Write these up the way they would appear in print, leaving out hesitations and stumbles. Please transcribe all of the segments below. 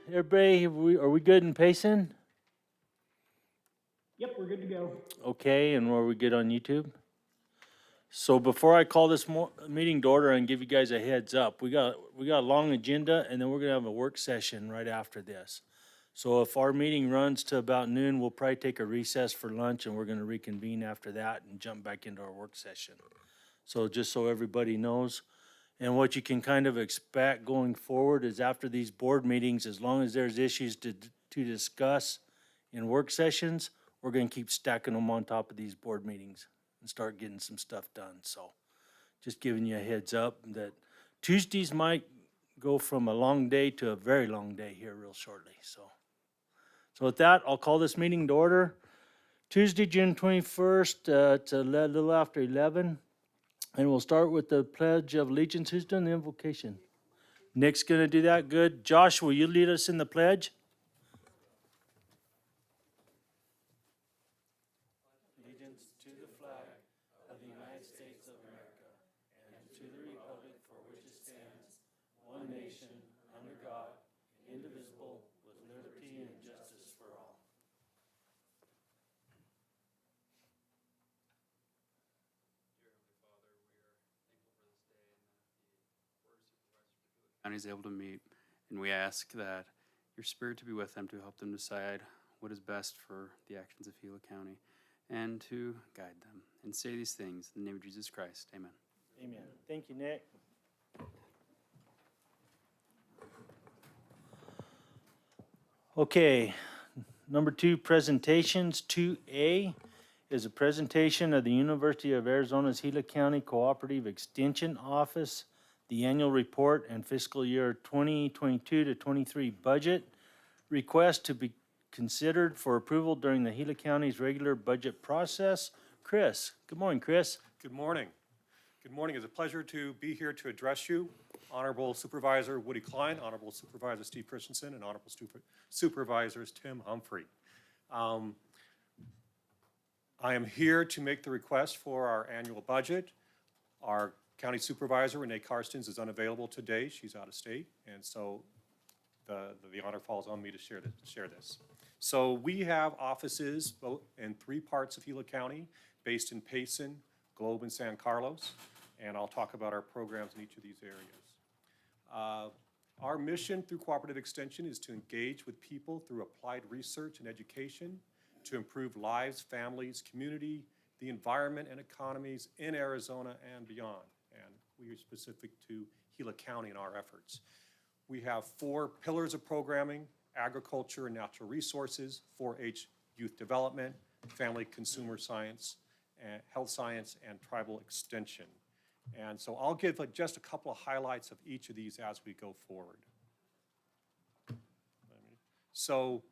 Everybody, are we good in Payson? Yep, we're good to go. Okay, and are we good on YouTube? So before I call this meeting to order and give you guys a heads up, we got a long agenda, and then we're gonna have a work session right after this. So if our meeting runs to about noon, we'll probably take a recess for lunch, and we're gonna reconvene after that and jump back into our work session. So just so everybody knows, and what you can kind of expect going forward is after these board meetings, as long as there's issues to discuss in work sessions, we're gonna keep stacking them on top of these board meetings and start getting some stuff done. So just giving you a heads up that Tuesdays might go from a long day to a very long day here real shortly. So with that, I'll call this meeting to order. Tuesday, June 21st, it's a little after 11. And we'll start with the Pledge of Allegiance. Who's doing the invocation? Nick's gonna do that. Good. Josh, will you lead us in the pledge? Allegiance to the flag of the United States of America and to the republic for which it stands, one nation, under God, indivisible, with liberty and justice for all. County is able to meet, and we ask that your spirit to be with them to help them decide what is best for the actions of Gila County and to guide them. And say these things in the name of Jesus Christ. Amen. Amen. Thank you, Nick. Okay, number 2, presentations. 2A is a presentation of the University of Arizona's Gila County Cooperative Extension Office, the annual report and fiscal year 2022 to 23 budget request to be considered for approval during the Gila County's regular budget process. Chris, good morning, Chris. Good morning. Good morning. It's a pleasure to be here to address you. Honorable Supervisor Woody Klein, Honorable Supervisor Steve Christensen, and Honorable Supervisors Tim Humphrey. I am here to make the request for our annual budget. Our County Supervisor, Renee Karstens, is unavailable today. She's out of state, and so the honor falls on me to share this. So we have offices both in 3 parts of Gila County, based in Payson, Globe, and San Carlos, and I'll talk about our programs in each of these areas. Our mission through Cooperative Extension is to engage with people through applied research and education to improve lives, families, community, the environment, and economies in Arizona and beyond. And we are specific to Gila County in our efforts. We have 4 pillars of programming: agriculture and natural resources, 4-H youth development, family consumer science, and health science, and tribal extension. And so I'll give just a couple of highlights of each of these as we go forward. So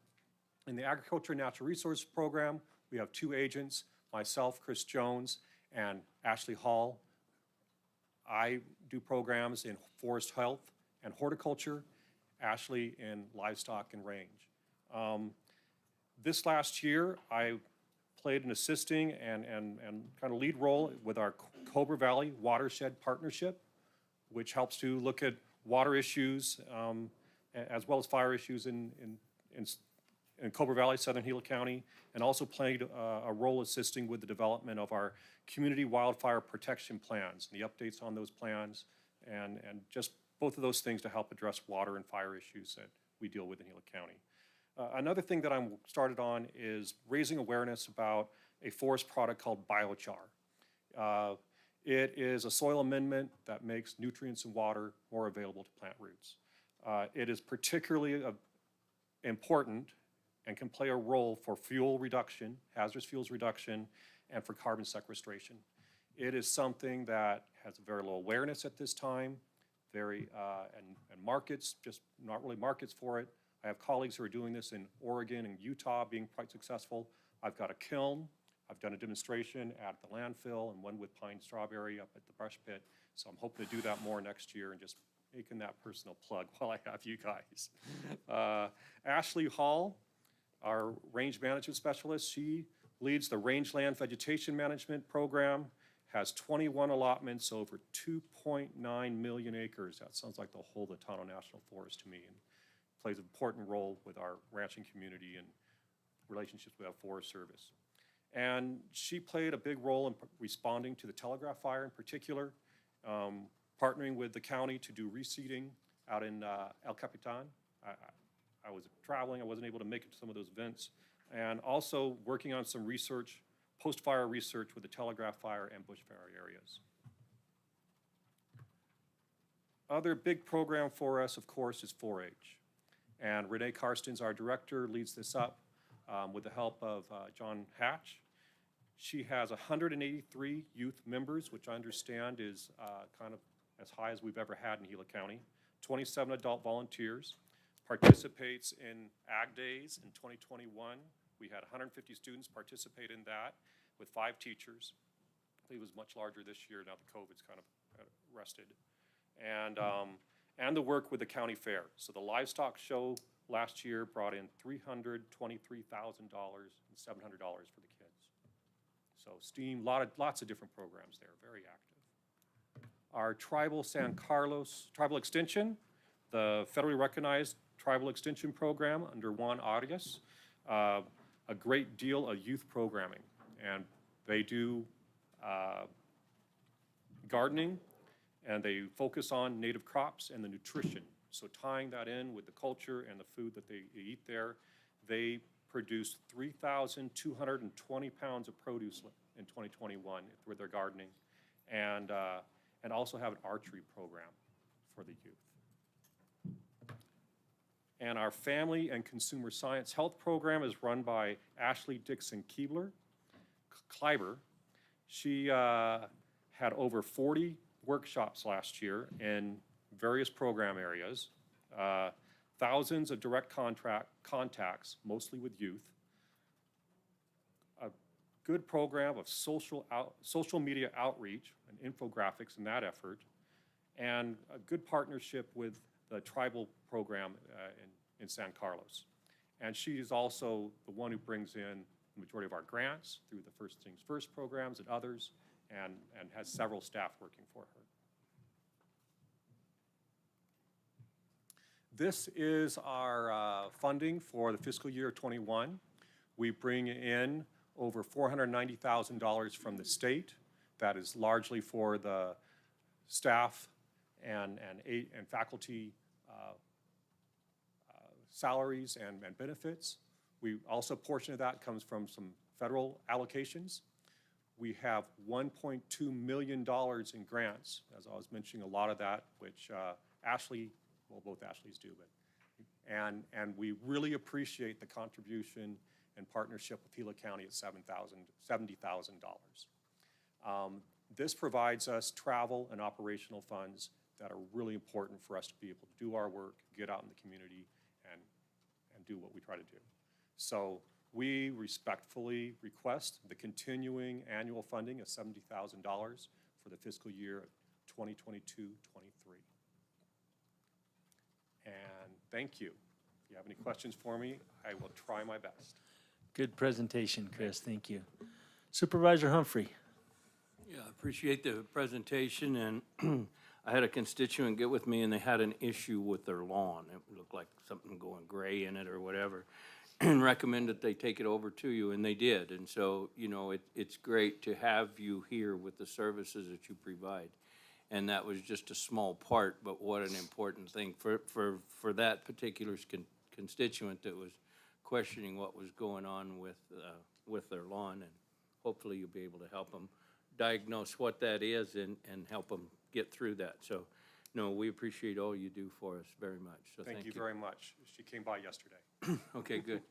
in the Agriculture and Natural Resources Program, we have 2 agents, myself, Chris Jones, and Ashley Hall. I do programs in forest health and horticulture, Ashley in livestock and range. This last year, I played an assisting and kind of lead role with our Cobra Valley Watershed Partnership, which helps to look at water issues as well as fire issues in Cobra Valley, Southern Gila County, and also played a role assisting with the development of our community wildfire protection plans and the updates on those plans, and just both of those things to help address water and fire issues that we deal with in Gila County. Another thing that I'm started on is raising awareness about a forest product called biochar. It is a soil amendment that makes nutrients and water more available to plant roots. It is particularly important and can play a role for fuel reduction, hazardous fuels reduction, and for carbon sequestration. It is something that has a very low awareness at this time, and markets, just not really markets for it. I have colleagues who are doing this in Oregon and Utah, being quite successful. I've got a kiln. I've done a demonstration at the landfill and one with pine strawberry up at the brush pit. So I'm hoping to do that more next year and just making that personal plug while I have you guys. Ashley Hall, our range management specialist, she leads the rangeland vegetation management program, has 21 allotments over 2.9 million acres. That sounds like the whole Latano National Forest to me. And plays an important role with our ranching community and relationships with our Forest Service. And she played a big role in responding to the telegraph fire in particular, partnering with the county to do reseeding out in El Capitan. I was traveling, I wasn't able to make it to some of those events, and also working on some research, post-fire research with the telegraph fire and bush fire areas. Other big program for us, of course, is 4-H. And Renee Karstens, our director, leads this up with the help of John Hatch. She has 183 youth members, which I understand is kind of as high as we've ever had in Gila County. 27 adult volunteers, participates in Ag Days in 2021. We had 150 students participate in that with 5 teachers. I think it was much larger this year now that COVID's kind of rested. And the work with the county fair. So the livestock show last year brought in $323,000 and $700 for the kids. So STEAM, lots of different programs there, very active. Our Tribal San Carlos, Tribal Extension, the federally recognized Tribal Extension Program under Juan Arias, a great deal of youth programming. And they do gardening, and they focus on native crops and the nutrition. So tying that in with the culture and the food that they eat there, they produced 3,220 pounds of produce in 2021 with their gardening, and also have an archery program for the youth. And our Family and Consumer Science Health Program is run by Ashley Dixon Kleiber. She had over 40 workshops last year in various program areas, thousands of direct contacts, mostly with youth, a good program of social media outreach and infographics in that effort, and a good partnership with the tribal program in San Carlos. And she is also the one who brings in the majority of our grants through the First Things First programs and others, and has several staff working for her. This is our funding for the fiscal year 21. We bring in over $490,000 from the state. That is largely for the staff and faculty salaries and benefits. Also, a portion of that comes from some federal allocations. We have $1.2 million in grants, as I was mentioning, a lot of that, which both Ashleys do, and we really appreciate the contribution and partnership with Gila County at $70,000. This provides us travel and operational funds that are really important for us to be able to do our work, get out in the community, and do what we try to do. So we respectfully request the continuing annual funding of $70,000 for the fiscal year 2022-23. And thank you. If you have any questions for me, I will try my best. Good presentation, Chris. Thank you. Supervisor Humphrey. Yeah, I appreciate the presentation, and I had a constituent get with me and they had an issue with their lawn. It looked like something going gray in it or whatever, and recommended they take it over to you, and they did. And so, you know, it's great to have you here with the services that you provide. And that was just a small part, but what an important thing for that particular constituent that was questioning what was going on with their lawn, and hopefully you'll be able to help them diagnose what that is and help them get through that. So, no, we appreciate all you do for us very much. So thank you very much. She came by yesterday. Okay, good.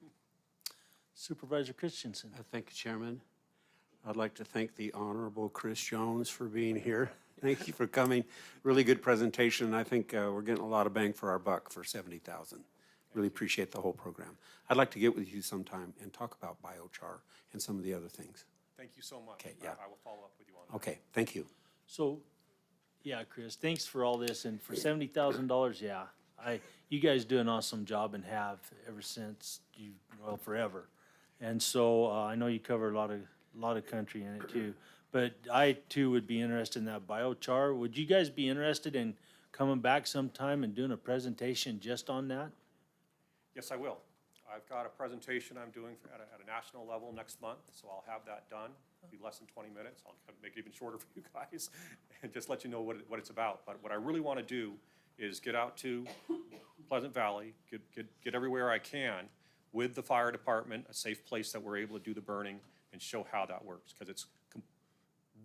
Supervisor Christensen. Thank you, Chairman. I'd like to thank the Honorable Chris Jones for being here. Thank you for coming. Really good presentation. I think we're getting a lot of bang for our buck for $70,000. Really appreciate the whole program. I'd like to get with you sometime and talk about biochar and some of the other things. Thank you so much. Okay, yeah. I will follow up with you on that. Okay, thank you. So, yeah, Chris, thanks for all this, and for $70,000, yeah, you guys do an awesome job and have ever since forever. And so I know you cover a lot of country in it too. But I too would be interested in that biochar. Would you guys be interested in coming back sometime and doing a presentation just on that? Yes, I will. I've got a presentation I'm doing at a national level next month, so I'll have that done. It'll be less than 20 minutes. I'll make it even shorter for you guys and just let you know what it's about. But what I really want to do is get out to Pleasant Valley, get everywhere I can with the fire department, a safe place that we're able to do the burning, and show how that works, because it's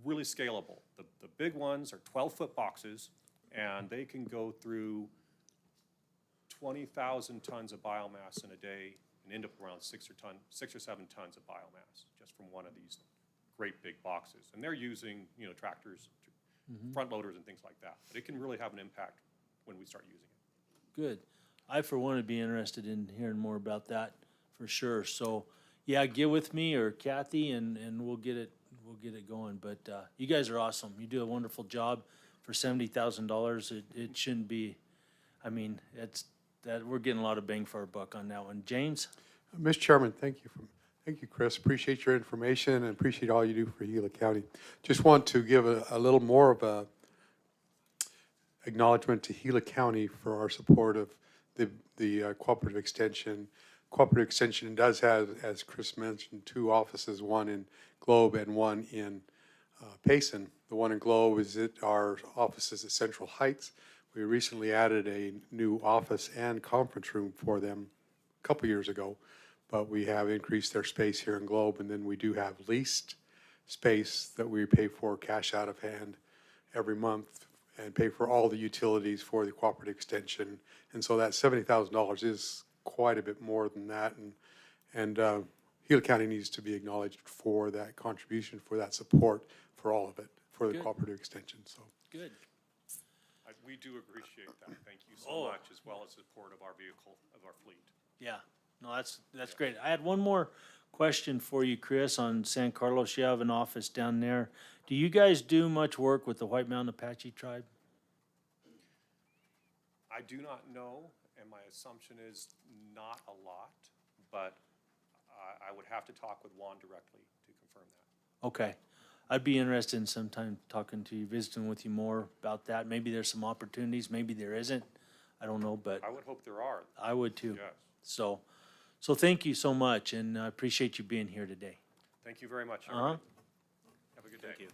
really scalable. The big ones are 12-foot boxes, and they can go through 20,000 tons of biomass in a day and end up around 6 or 7 tons of biomass just from one of these great big boxes. And they're using, tractors, front loaders and things like that. But it can really have an impact when we start using it. Good. I, for one, would be interested in hearing more about that for sure. So, yeah, get with me or Kathy, and we'll get it going. But you guys are awesome. You do a wonderful job for $70,000. It shouldn't be. I mean, we're getting a lot of bang for our buck on that one. James? Mr. Chairman, thank you, Chris. Appreciate your information and appreciate all you do for Gila County. Just want to give a little more of a acknowledgement to Gila County for our support of the cooperative extension. Cooperative extension does have, as Chris mentioned, 2 offices, one in Globe and one in Payson. The one in Globe is at our offices at Central Heights. We recently added a new office and conference room for them a couple years ago, but we have increased their space here in Globe, and then we do have leased space that we pay for cash out of hand every month and pay for all the utilities for the cooperative extension. And so that $70,000 is quite a bit more than that, and Gila County needs to be acknowledged for that contribution, for that support, for all of it, for the Good. cooperative extension. So. Good. We do appreciate that. Thank you so much, as well as support of our vehicle, of our fleet. Yeah. No, that's great. I had one more question for you, Chris, on San Carlos. You have an office down there. Do you guys do much work with the White Mountain Apache tribe? I do not know, and my assumption is not a lot, but I would have to talk with Juan directly to confirm that. Okay. I'd be interested in sometime talking to you, visiting with you more about that. Maybe there's some opportunities, maybe there isn't. I don't know, but I would hope there are. I would too. Yes. So thank you so much, and I appreciate you being here today. Thank you very much, Uh-huh. everybody. Have a good day. Thank you.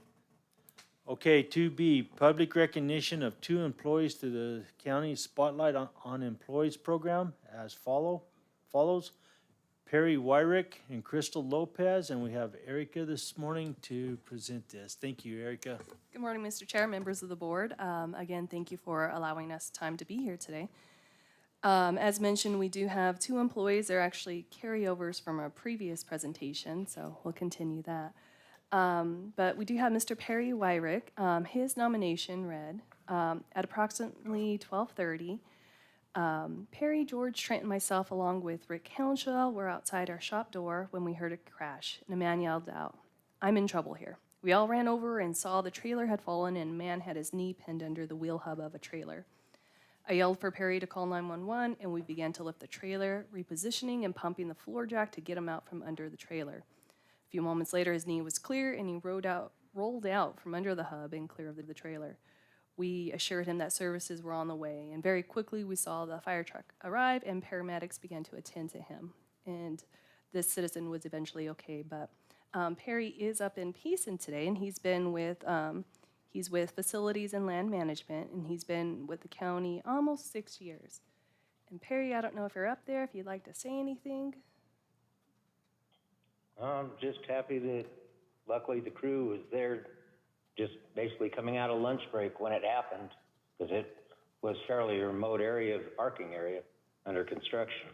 Okay, 2B, public recognition of 2 employees to the county spotlight on employees program as follows. Perry Wyrick and Crystal Lopez, and we have Erica this morning to present this. Thank you, Erica. Good morning, Mr. Chair, members of the board. Again, thank you for allowing us time to be here today. As mentioned, we do have 2 employees. They're actually carryovers from a previous presentation, so we'll continue that. But we do have Mr. Perry Wyrick. His nomination read, at approximately 12:30, Perry, George, Trent, and myself, along with Rick Henshaw, were outside our shop door when we heard a crash, and a man yelled out, "I'm in trouble here." We all ran over and saw the trailer had fallen, and a man had his knee pinned under the wheel hub of a trailer. I yelled for Perry to call 911, and we began to lift the trailer, repositioning and pumping the floor jack to get him out from under the trailer. A few moments later, his knee was clear, and he rolled out from under the hub and clear of the trailer. We assured him that services were on the way, and very quickly we saw the fire truck arrive and paramedics began to attend to him. And this citizen was eventually okay, but Perry is up in Payson today, and he's with Facilities and Land Management, and he's been with the county almost 6 years. And Perry, I don't know if you're up there, if you'd like to say anything. I'm just happy that luckily the crew was there, just basically coming out of lunch break when it happened, because it was fairly a remote area of the parking area under construction.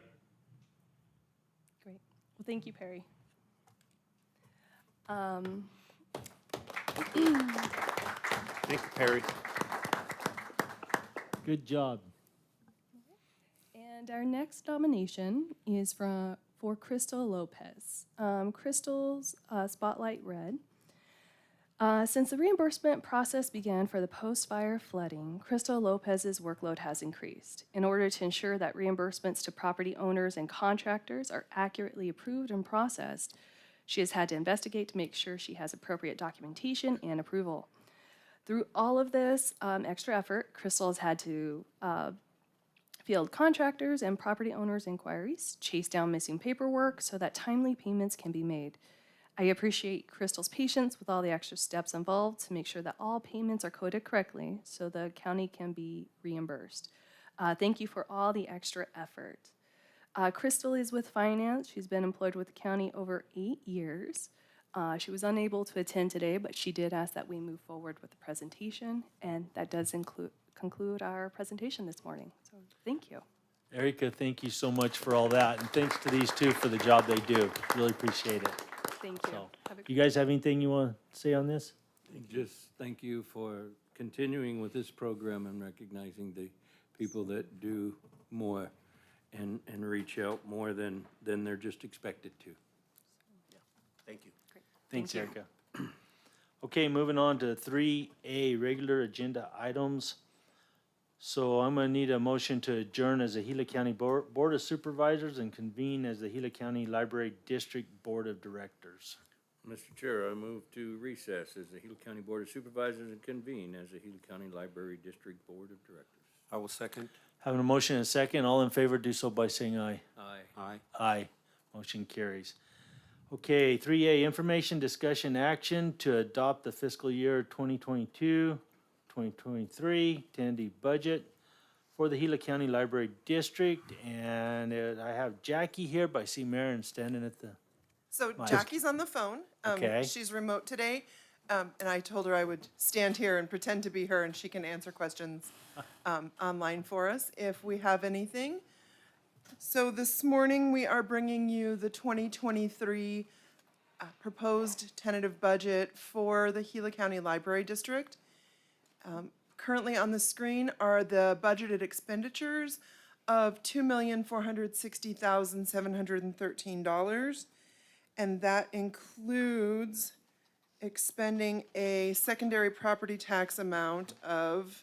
Great. Well, thank you, Perry. Thank you, Perry. Good job. And our next nomination is for Crystal Lopez. Crystal's spotlight read, since the reimbursement process began for the post-fire flooding, Crystal Lopez's workload has increased. In order to ensure that reimbursements to property owners and contractors are accurately approved and processed, she has had to investigate to make sure she has appropriate documentation and approval. Through all of this extra effort, Crystal has had to field contractors and property owners' inquiries, chase down missing paperwork so that timely payments can be made. I appreciate Crystal's patience with all the extra steps involved to make sure that all payments are coded correctly so the county can be reimbursed. Thank you for all the extra effort. Crystal is with finance. She's been employed with the county over 8 years. She was unable to attend today, but she did ask that we move forward with the presentation, and that does conclude our presentation this morning. So thank you. Erica, thank you so much for all that, and thanks to these two for the job they do. Really appreciate it. Thank you. So, Have a you guys have anything you want to say on this? Just thank you for continuing with this program and recognizing the people that do more and reach out more than they're just expected to. Thank you. Thanks, Thank Erica. Okay, moving on to 3A, regular agenda items. So I'm gonna need a motion to adjourn as the Gila County Board of Supervisors and convene as the Gila County Library District Board of Directors. Mr. Chair, I move to recess as the Gila County Board of Supervisors and convene as the Gila County Library District Board of Directors. I will second. Having a motion and a second, all in favor do so by saying aye. Aye. Aye. Aye. Motion carries. Okay, 3A, information, discussion, action to adopt the fiscal year 2022, 2023 tentative budget for the Gila County Library District. And I have Jackie here, but I see Marion standing at the, So Mike. Jackie's on the phone. Okay. She's remote today. And I told her I would stand here and pretend to be her and she can answer questions online for us if we have anything. So this morning, we are bringing you the 2023 proposed tentative budget for the Gila County Library District. Currently on the screen are the budgeted expenditures of $2,460,713. And that includes expending a secondary property tax amount of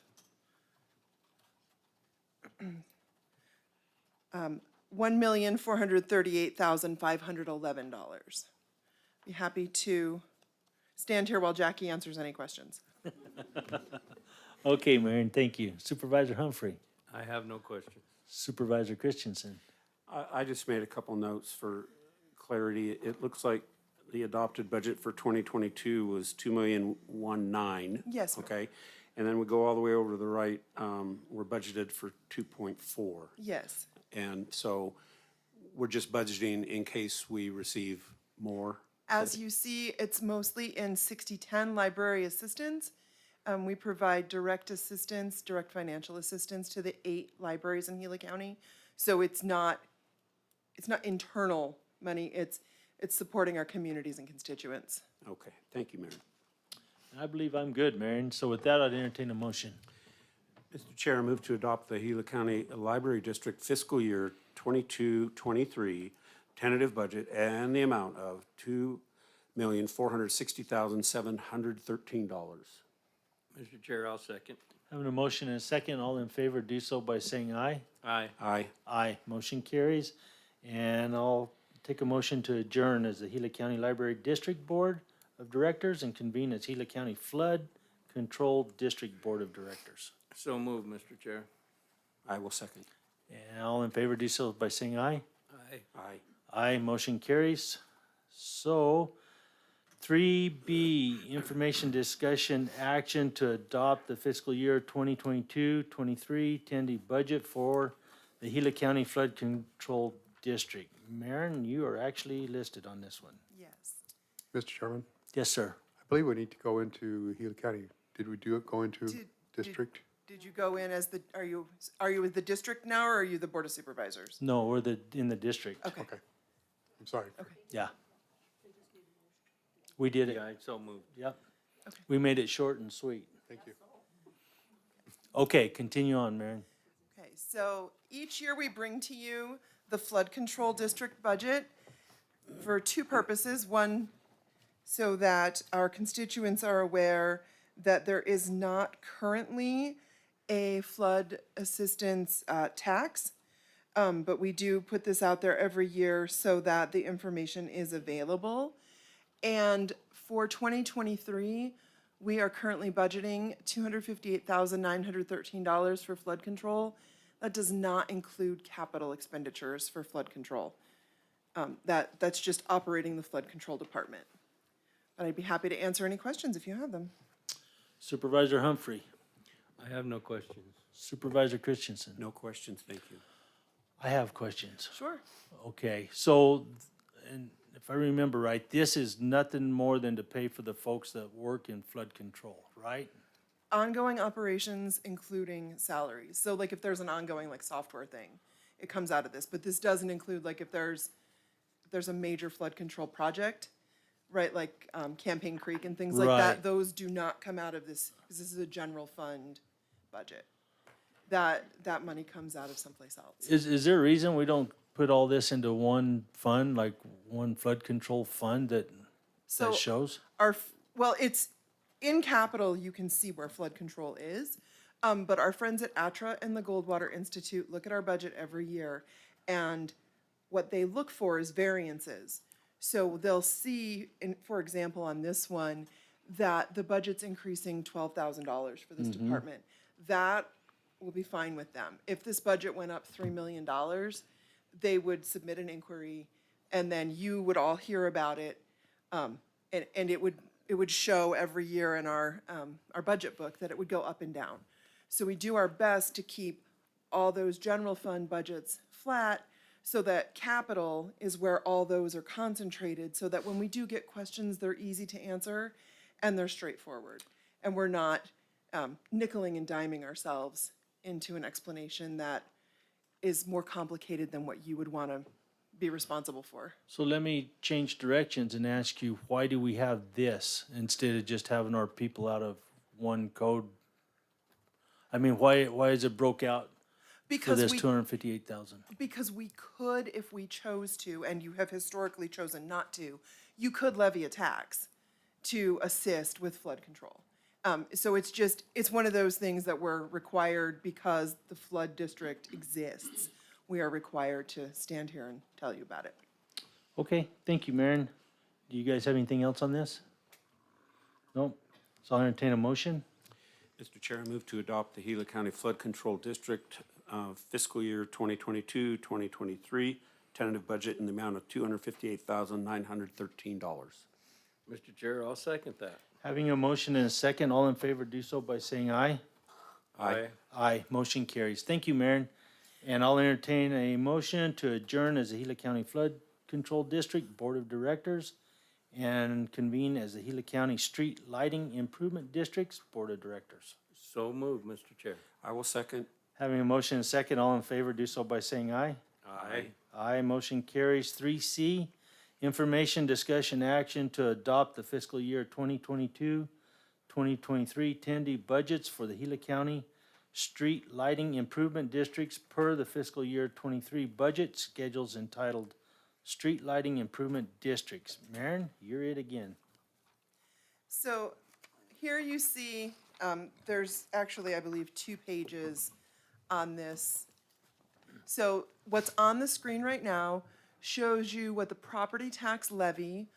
$1,438,511. Be happy to stand here while Jackie answers any questions. okay, Marion, thank you. Supervisor Humphrey, I have no questions. Supervisor Christensen. I just made a couple notes for clarity. It looks like the adopted budget for 2022 was $2,119,000. Yes, ma'am. Okay, and then we go all the way over to the right, we're budgeted for 2.4. Yes, And so we're just budgeting in case we receive more. as you see, it's mostly in 6010 library assistance. We provide direct assistance, direct financial assistance to the 8 libraries in Gila County. So it's not internal money, it's supporting our communities and constituents. Okay, thank you, Mayor. I believe I'm good, Marion. So with that, I'd entertain a motion. Mr. Chair, I move to adopt the Gila County Library District fiscal year 22-23 tentative budget and the amount of $2,460,713. Mr. Chair, I'll second. Having a motion and a second, all in favor do so by saying aye. Aye. Aye. Aye, motion carries. And I'll take a motion to adjourn as the Gila County Library District Board of Directors and convene as Gila County Flood Control District Board of Directors. So moved, Mr. Chair. I will second. And all in favor do so by saying aye. Aye. Aye. Aye, motion carries. So, 3B, information, discussion, action to adopt the fiscal year 2022-23 tentative budget for the Gila County Flood Control District. Maren, you are actually listed on this one. Yes. Mr. Chairman, Yes, sir. I believe we need to go into Gila County. Did we do it, go into Did- district? Did you go in as are you with the district now, or are you the Board of Supervisors? No, we're in the district. Okay, Okay, I'm sorry. okay. Yeah. We did it. Yeah, I so moved. Yep. Okay. We made it short and sweet. Thank you. Okay, continue on, Maren. Okay, so each year we bring to you the flood control district budget for 2 purposes. One, so that our constituents are aware that there is not currently a flood assistance tax, but we do put this out there every year so that the information is available. And for 2023, we are currently budgeting $258,913 for flood control. That does not include capital expenditures for flood control. That's just operating the flood control department. But I'd be happy to answer any questions if you have them. Supervisor Humphrey, I have no questions. Supervisor Christensen. No questions, thank you. I have questions. Sure. Okay, so, and if I remember right, this is nothing more than to pay for the folks that work in flood control, right? Ongoing operations, including salaries. So like if there's an ongoing like software thing, it comes out of this. But this doesn't include like if there's a major flood control project, right? Like Campaign Creek and things like Right. that. Those do not come out of this because this is a general fund budget. That money comes out of someplace else. Is there a reason we don't put all this into one fund, like one flood control fund that So shows? well, it's in capital, you can see where flood control is. But our friends at ATRA and the Goldwater Institute look at our budget every year, and what they look for is variances. So they'll see, for example, on this one, that the budget's increasing $12,000 for this department. That will be fine with them. If this budget went up $3 million, they would submit an inquiry, and then you would all hear about it, and it would show every year in our budget book that it would go up and down. So we do our best to keep all those general fund budgets flat so that capital is where all those are concentrated, so that when we do get questions, they're easy to answer and they're straightforward. And we're not nickeling and diming ourselves into an explanation that is more complicated than what you would want to be responsible for. So let me change directions and ask you, why do we have this instead of just having our people out of one code? I mean, why is it broke out for Because this we 258,000? Because we could, if we chose to, and you have historically chosen not to, you could levy a tax to assist with flood control. So it's one of those things that we're required because the flood district exists. We are required to stand here and tell you about it. Okay, thank you, Maren. Do you guys have anything else on this? Nope. So I'll entertain a motion. Mr. Chair, I move to adopt the Gila County Flood Control District fiscal year 2022, 2023 tentative budget in the amount of $258,913. Mr. Chair, I'll second that. Having a motion and a second, all in favor do so by saying aye. Aye. Aye, motion carries. Thank you, Maren. And I'll entertain a motion to adjourn as the Gila County Flood Control District Board of Directors and convene as the Gila County Street Lighting Improvement District's Board of Directors. So moved, Mr. Chair. I will second. Having a motion and a second, all in favor do so by saying aye. Aye. Aye, motion carries. 3C, information, discussion, action to adopt the fiscal year 2022, 2023 10D budgets for the Gila County Street Lighting Improvement Districts per the fiscal year 23 budget schedules entitled Street Lighting Improvement Districts. Maren, you're it again. So here you see, there's actually, I believe, 2 pages on this. So what's on the screen right now shows you what the property tax levy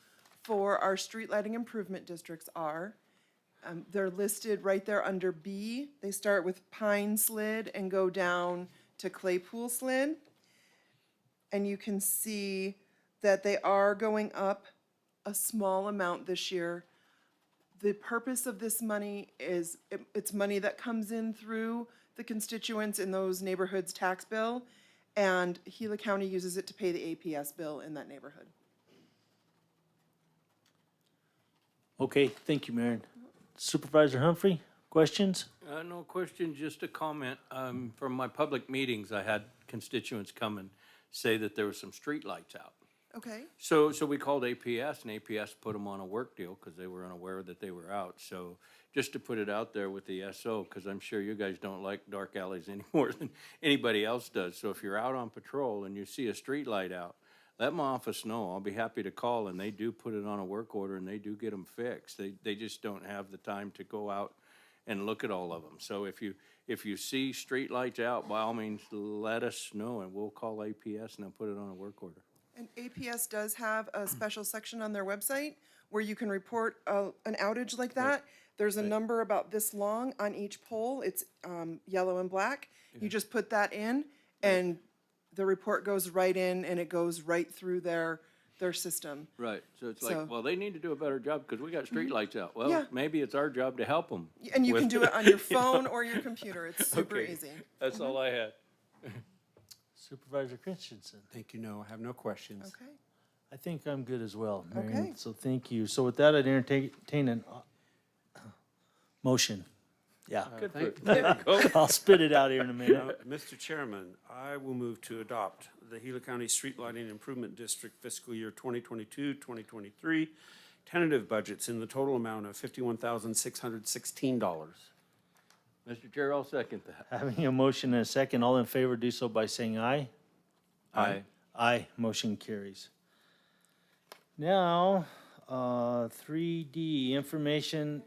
for our street lighting improvement districts are. They're listed right there under B. They start with Pine Slid and go down to Claypool Slid. And you can see that they are going up a small amount this year. The purpose of this money is, it's money that comes in through the constituents in those neighborhoods' tax bill, and Gila County uses it to pay the APS bill in that neighborhood. Okay, thank you, Maren. Supervisor Humphrey, questions? No question, just a comment. From my public meetings, I had constituents come and say that there were some streetlights out. Okay, So we called APS, and APS put them on a work deal because they were unaware that they were out. So just to put it out there with the SO, because I'm sure you guys don't like dark alleys any more than anybody else does. So if you're out on patrol and you see a street light out, let my office know. I'll be happy to call, and they do put it on a work order, and they do get them fixed. They just don't have the time to go out and look at all of them. So if you see street lights out, by all means, let us know, and we'll call APS, and they'll put it on a work order. and APS does have a special section on their website where you can report an outage like that. There's a number about this long on each pole. It's yellow and black. You just put that in, and the report goes right in, and it goes right through their system. Right, so it's So- like, well, they need to do a better job because we got streetlights out. Yeah. Well, maybe it's our job to help them. And you can do it on your phone or your computer. It's super Okay. easy. That's all I had. Supervisor Christensen. Thank you, no, I have no questions. Okay. I think I'm good as well, Marion. Okay. So thank you. So with that, I'd entertain an motion. Yeah, Good for Thank- it. There you go. I'll spit it out here in a minute. Mr. Chairman, I will move to adopt the Gila County Street Lighting Improvement District fiscal year 2022-2023 tentative budgets in the total amount of $51,616. Mr. Chair, I'll second that. Having a motion and a second, all in favor do so by saying aye. Aye. Aye, motion carries. Now, 3D, information,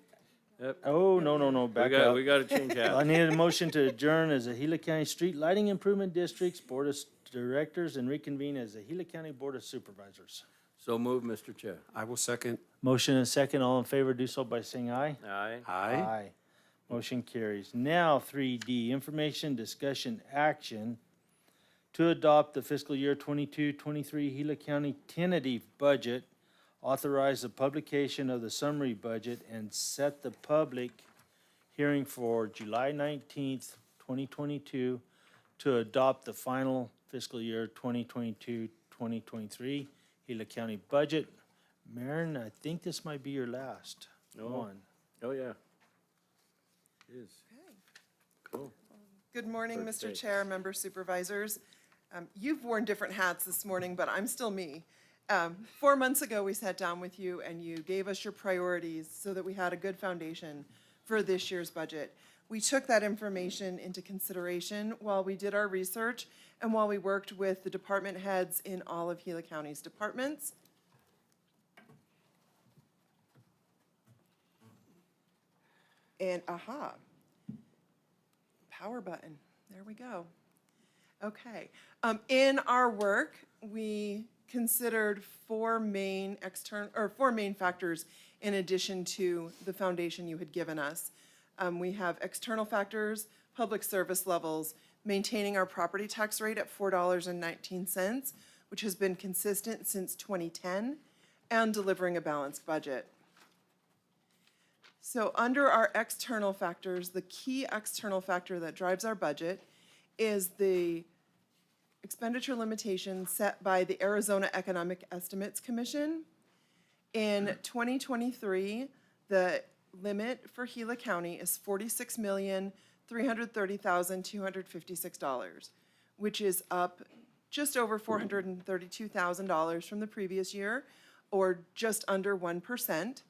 Yep. oh, no, back up. We gotta change I that. need a motion to adjourn as a Gila County Street Lighting Improvement District's Board of Directors and reconvene as the Gila County Board of Supervisors. So move, Mr. Chair. I will second. Motion and second, all in favor do so by saying aye. Aye. Aye. Motion carries. Now, 3D, information, discussion, action to adopt the fiscal year 22-23 Gila County tentative budget, authorize the publication of the summary budget, and set the public hearing for July 19th, 2022 to adopt the final fiscal year 2022-2023 Gila County budget. Marin, I think this might be your last one. Oh, yeah. It is. Cool. Good morning, First Mr. day. Chair, member supervisors. You've worn different hats this morning, but I'm still me. 4 months ago, we sat down with you and you gave us your priorities so that we had a good foundation for this year's budget. We took that information into consideration while we did our research and while we worked with the department heads in all of Gila County's departments. And power button, there we go. Okay, in our work, we considered four main factors in addition to the foundation you had given us. We have external factors, public service levels, maintaining our property tax rate at $4.19, which has been consistent since 2010, and delivering a balanced budget. So under our external factors, the key external factor that drives our budget is the expenditure limitation set by the Arizona Economic Estimates Commission. In 2023, the limit for Gila County is $46,330,256, which is up just over $432,000 from the previous year, or just under 1%.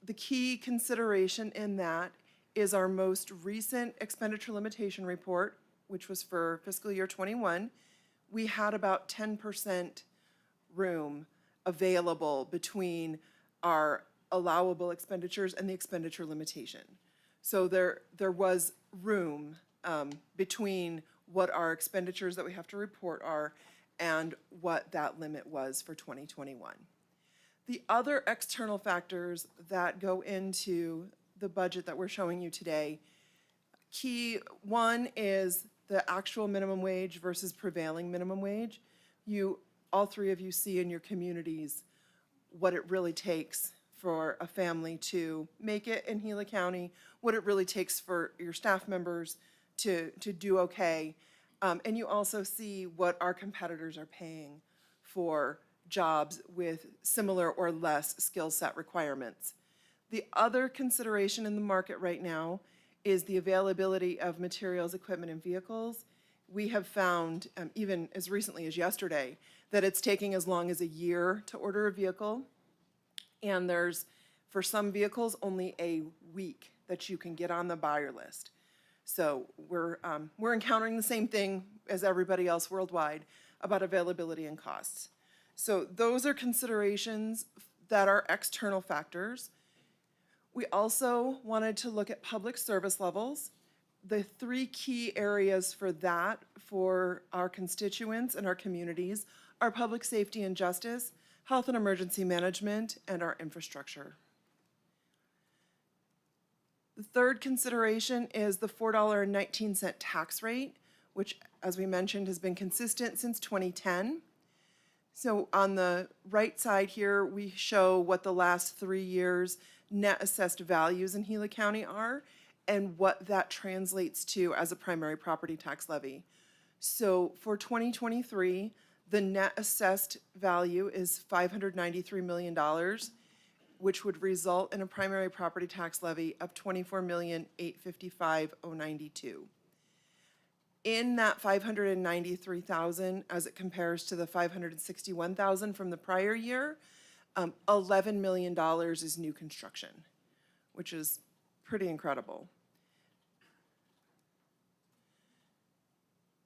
The key consideration in that is our most recent expenditure limitation report, which was for fiscal year '21. We had about 10% room available between our allowable expenditures and the expenditure limitation. So there was room between what our expenditures that we have to report are and what that limit was for 2021. The other external factors that go into the budget that we're showing you today, key one is the actual minimum wage versus prevailing minimum wage. All three of you see in your communities what it really takes for a family to make it in Gila County, what it really takes for your staff members to do okay. And you also see what our competitors are paying for jobs with similar or less skill set requirements. The other consideration in the market right now is the availability of materials, equipment, and vehicles. We have found, even as recently as yesterday, that it's taking as long as a year to order a vehicle. And there's, for some vehicles, only a week that you can get on the buyer list. So we're encountering the same thing as everybody else worldwide about availability and costs. So those are considerations that are external factors. We also wanted to look at public service levels. The three key areas for that, for our constituents and our communities, are public safety and justice, health and emergency management, and our infrastructure. The third consideration is the $4.19 tax rate, which, as we mentioned, has been consistent since 2010. So on the right side here, we show what the last 3 years' net assessed values in Gila County are and what that translates to as a primary property tax levy. So for 2023, the net assessed value is $593 million, which would result in a primary property tax levy of $24,855,092. In that $593,000, as it compares to the $561,000 from the prior year, $11 million is new construction, which is pretty incredible.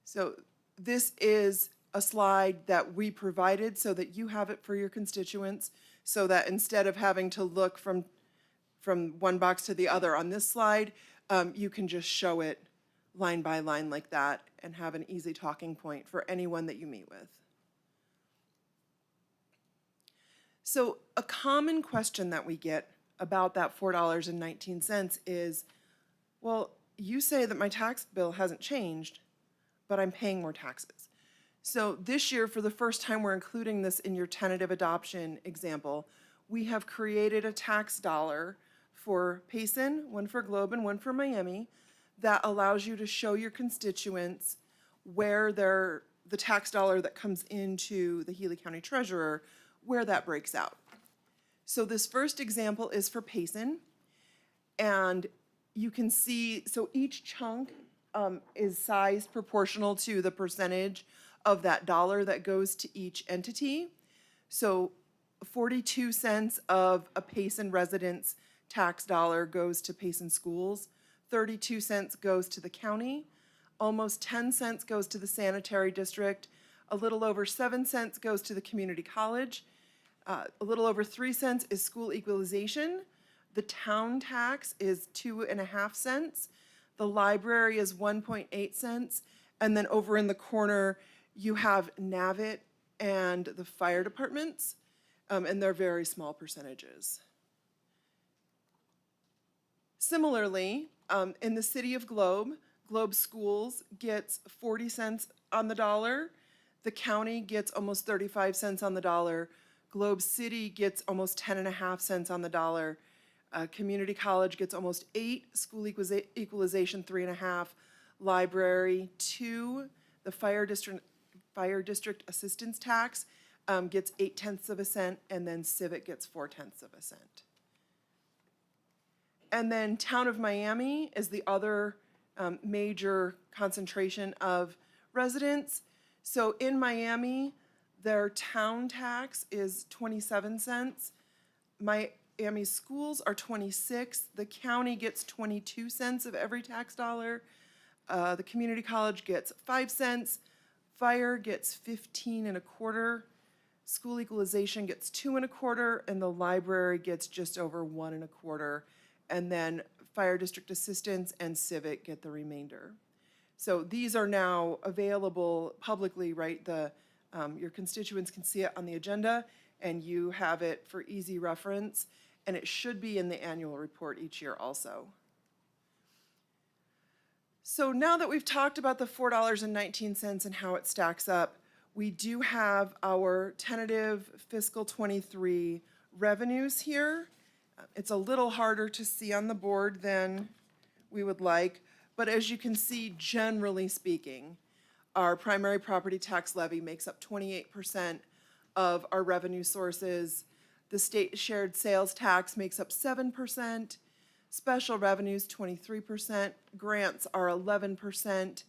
So this is a slide that we provided so that you have it for your constituents, so that instead of having to look from one box to the other on this slide, you can just show it line by line like that and have an easy talking point for anyone that you meet with. So a common question that we get about that $4.19 is, well, you say that my tax bill hasn't changed, but I'm paying more taxes. So this year, for the first time, we're including this in your tentative adoption example. We have created a tax dollar for Payson, one for Globe, and one for Miami, that allows you to show your constituents where the tax dollar that comes into the Gila County Treasurer, where that breaks out. So this first example is for Payson, and you can see, so each chunk is sized proportional to the percentage of that dollar that goes to each entity. So 42 cents of a Payson resident's tax dollar goes to Payson schools, 32 cents goes to the county, almost 10 cents goes to the sanitary district, a little over 7 cents goes to the community college, a little over 3 cents is school equalization, the town tax is 2.5 cents, the library is 1.8 cents, and then over in the corner, you have NAVIT and the fire departments, and they're very small percentages. Similarly, in the city of Globe, Globe Schools gets 40 cents on the dollar. The county gets almost 35 cents on the dollar. Globe City gets almost 10.5 cents on the dollar. Community college gets almost 8, school equalization 3.5, library 2, the fire district assistance tax gets 0.8 cents, and then civic gets 0.4 cents. And then Town of Miami is the other major concentration of residents. So in Miami, their town tax is 27 cents. Miami schools are 26. The county gets 22 cents of every tax dollar. The community college gets 5 cents. Fire gets 15.25. School equalization gets 2.25, and the library gets just over 1.25. And then fire district assistance and civic get the remainder. So these are now available publicly, right? Your constituents can see it on the agenda, and you have it for easy reference, and it should be in the annual report each year also. So now that we've talked about the $4.19 and how it stacks up, we do have our tentative fiscal 23 revenues here. It's a little harder to see on the board than we would like, but as you can see, generally speaking, our primary property tax levy makes up 28% of our revenue sources. The state shared sales tax makes up 7%, special revenues 23%, grants are 11%,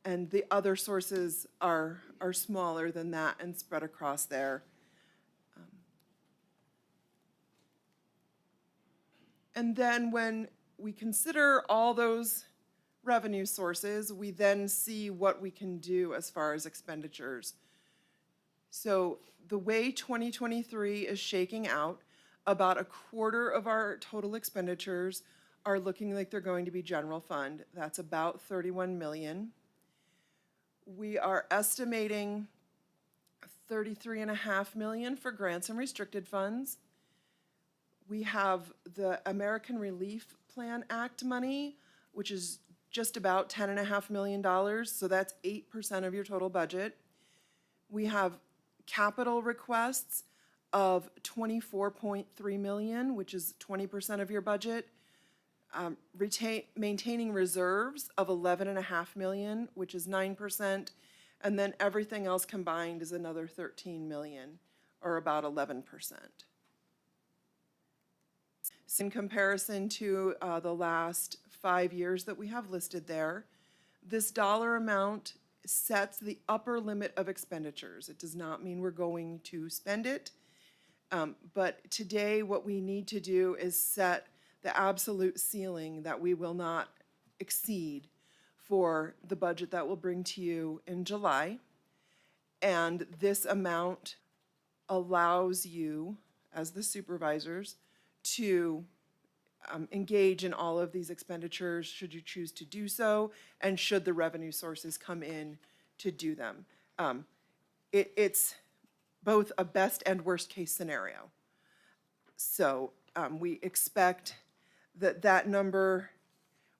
and the other sources are smaller than that and spread across there. And then when we consider all those revenue sources, we then see what we can do as far as expenditures. So the way 2023 is shaking out, about 1/4 of our total expenditures are looking like they're going to be general fund. That's about 31 million. We are estimating $33.5 million for grants and restricted funds. We have the American Relief Plan Act money, which is just about $10.5 million, so that's 8% of your total budget. We have capital requests of $24.3 million, which is 20% of your budget. Maintaining reserves of $11.5 million, which is 9%, and then everything else combined is another $13 million, or about 11%. In comparison to the last 5 years that we have listed there, this dollar amount sets the upper limit of expenditures. It does not mean we're going to spend it, but today what we need to do is set the absolute ceiling that we will not exceed for the budget that we'll bring to you in July. And this amount allows you, as the supervisors, to engage in all of these expenditures should you choose to do so, and should the revenue sources come in to do them. It's both a best and worst case scenario. So we expect that that number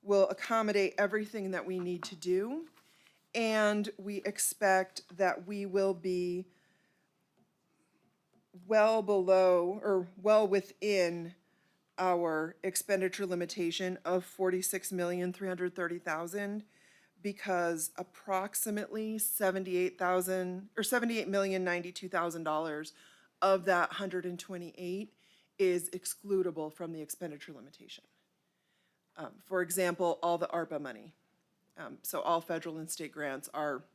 will accommodate everything that we need to do, and we expect that we will be well below or well within our expenditure limitation of $46,330,000, because approximately $78,092,000 of that 128 is excludable from the expenditure limitation. For example, all the ARPA money. So all federal and state grants are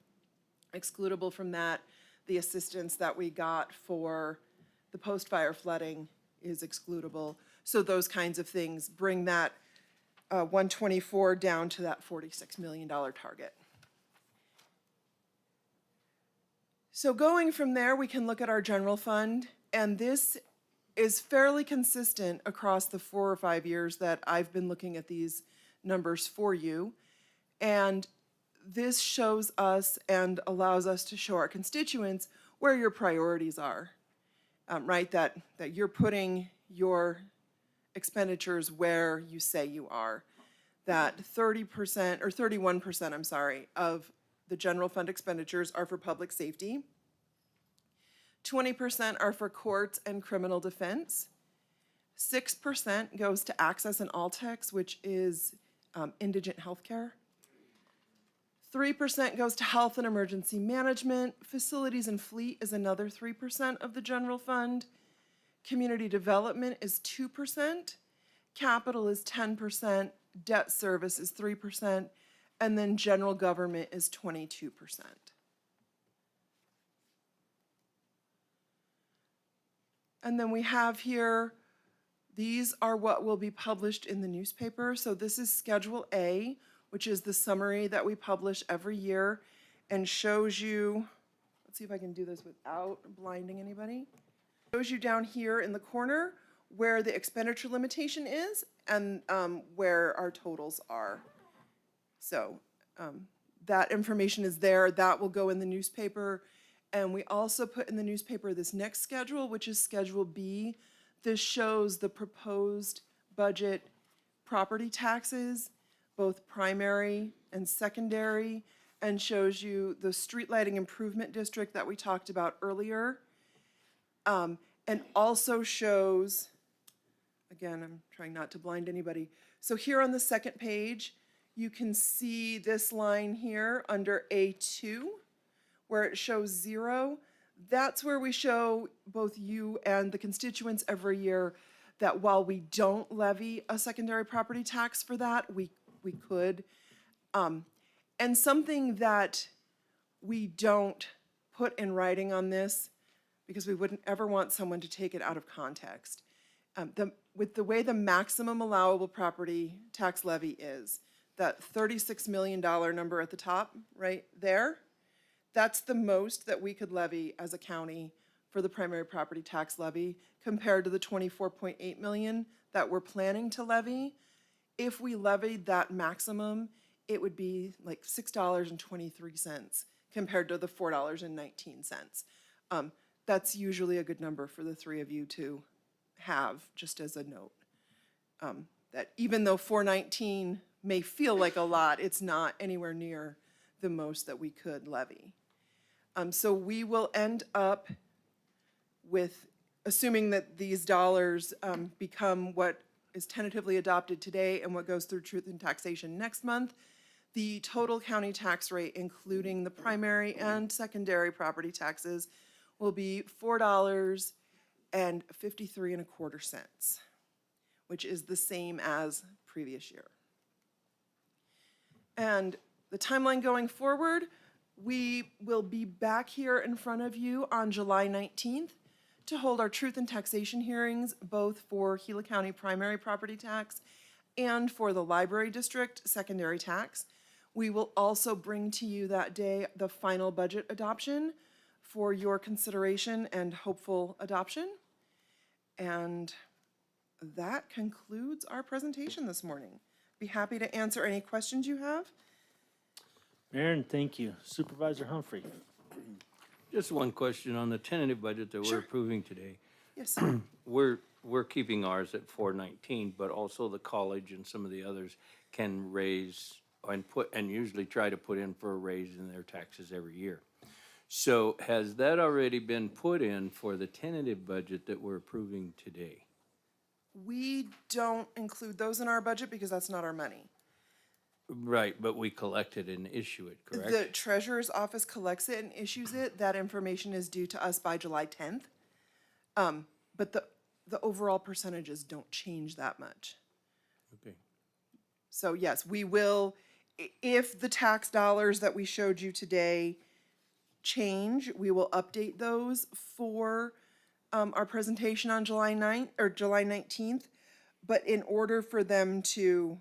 excludable from that. The assistance that we got for the post-fire flooding is excludable. So those kinds of things bring that 124 down to that $46 million target. So going from there, we can look at our general fund, and this is fairly consistent across the 4 or 5 years that I've been looking at these numbers for you. And this shows us and allows us to show our constituents where your priorities are, right? That you're putting your expenditures where you say you are. That 30% or 31%, I'm sorry, of the general fund expenditures are for public safety. 20% are for courts and criminal defense. 6% goes to access and Altex, which is indigent healthcare. 3% goes to health and emergency management. Facilities and fleet is another 3% of the general fund. Community development is 2%. Capital is 10%. Debt service is 3%. And then general government is 22%. And then we have here, these are what will be published in the newspaper. So this is Schedule A, which is the summary that we publish every year and shows you, let's see if I can do this without blinding anybody. Shows you down here in the corner where the expenditure limitation is and where our totals are. So that information is there. That will go in the newspaper. And we also put in the newspaper this next schedule, which is Schedule B. This shows the proposed budget property taxes, both primary and secondary, and shows you the street lighting improvement district that we talked about earlier. And also shows, again, I'm trying not to blind anybody. So here on the second page, you can see this line here under A2, where it shows 0. That's where we show both you and the constituents every year that while we don't levy a secondary property tax for that, we could. And something that we don't put in writing on this, because we wouldn't ever want someone to take it out of context. With the way the maximum allowable property tax levy is, that $36 million number at the top, right there, that's the most that we could levy as a county for the primary property tax levy compared to the $24.8 million that we're planning to levy. If we levied that maximum, it would be like $6.23 compared to the $4.19. That's usually a good number for the three of you to have, just as a note. That even though 419 may feel like a lot, it's not anywhere near the most that we could levy. So we will end up with, assuming that these dollars become what is tentatively adopted today and what goes through Truth and Taxation next month, the total county tax rate, including the primary and secondary property taxes, will be $4.5325, which is the same as previous year. And the timeline going forward, we will be back here in front of you on July 19th to hold our truth and taxation hearings, both for Gila County primary property tax and for the library district secondary tax. We will also bring to you that day the final budget adoption for your consideration and hopeful adoption. And that concludes our presentation this morning. Be happy to answer any questions you have. Aaron, thank you. Supervisor Humphrey. Just one question on the tentative budget that we're Sure. approving today. Yes, sir. We're keeping ours at 419, but also the college and some of the others can raise and usually try to put in for a raise in their taxes every year. So has that already been put in for the tentative budget that we're approving today? We don't include those in our budget because that's not our money. Right, but we collect it and issue it, correct? The treasurer's office collects it and issues it. That information is due to us by July 10th. But the overall percentages don't change that much. Okay. So yes, we will, if the tax dollars that we showed you today change, we will update those for our presentation on July 9th or July 19th. But in order for them to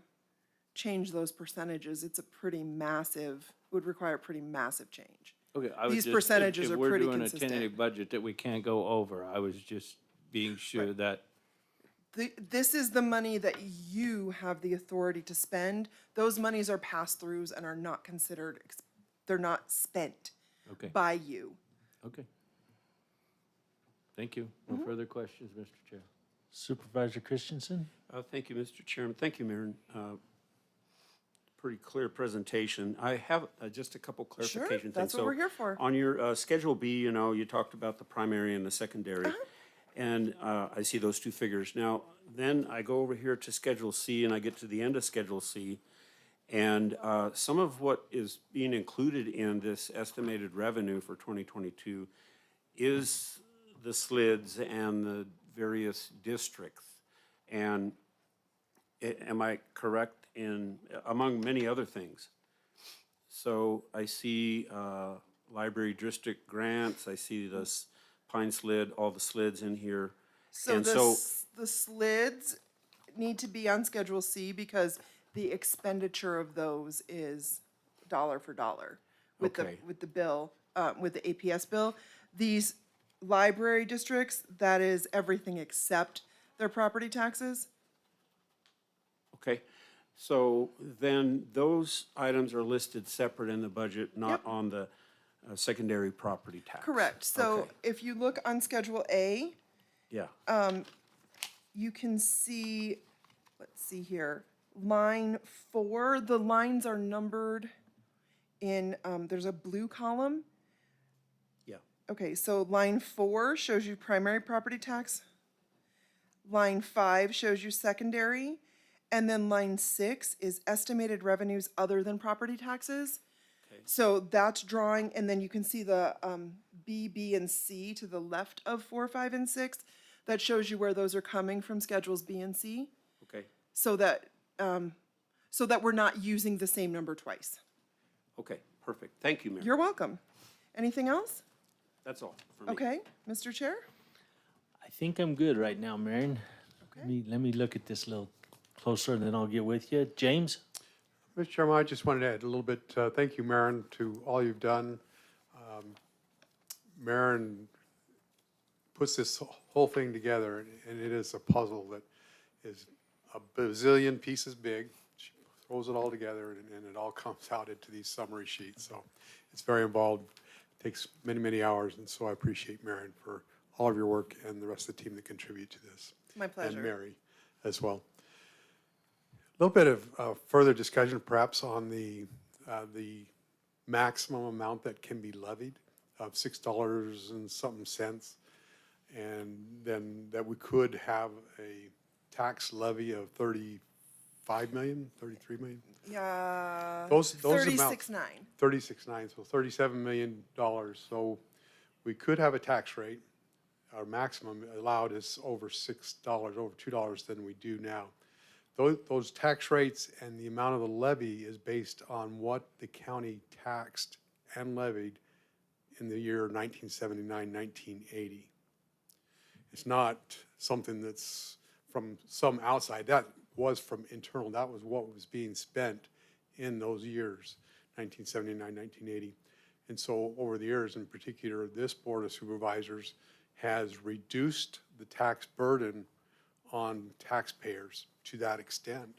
change those percentages, it's a pretty massive, would require a pretty massive change. Okay, I was These just, percentages if are we're pretty doing a consistent. tentative budget that we can't go over, I was just being sure that, This is the money that you have the authority to spend. Those monies are pass-throughs and are not considered, they're not spent okay, by you. okay. Thank you. No further questions, Mr. Chair. Supervisor Christensen. Thank you, Mr. Chairman. Thank you, Mayor. Pretty clear presentation. I have just a couple Sure, clarification things. that's what So we're here for. On your Schedule B, you talked about the primary and the secondary. And I see those two figures. Now, then I go over here to Schedule C and I get to the end of Schedule C. And some of what is being included in this estimated revenue for 2022 is the SLIDs and the various districts. And am I correct in, among many other things? So I see library district grants, I see this Pine SLID, all the SLIDs in here. So And the SLIDs need to be on Schedule C because the expenditure of those is dollar for dollar with Okay. the bill, with the APS bill. These library districts, that is everything except their property taxes. Okay, so then those items are listed separate in the budget, not Yep. on the secondary property tax? Correct. So Okay. if you look on Schedule A, Yeah, you can see, let's see here, line 4, the lines are numbered in, there's a blue column. yeah, Okay, so line 4 shows you primary property tax. Line 5 shows you secondary. And then line 6 is estimated revenues other than property taxes. Okay. So that's drawing, and then you can see the B, and C to the left of 4, 5, and 6. That shows you where those are coming from, Schedules B and C, okay, so that we're not using the same number twice. okay, perfect. Thank you, Mayor. You're welcome. Anything else? That's all for me. Okay, Mr. Chair? I think I'm good right now, Marion. Okay. Let me look at this a little closer and then I'll get with you. James? Mr. Chairman, I just wanted to add a little bit, thank you, Marin, to all you've done. Marin puts this whole thing together, and it is a puzzle that is a bazillion pieces big. She throws it all together, and it all comes out into these summary sheets. So it's very involved. takes many, many hours, and so I appreciate Marion for all of your work and the rest of the team that contribute to this. My pleasure. And Mary as well. A little bit of further discussion perhaps on the maximum amount that can be levied of $6 and something cents. And then that we could have a tax levy of 35 million, 33 million? Yeah. Those amounts. 36.9. 36.9, so $37 million. So we could have a tax rate. Our maximum allowed is over $6, over $2 than we do now. Those tax rates and the amount of the levy is based on what the county taxed and levied in the year 1979, 1980. It's not something that's from some outside. That was from internal. That was what was being spent in those years, 1979, 1980. And so over the years, in particular, this Board of Supervisors has reduced the tax burden on taxpayers to that extent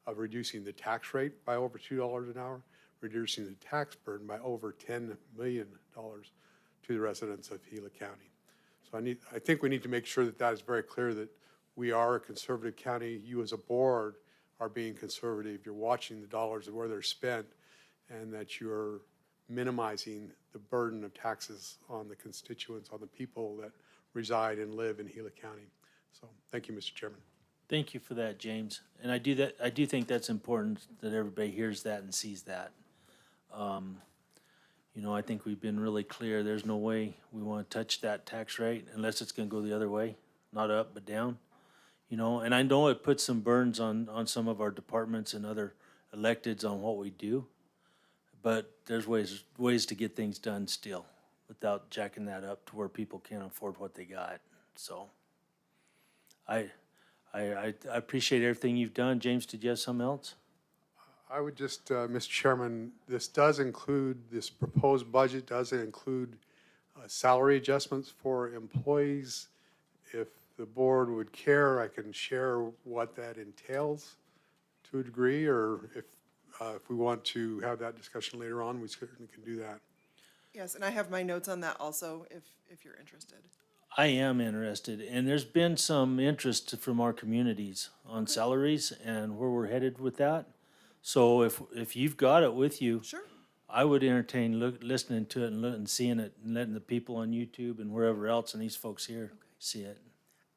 of reducing the tax rate by over $2 an hour, reducing the tax burden by over $10 million to the residents of Gila County. So I think we need to make sure that that is very clear, that we are a conservative county. You as a board are being conservative. You're watching the dollars and where they're spent, and that you're minimizing the burden of taxes on the constituents, on the people that reside and live in Gila County. So thank you, Mr. Chairman. Thank you for that, James. And I do think that's important that everybody hears that and sees that. You know, I think we've been really clear. There's no way we want to touch that tax rate unless it's going to go the other way, not up but down. You know, and I know it puts some burdens on some of our departments and other electeds on what we do, but there's ways to get things done still without jacking that up to where people can't afford what they got. So I appreciate everything you've done. James, did you have something else? I would just, Mr. Chairman, this proposed budget does include salary adjustments for employees. If the board would care, I can share what that entails to a degree, or if we want to have that discussion later on, we certainly can do that. Yes, and I have my notes on that also, if you're interested. I am interested, and there's been some interest from our communities on salaries and where we're headed with that. So if you've got it with you, Sure. I would entertain listening to it and seeing it and letting the people on YouTube and wherever else and these folks here see it.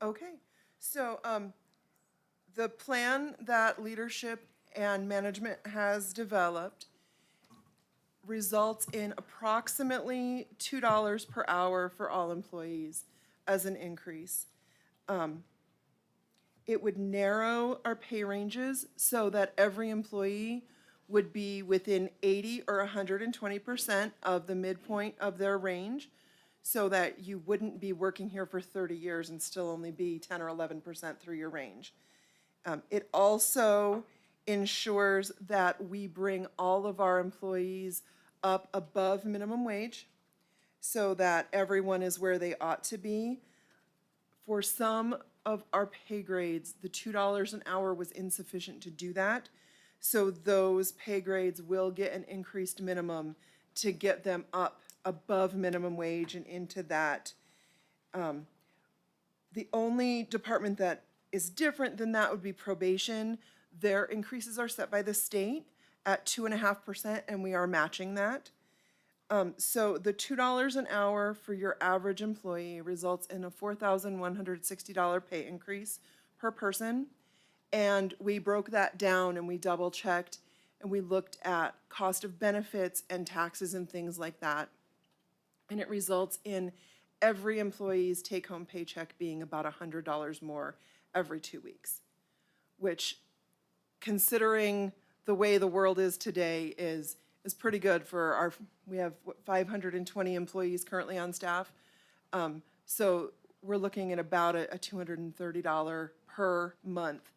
Okay, so the plan that leadership and management has developed results in approximately $2 per hour for all employees as an increase. It would narrow our pay ranges so that every employee would be within 80 or 120% of the midpoint of their range, so that you wouldn't be working here for 30 years and still only be 10 or 11% through your range. It also ensures that we bring all of our employees up above minimum wage so that everyone is where they ought to be. For some of our pay grades, the $2 an hour was insufficient to do that. So those pay grades will get an increased minimum to get them up above minimum wage and into that. The only department that is different than that would be probation. Their increases are set by the state at 2.5%, and we are matching that. So the $2 an hour for your average employee results in a $4,160 pay increase per person. And we broke that down and we double checked and we looked at cost of benefits and taxes and things like that. And it results in every employee's take-home paycheck being about $100 more every 2 weeks, which, considering the way the world is today, is pretty good for our, we have 520 employees currently on staff. So we're looking at about a $230 per month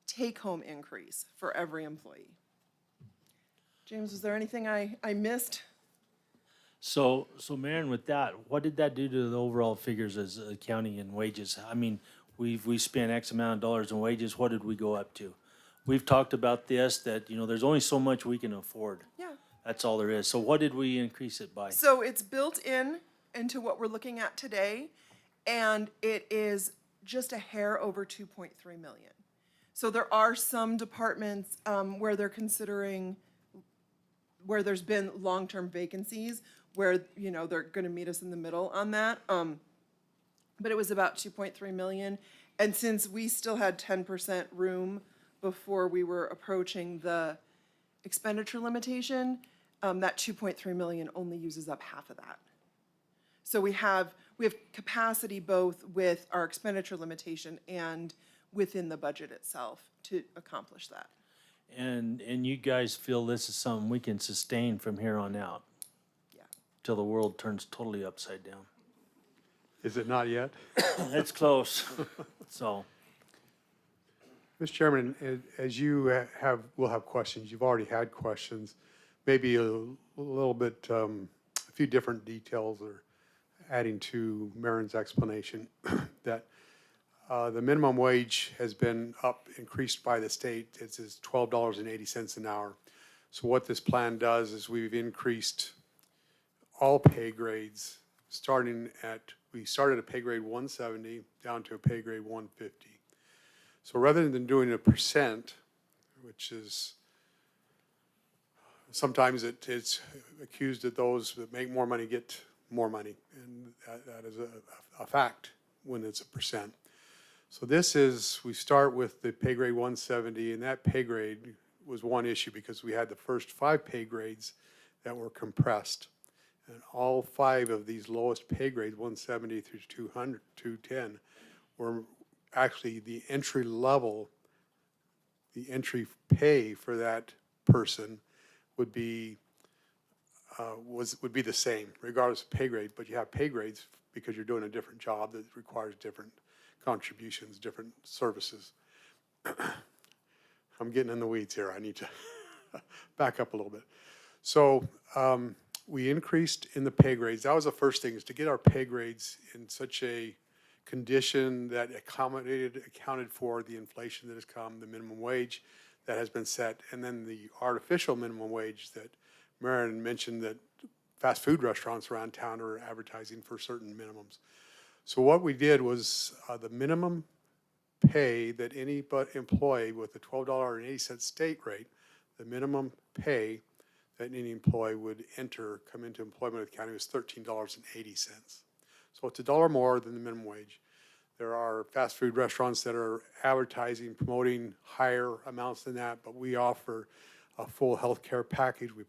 take-home increase for every employee. James, was there anything I missed? So Marion, with that, what did that do to the overall figures as a county and wages? I mean, we spent X amount of dollars in wages. What did we go up to? We've talked about this, that, you know, there's only so much we can afford. Yeah. That's all there is. So what did we increase it by? So it's built into what we're looking at today, and it is just a hair over 2.3 million. So there are some departments where they're considering, where there's been long-term vacancies, where, you know, they're gonna meet us in the middle on that. But it was about 2.3 million. And since we still had 10% room before we were approaching the expenditure limitation, that 2.3 million only uses up half of that. So we have capacity both with our expenditure limitation and within the budget itself to accomplish that. And you guys feel this is something we can sustain from here on out? Yeah. Till the world turns totally upside down. Is it not yet? It's close, so. Mr. Chairman, as you will have questions, you've already had questions, maybe a little bit, a few different details or adding to Marin's explanation that the minimum wage has been increased by the state. It's $12.80 an hour. So what this plan does is we've increased all pay grades we started at pay grade 170 down to a pay grade 150. So rather than doing a percent, which is sometimes it's accused that those that make more money get more money, and that is a fact when it's a percent. So we start with the pay grade 170, and that pay grade was one issue because we had the first 5 pay grades that were compressed. And all 5 of these lowest pay grades, 170 through 200, 210, were actually the entry level, the entry pay for that person would be the same, regardless of pay grade. But you have pay grades because you're doing a different job that requires different contributions, different services. I'm getting in the weeds here. I need to back up a little bit. So we increased in the pay grades. That was the first thing, is to get our pay grades in such a condition that accounted for the inflation that has come, the minimum wage that has been set, and then the artificial minimum wage that Marin mentioned that fast food restaurants around town are advertising for certain minimums. So what we did was the minimum pay that any employee with a $12.80 state rate, the minimum pay that any employee would come into employment with the county was $13.80. So it's $1 more than the minimum wage. There are fast food restaurants that are advertising, promoting higher amounts than that, but we offer a full health care package. We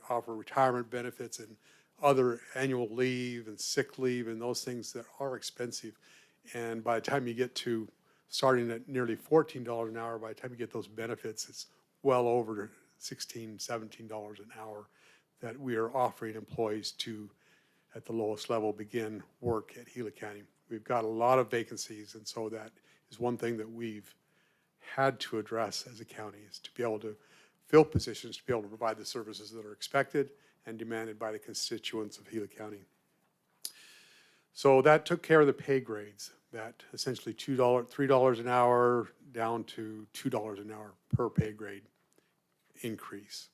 offer retirement benefits and other annual leave and sick leave and those things that are expensive. And by the time you get to starting at nearly $14 an hour, by the time you get those benefits, it's well over $16, $17 an hour that we are offering employees to, at the lowest level, begin work at Gila County. We've got a lot of vacancies, and so that is one thing that we've had to address as a county, is to be able to fill positions, to be able to provide the services that are expected and demanded by the constituents of Gila County. So that took care of the pay grades, that essentially $3 an hour down to $2 an hour per pay grade increase.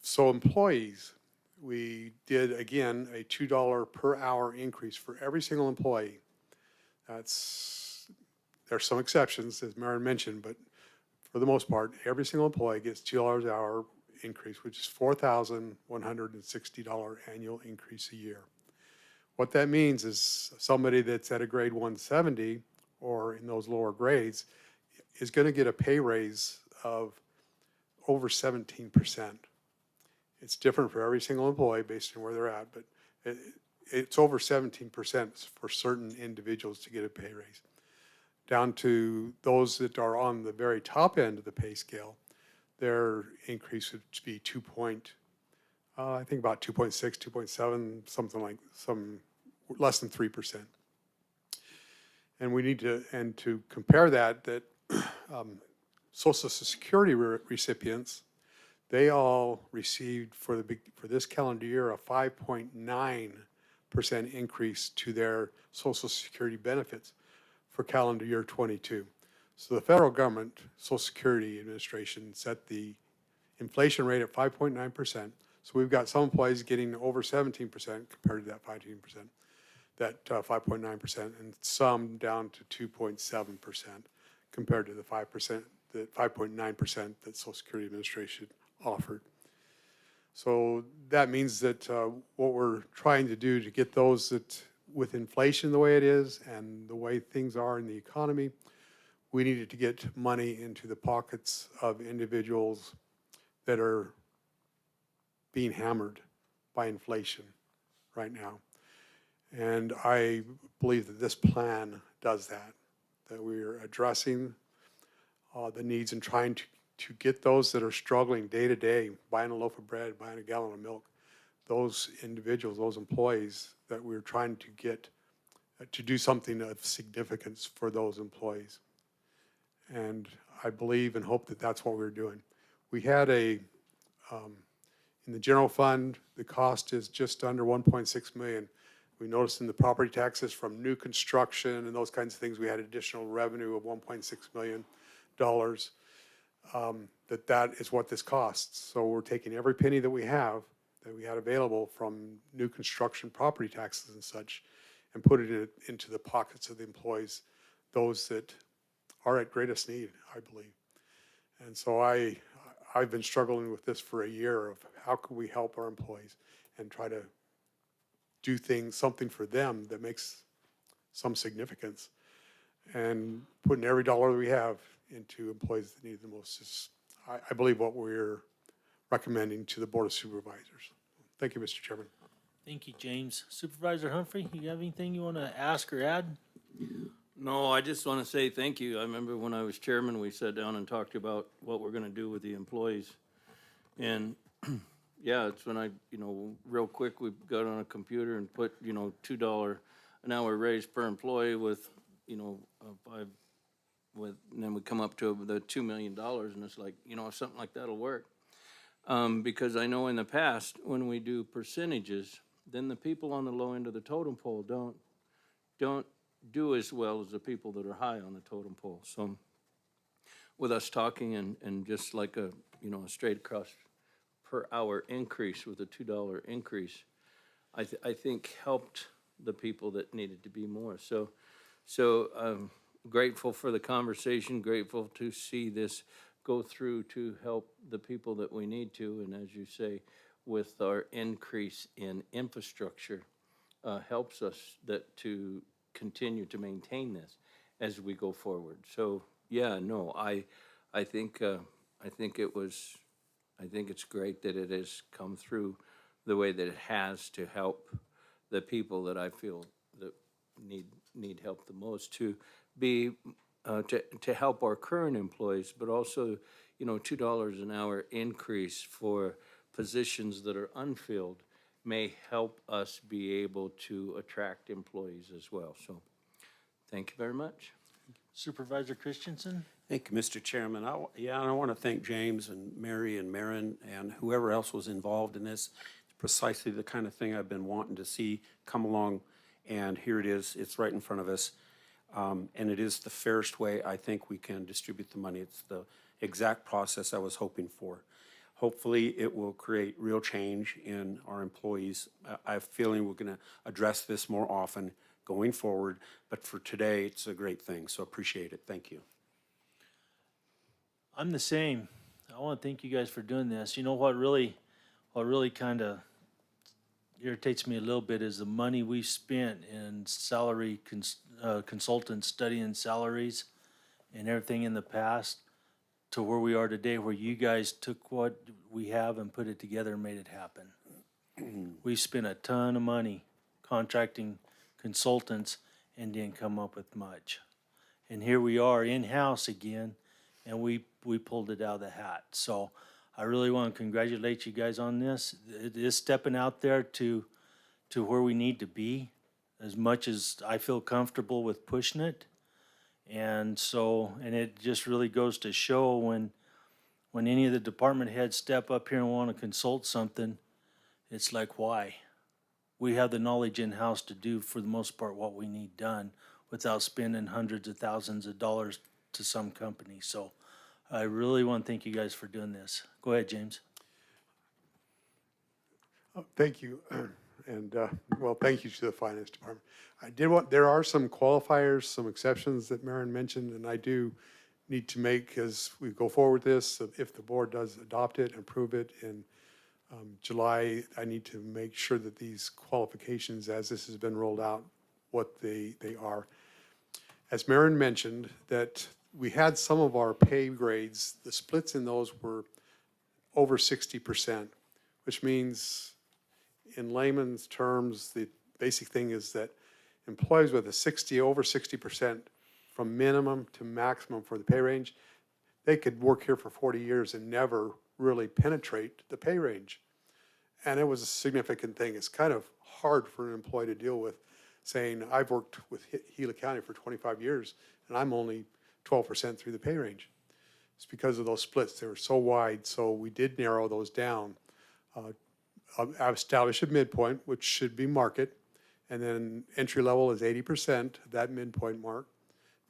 So employees, we did, again, a $2 per hour increase for every single employee. There's some exceptions, as Marin mentioned, but for the most part, every single employee gets $2 an hour increase, which is $4,160 annual increase a year. What that means is somebody that's at a grade 170 or in those lower grades is going to get a pay raise of over 17%. It's different for every single employee based on where they're at, but it's over 17% for certain individuals to get a pay raise. Down to those that are on the very top end of the pay scale, their increase would be I think about 2.6, 2.7, something like less than 3%. And we need to compare that Social Security recipients, they all received for this calendar year a 5.9% increase to their Social Security benefits for calendar year 22. So the federal government, Social Security Administration, set the inflation rate at 5.9%. So we've got some employees getting over 17% compared to that 15%, that 5.9%, and some down to 2.7% compared to the 5%, the 5.9% that Social Security Administration offered. So that means that what we're trying to do to get those that, with inflation the way it is and the way things are in the economy, we needed to get money into the pockets of individuals that are being hammered by inflation right now. And I believe that this plan does that, that we are addressing the needs and trying to get those that are struggling day to day, buying a loaf of bread, buying a gallon of milk, those individuals, those employees that we're trying to get to do something of significance for those employees. And I believe and hope that that's what we're doing. We had in the general fund, the cost is just under 1.6 million. We noticed in the property taxes from new construction and those kinds of things, we had additional revenue of $1.6 million. That is what this costs. So we're taking every penny that we had available from new construction property taxes and such, and putting it into the pockets of the employees, those that are at greatest need, I believe. And so I've been struggling with this for a year of how can we help our employees and try to do something for them that makes some significance, and putting every dollar that we have into employees that need it the most is, I believe, what we're recommending to the Board of Supervisors. Thank you, Mr. Chairman. Thank you, James. Supervisor Humphrey, you have anything you want to ask or add? No, I just want to say thank you. I remember when I was chairman, we sat down and talked about what we're going to do with the employees. And yeah, it's when real quick, we got on a computer and put, $2 an hour raise per employee with, and then we come up to the $2 million, and it's like, something like that'll work. Because I know in the past, when we do percentages, then the people on the low end of the totem pole don't do as well as the people that are high on the totem pole. So with us talking and just like a straight across per hour increase with a $2 increase, I think helped the people that needed to be more. So grateful for the conversation, grateful to see this go through to help the people that we need to. And as you say, with our increase in infrastructure, helps us to continue to maintain this as we go forward. So yeah, no, I think it's great that it has come through the way that it has to help the people that I feel that need help the most, to be to help our current employees, but also $2 an hour increase for positions that are unfilled may help us be able to attract employees as well. So thank you very much. Supervisor Christensen? Thank you, Mr. Chairman. I want to thank James and Mary and Marin and whoever else was involved in this. It's precisely the kind of thing I've been wanting to see come along, and here it is. It's right in front of us, and it is the fairest way I think we can distribute the money. It's the exact process I was hoping for. Hopefully, it will create real change in our employees. I have a feeling we're going to address this more often going forward, but for today, it's a great thing, so appreciate it. Thank you. I'm the same. I want to thank you guys for doing this. You know what really kind of irritates me a little bit is the money we spent in salary consultants studying salaries and everything in the past to where we are today, where you guys took what we have and put it together and made it happen. We spent a ton of money contracting consultants and didn't come up with much. And here we are in-house again, and we pulled it out of the hat. So I really want to congratulate you guys on this. It is stepping out there to where we need to be, as much as I feel comfortable with pushing it. And so, and it just really goes to show when any of the department heads step up here and want to consult something, it's like, why? We have the knowledge in-house to do, for the most part, what we need done without spending hundreds of thousands of dollars to some company. So I really want to thank you guys for doing this. Go ahead, James. Thank you. And, well, thank you to the Finance Department. There are some qualifiers, some exceptions that Maren mentioned, and I do need to make, as we go forward with this, if the board does adopt it and approve it in July, I need to make sure that these qualifications, as this has been rolled out, what they are. As Maren mentioned, that we had some of our pay grades, the splits in those were over 60%, which means in layman's terms, the basic thing is that employees with a over 60% from minimum to maximum for the pay range, they could work here for 40 years and never really penetrate the pay range. And it was a significant thing. It's kind of hard for an employee to deal with, saying, I've worked with Gila County for 25 years and I'm only 12% through the pay range. It's because of those splits. They were so wide, so we did narrow those down. Establish a midpoint, which should be market, and then entry level is 80% of that midpoint mark.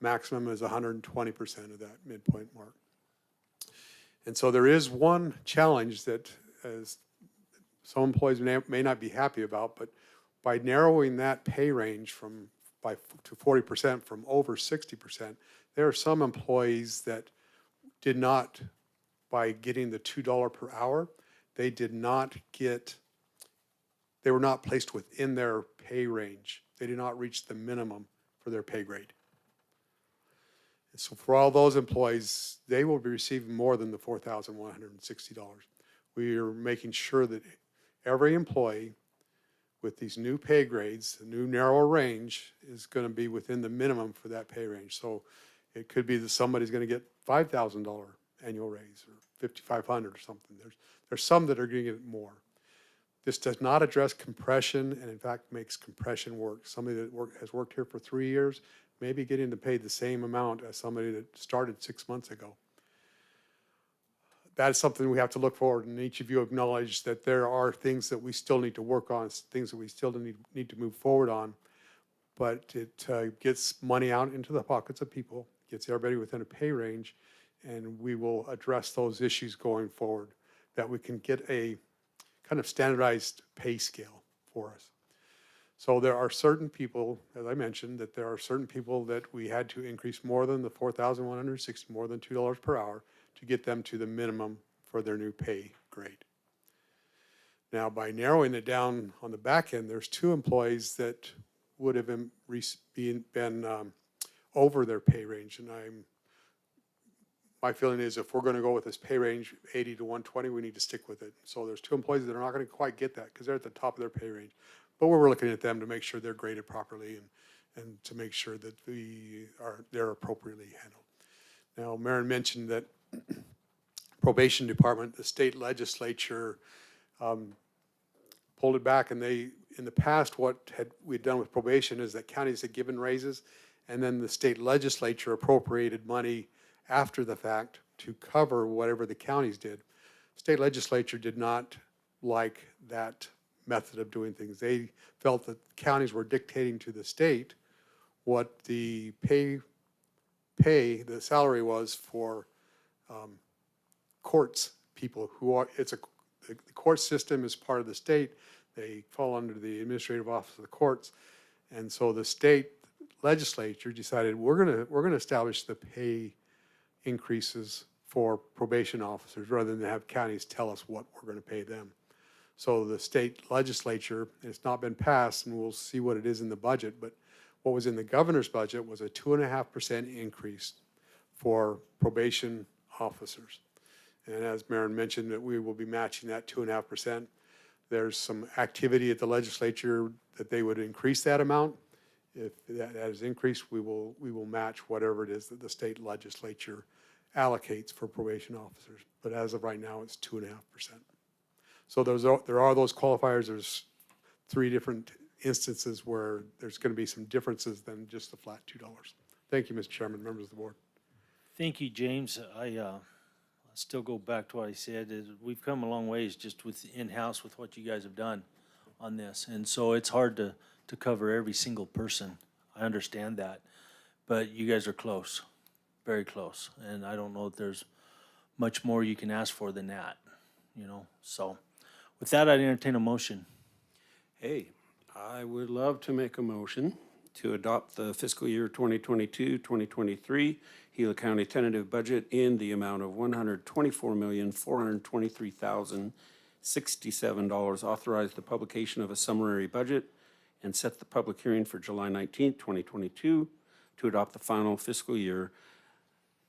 Maximum is 120% of that midpoint mark. And so there is one challenge that as some employees may not be happy about, but by narrowing that pay range to 40% from over 60%, there are some employees that did not, by getting the $2 per hour, they were not placed within their pay range. They did not reach the minimum for their pay grade. And so for all those employees, they will be receiving more than the $4,160. We are making sure that every employee with these new pay grades, the new narrower range, is going to be within the minimum for that pay range. So it could be that somebody's going to get $5,000 annual raise or $5,500 or something. There's some that are going to get more. This does not address compression and in fact makes compression work. Somebody that has worked here for 3 years may be getting paid the same amount as somebody that started 6 months ago. That is something we have to look forward, and each of you acknowledge that there are things that we still need to work on, things that we still need to move forward on, but it gets money out into the pockets of people, gets everybody within a pay range, and we will address those issues going forward, that we can get a kind of standardized pay scale for us. So there are certain people, as I mentioned, that there are certain people that we had to increase more than the $4,160, more than $2 per hour, to get them to the minimum for their new pay grade. Now, by narrowing it down on the back end, there's 2 employees that would have been over their pay range, and my feeling is if we're going to go with this pay range, 80 to 120, we need to stick with it. So there's 2 employees that are not going to quite get that because they're at the top of their pay range. But we're looking at them to make sure they're graded properly and to make sure that they're appropriately handled. Now, Maren mentioned that probation department, the state legislature pulled it back, and in the past, what we'd done with probation is that counties had given raises, and then the state legislature appropriated money after the fact to cover whatever the counties did. State legislature did not like that method of doing things. They felt that counties were dictating to the state what the the salary was for courts people who are, the court system is part of the state. They fall under the administrative office of the courts. And so the state legislature decided we're gonna establish the pay increases for probation officers rather than have counties tell us what we're going to pay them. So the state legislature, it's not been passed, and we'll see what it is in the budget, but what was in the governor's budget was a 2.5% increase for probation officers. And as Maren mentioned, that we will be matching that 2.5%. There's some activity at the legislature that they would increase that amount. If that is increased, we will match whatever it is that the state legislature allocates for probation officers. But as of right now, it's 2.5%. So there are those qualifiers. There's 3 different instances where there's going to be some differences than just the flat $2. Thank you, Mr. Chairman, members of the board. Thank you, James. I still go back to what I said, is we've come a long ways just with in-house with what you guys have done on this. And so it's hard to cover every single person. I understand that. But you guys are close, very close. And I don't know if there's much more you can ask for than that, you know? So with that, I'd entertain a motion. Hey, I would love to make a motion to adopt the fiscal year 2022-2023 Gila County tentative budget in the amount of $124,423,067, authorize the publication of a summary budget, and set the public hearing for July 19th, 2022, to adopt the final fiscal year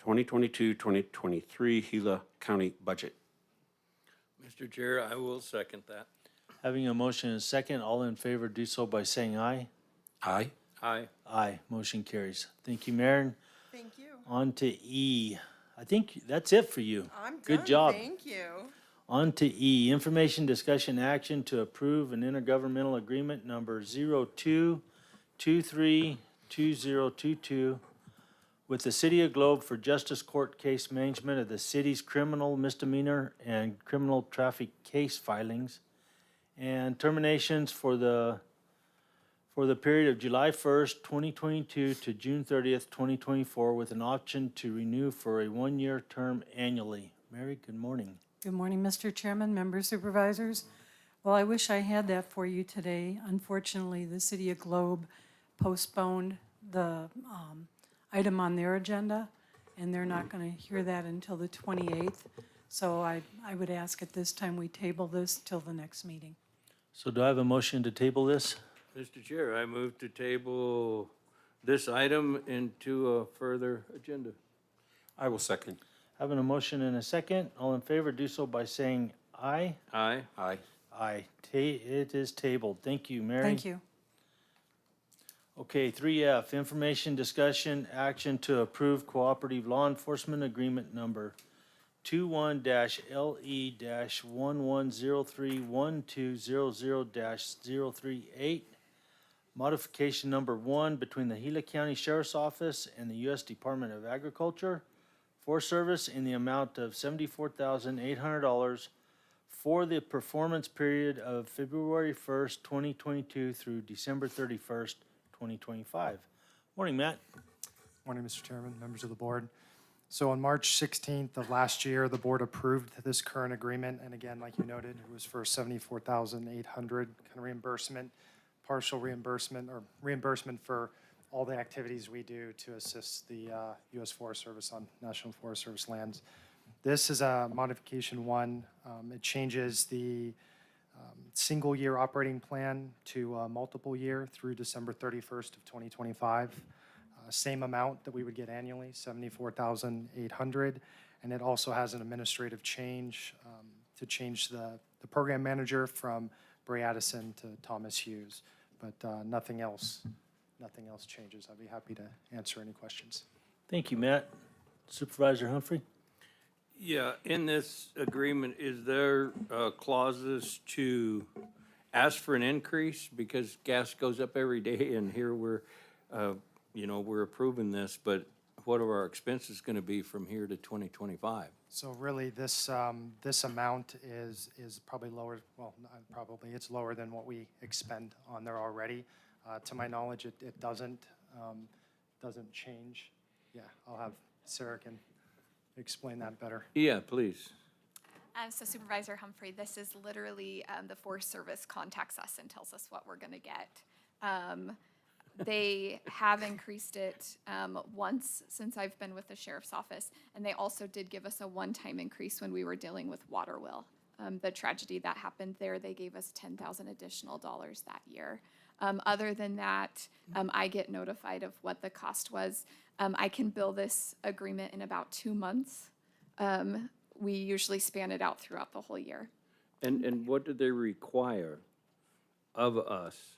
2022-2023 Gila County budget. Mr. Chair, I will second that. Having a motion and a second, all in favor do so by saying aye. Aye. Aye. Aye, motion carries. Thank you, Maren. Thank you. On to E. I think that's it for you. I'm Good done, job. thank you. On to E, information, discussion, action to approve an intergovernmental agreement number 02232022 with the City of Globe for Justice Court case management of the city's criminal, misdemeanor, and criminal traffic case filings and terminations for the period of July 1st, 2022 to June 30th, 2024, with an option to renew for a one-year term annually. Mary, good morning. Good morning, Mr. Chairman, members, supervisors. Well, I wish I had that for you today. Unfortunately, the City of Globe postponed the item on their agenda, and they're not going to hear that until the 28th. So I would ask at this time we table this till the next meeting. So do I have a motion to table this? Mr. Chair, I move to table this item into a further agenda. I will second. Having a motion and a second, all in favor do so by saying aye. Aye. Aye. Aye. It is tabled. Thank you, Mary. Thank you. Okay, 3F, information, discussion, action to approve cooperative law enforcement agreement number 21-LE-11031200-038. Modification number 1 between the Gila County Sheriff's Office and the U.S. Department of Agriculture, Forest Service in the amount of $74,800 for the performance period of February 1st, 2022 through December 31st, 2025. Morning, Matt. Morning, Mr. Chairman, members of the board. So on March 16th of last year, the board approved this current agreement. And again, like you noted, it was for $74,800 kind of reimbursement, partial reimbursement or reimbursement for all the activities we do to assist the U.S. Forest Service on National Forest Service lands. This is a modification 1. It changes the single-year operating plan to a multiple year through December 31st of 2025. Same amount that we would get annually, $74,800. And it also has an administrative change to change the program manager from Bray Addison to Thomas Hughes. But nothing else changes. I'd be happy to answer any questions. Thank you, Matt. Supervisor Humphrey? Yeah, in this agreement, is there clauses to ask for an increase? Because gas goes up every day, and here we're approving this, but what are our expenses going to be from here to 2025? So really, this amount is probably lower, well, not probably, it's lower than what we expend on there already. To my knowledge, it doesn't change. Yeah, I'll have Sarah can explain that better. Yeah, please. So Supervisor Humphrey, this is literally the Forest Service contacts us and tells us what we're going to get. They have increased it once since I've been with the Sheriff's Office, and they also did give us a one-time increase when we were dealing with Waterwell. The tragedy that happened there, they gave us $10,000 additional that year. Other than that, I get notified of what the cost was. I can bill this agreement in about 2 months. We usually span it out throughout the whole year. And what do they require of us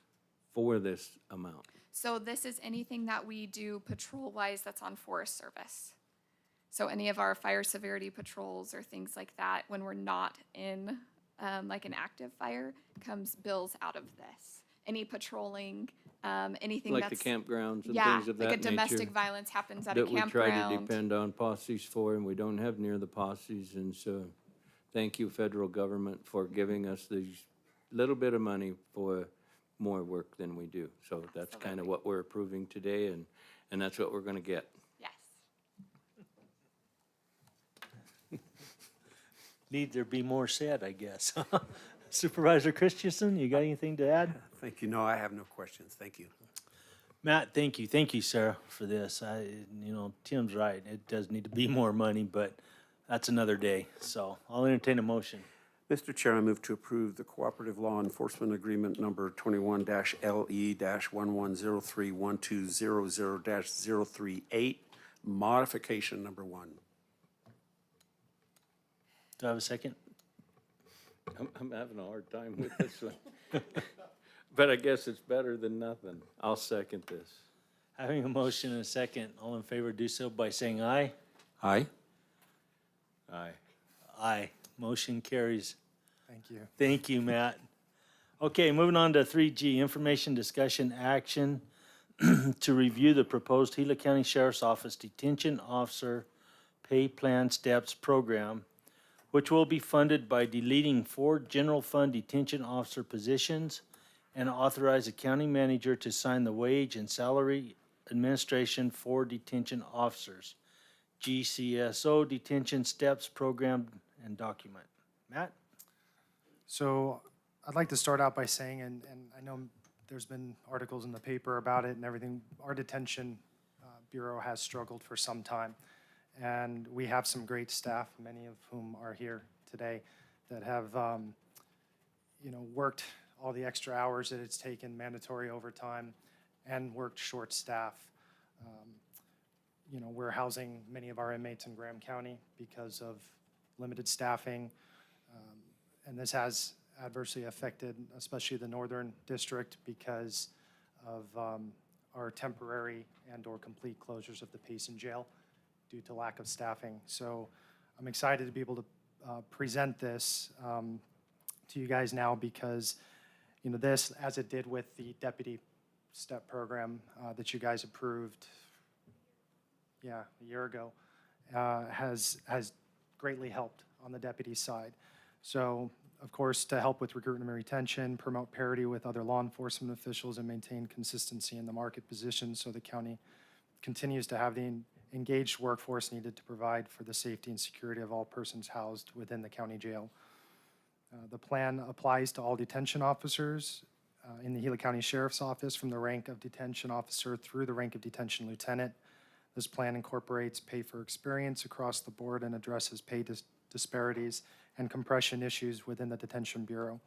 for this amount? So this is anything that we do patrol-wise that's on Forest Service. So any of our fire severity patrols or things like that, when we're not in like an active fire, comes bills out of this. Any patrolling, anything Like that's... the campgrounds and yeah, things of that like nature? a domestic violence happens at a That we campground. try to depend on posses for, and we don't have near the posses, and so thank you, federal government, for giving us these little bit of money for more work than we do. So that's kind of Absolutely. what we're approving today, and that's what we're gonna get. Yes. Need there be more said, I guess. Supervisor Christensen, you got anything to add? Thank you. No, I have no questions. Thank you. Matt, thank you. Thank you, Sarah, for this. Tim's right. It does need to be more money, but that's another day. So I'll entertain a motion. Mr. Chair, I move to approve the Cooperative Law Enforcement Agreement Number 21-LE-11031200-038, Modification Number 1. Do I have a second? I'm having a hard time with this one. But I guess it's better than nothing. I'll second this. Having a motion and a second, all in favor do so by saying aye. Aye. Aye. Aye. Motion carries. Thank you. Thank you, Matt. Okay, moving on to 3G, information discussion action to review the proposed Gila County Sheriff's Office Detention Officer Pay Plan Steps Program, which will be funded by deleting 4 general fund detention officer positions and authorize the county manager to sign the wage and salary administration for detention officers. GCSO Detention Steps Program and Document. Matt? So I'd like to start out by saying, and I know there's been articles in the paper about it and everything, our detention bureau has struggled for some time. And we have some great staff, many of whom are here today, that have, worked all the extra hours that it's taken, mandatory overtime, and worked short staff. We're housing many of our inmates in Graham County because of limited staffing. And this has adversely affected especially the Northern District because of our temporary and/or complete closures of the Payson Jail due to lack of staffing. So I'm excited to be able to present this to you guys now because, this, as it did with the deputy step program that you guys approved, a year ago, has greatly helped on the deputy side. So, of course, to help with recruitment and retention, promote parity with other law enforcement officials, and maintain consistency in the market position so the county continues to have the engaged workforce needed to provide for the safety and security of all persons housed within the county jail. The plan applies to all detention officers in the Gila County Sheriff's Office from the rank of detention officer through the rank of detention lieutenant. This plan incorporates pay for experience across the board and addresses pay disparities and compression issues within the Detention Bureau,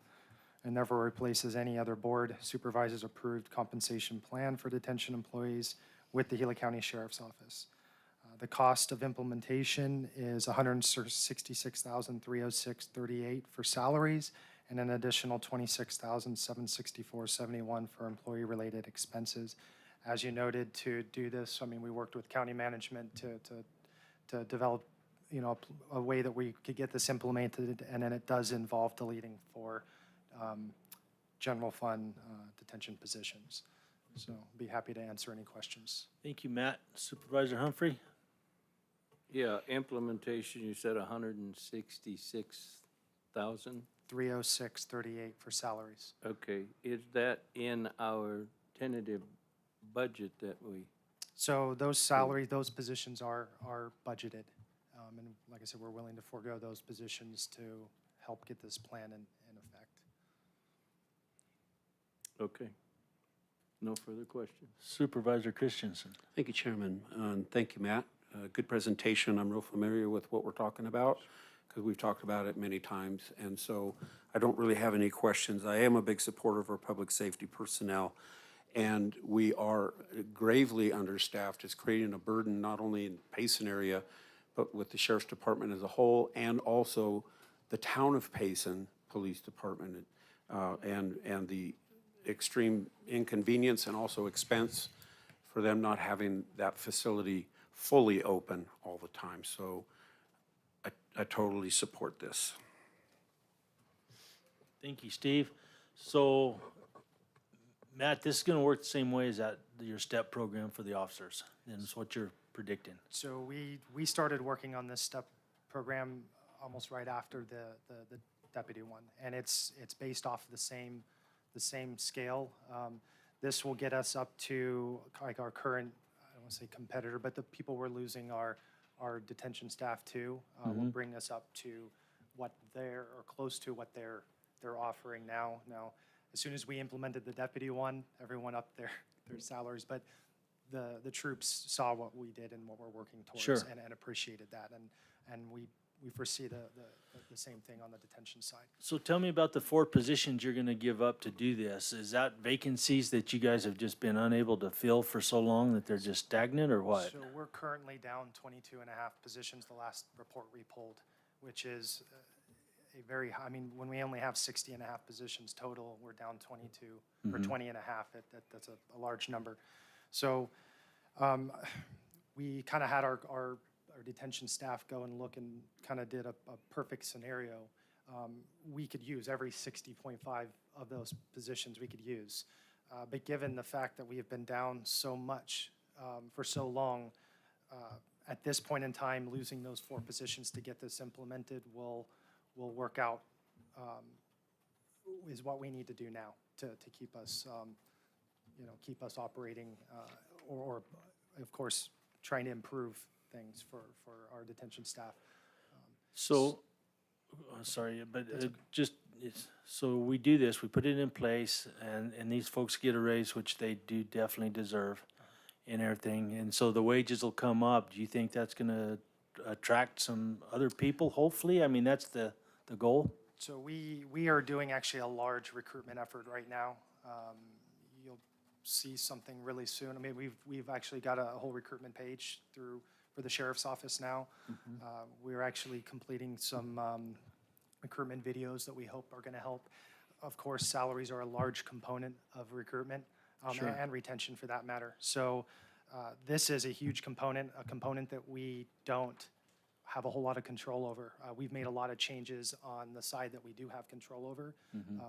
and never replaces any other board supervisor's approved compensation plan for detention employees with the Gila County Sheriff's Office. The cost of implementation is $166,306.38 for salaries and an additional $26,764.71 for employee-related expenses. As you noted, to do this, we worked with county management to develop, a way that we could get this implemented, and then it does involve deleting 4 general fund detention positions. So I'll be happy to answer any questions. Thank you, Matt. Supervisor Humphrey? Yeah, implementation, you said 166,000? 306.38 for salaries. Okay, is that in our tentative budget that we? So those salaries, those positions are budgeted. And like I said, we're willing to forego those positions to help get this plan in effect. Okay. No further questions. Supervisor Christensen? Thank you, Chairman. Thank you, Matt. Good presentation. I'm real familiar with what we're talking about because we've talked about it many times. And so I don't really have any questions. I am a big supporter of our public safety personnel. And we are gravely understaffed. It's creating a burden not only in the Payson area, but with the Sheriff's Department as a whole, and also the town of Payson Police Department, and the extreme inconvenience and also expense for them not having that facility fully open all the time. So I totally support this. Thank you, Steve. So, Matt, this is gonna work the same way as that, your STEP program for the officers, and it's what you're predicting. So we started working on this STEP program almost right after the deputy one, and it's based off of the same scale. This will get us up to like our current, I don't want to say competitor, but the people we're losing are detention staff too. Will bring us up to what they're, or close to what they're offering now. Now, as soon as we implemented the deputy one, everyone upped their salaries, but the troops saw what we did and what we're working towards. Sure. And appreciated that, and we foresee the same thing on the detention side. So tell me about the 4 positions you're gonna give up to do this. Is that vacancies that you guys have just been unable to fill for so long that they're just stagnant, or what? So we're currently down 22 and a half positions, the last report we pulled, which is a very high, I mean, when we only have 60 and a half positions total, we're down 22, or 20 and a half, that's a large number. So we kind of had our detention staff go and look and kind of did a perfect scenario. We could use every 60.5 of those positions we could use. But given the fact that we have been down so much for so long, at this point in time, losing those 4 positions to get this implemented will work out, is what we need to do now to keep us, keep us operating, or of course, trying to improve things for our detention staff. So, sorry, but so we do this, we put it in place, and these folks get a raise, which they do definitely deserve, and everything, and so the wages will come up. Do you think that's gonna attract some other people, hopefully? I mean, that's the goal? So we are doing actually a large recruitment effort right now. You'll see something really soon. I mean, we've actually got a whole recruitment page for the sheriff's office now. We're actually completing some recruitment videos that we hope are gonna help. Of course, salaries are a large component of recruitment, Sure. and retention for that matter. So this is a huge component, a component that we don't have a whole lot of control over. We've made a lot of changes on the side that we do have control over.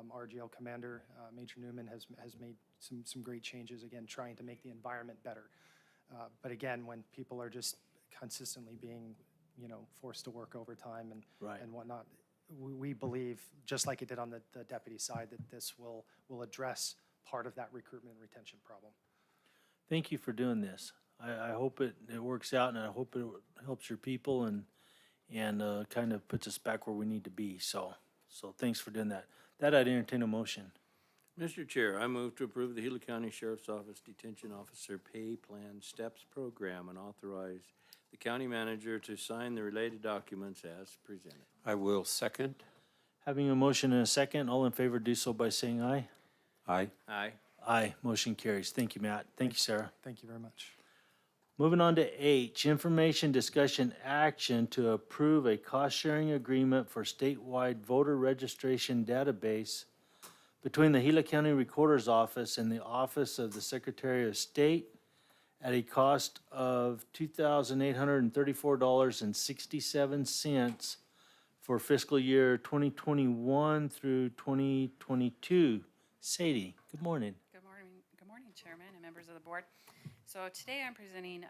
RGL Commander, Major Newman has made some great changes, again, trying to make the environment better. But again, when people are just consistently being, forced to work overtime Right. and whatnot, we believe, just like it did on the deputy side, that this will address part of that recruitment and retention problem. Thank you for doing this. I hope it works out, and I hope it helps your people and kind of puts us back where we need to be. So thanks for doing that. That I'd entertain a motion. Mr. Chair, I move to approve the Gila County Sheriff's Office Detention Officer Pay Plan Steps Program and authorize the county manager to sign the related documents as presented. I will second. Having a motion and a second, all in favor do so by saying aye. Aye. Aye. Aye, motion carries. Thank you, Matt. Thank you, Sarah. Thank you very much. Moving on to H, information, discussion, action to approve a cost-sharing agreement for statewide voter registration database between the Gila County Recorder's Office and the Office of the Secretary of State at a cost of $2,834.67 for fiscal year 2021 through 2022. Sadie, good morning. Good morning, Chairman and members of the board. So today I'm presenting,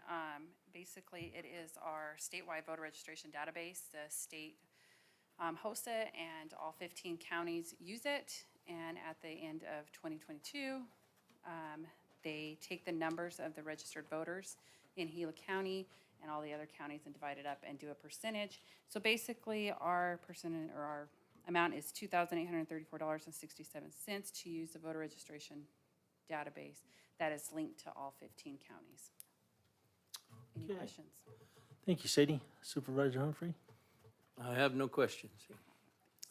basically it is our statewide voter registration database. The state hosts it and all 15 counties use it. And at the end of 2022, they take the numbers of the registered voters in Gila County and all the other counties and divide it up and do a percentage. So basically our percentage, or our amount is $2,834.67 to use the voter registration database that is linked to all 15 counties. Any Okay. questions? Thank you, Sadie. Supervisor Humphrey? I have no questions.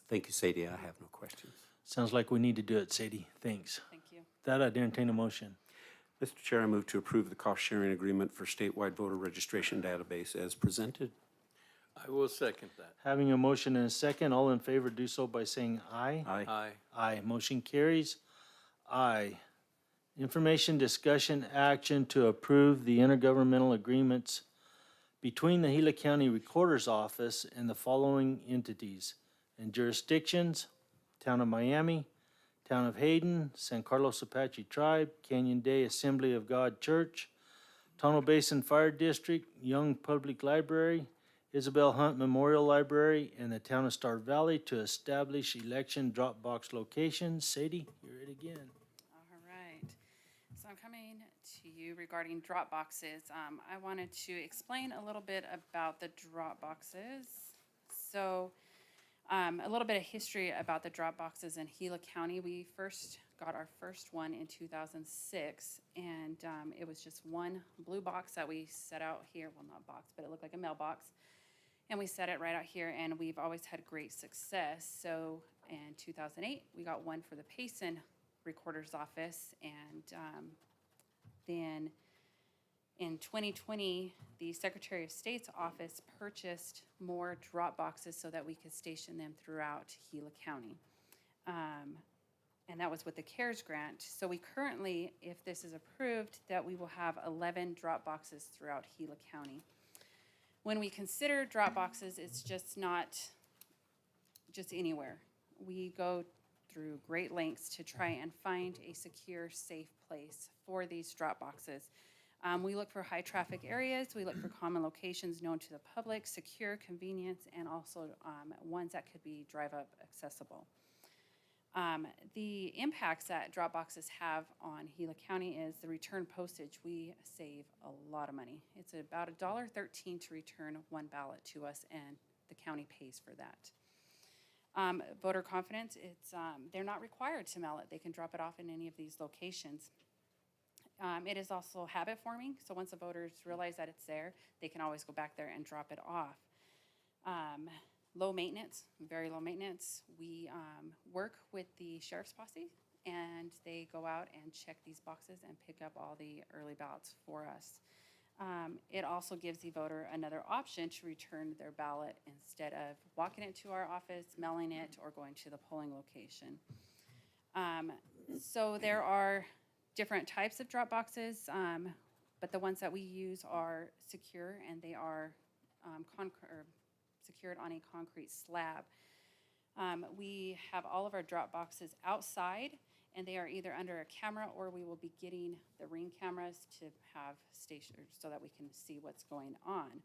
Thank you, Sadie. I have no questions. Sounds like we need to do it, Sadie. Thanks. Thank you. That I'd entertain a motion. Mr. Chair, I move to approve the cost-sharing agreement for statewide voter registration database as presented. I will second that. Having a motion and a second, all in favor do so by saying aye. Aye. Aye. Aye. Motion carries. Aye. Information, discussion, action to approve the intergovernmental agreements between the Gila County Recorder's Office and the following entities and jurisdictions: Town of Miami, Town of Hayden, San Carlos Apache Tribe, Canyon Day Assembly of God Church, Tonto Basin Fire District, Young Public Library, Isabel Hunt Memorial Library, and the Town of Star Valley to establish election drop box locations. Sadie, you're it again. All right. So I'm coming to you regarding drop boxes. I wanted to explain a little bit about the drop boxes. So A little bit of history about the drop boxes in Gila County. We first got our first one in 2006, and it was just one blue box that we set out here. Well, not box, but it looked like a mailbox. And we set it right out here, and we've always had great success. So in 2008, we got one for the Payson Recorder's Office, and then in 2020, the Secretary of State's office purchased more drop boxes so that we could station them throughout Gila County. And that was with the CARES grant. So we currently, if this is approved, that we will have 11 drop boxes throughout Gila County. When we consider drop boxes, it's just not just anywhere. We go through great lengths to try and find a secure, safe place for these drop boxes. We look for high traffic areas, we look for common locations known to the public, secure, convenience, and also ones that could be drive-up accessible. The impacts that drop boxes have on Gila County is the return postage. We save a lot of money. It's about $1.13 to return one ballot to us, and the county pays for that. Voter confidence, they're not required to mail it. They can drop it off in any of these locations. It is also habit forming, so once the voters realize that it's there, they can always go back there and drop it off. Low maintenance, very low maintenance. We work with the sheriff's posse, and they go out and check these boxes and pick up all the early ballots for us. It also gives the voter another option to return their ballot instead of walking it to our office, mailing it, or going to the polling location. So there are different types of drop boxes, but the ones that we use are secure, and they are secured on a concrete slab. We have all of our drop boxes outside, and they are either under a camera, or we will be getting the Ring cameras to have stationed so that we can see what's going on.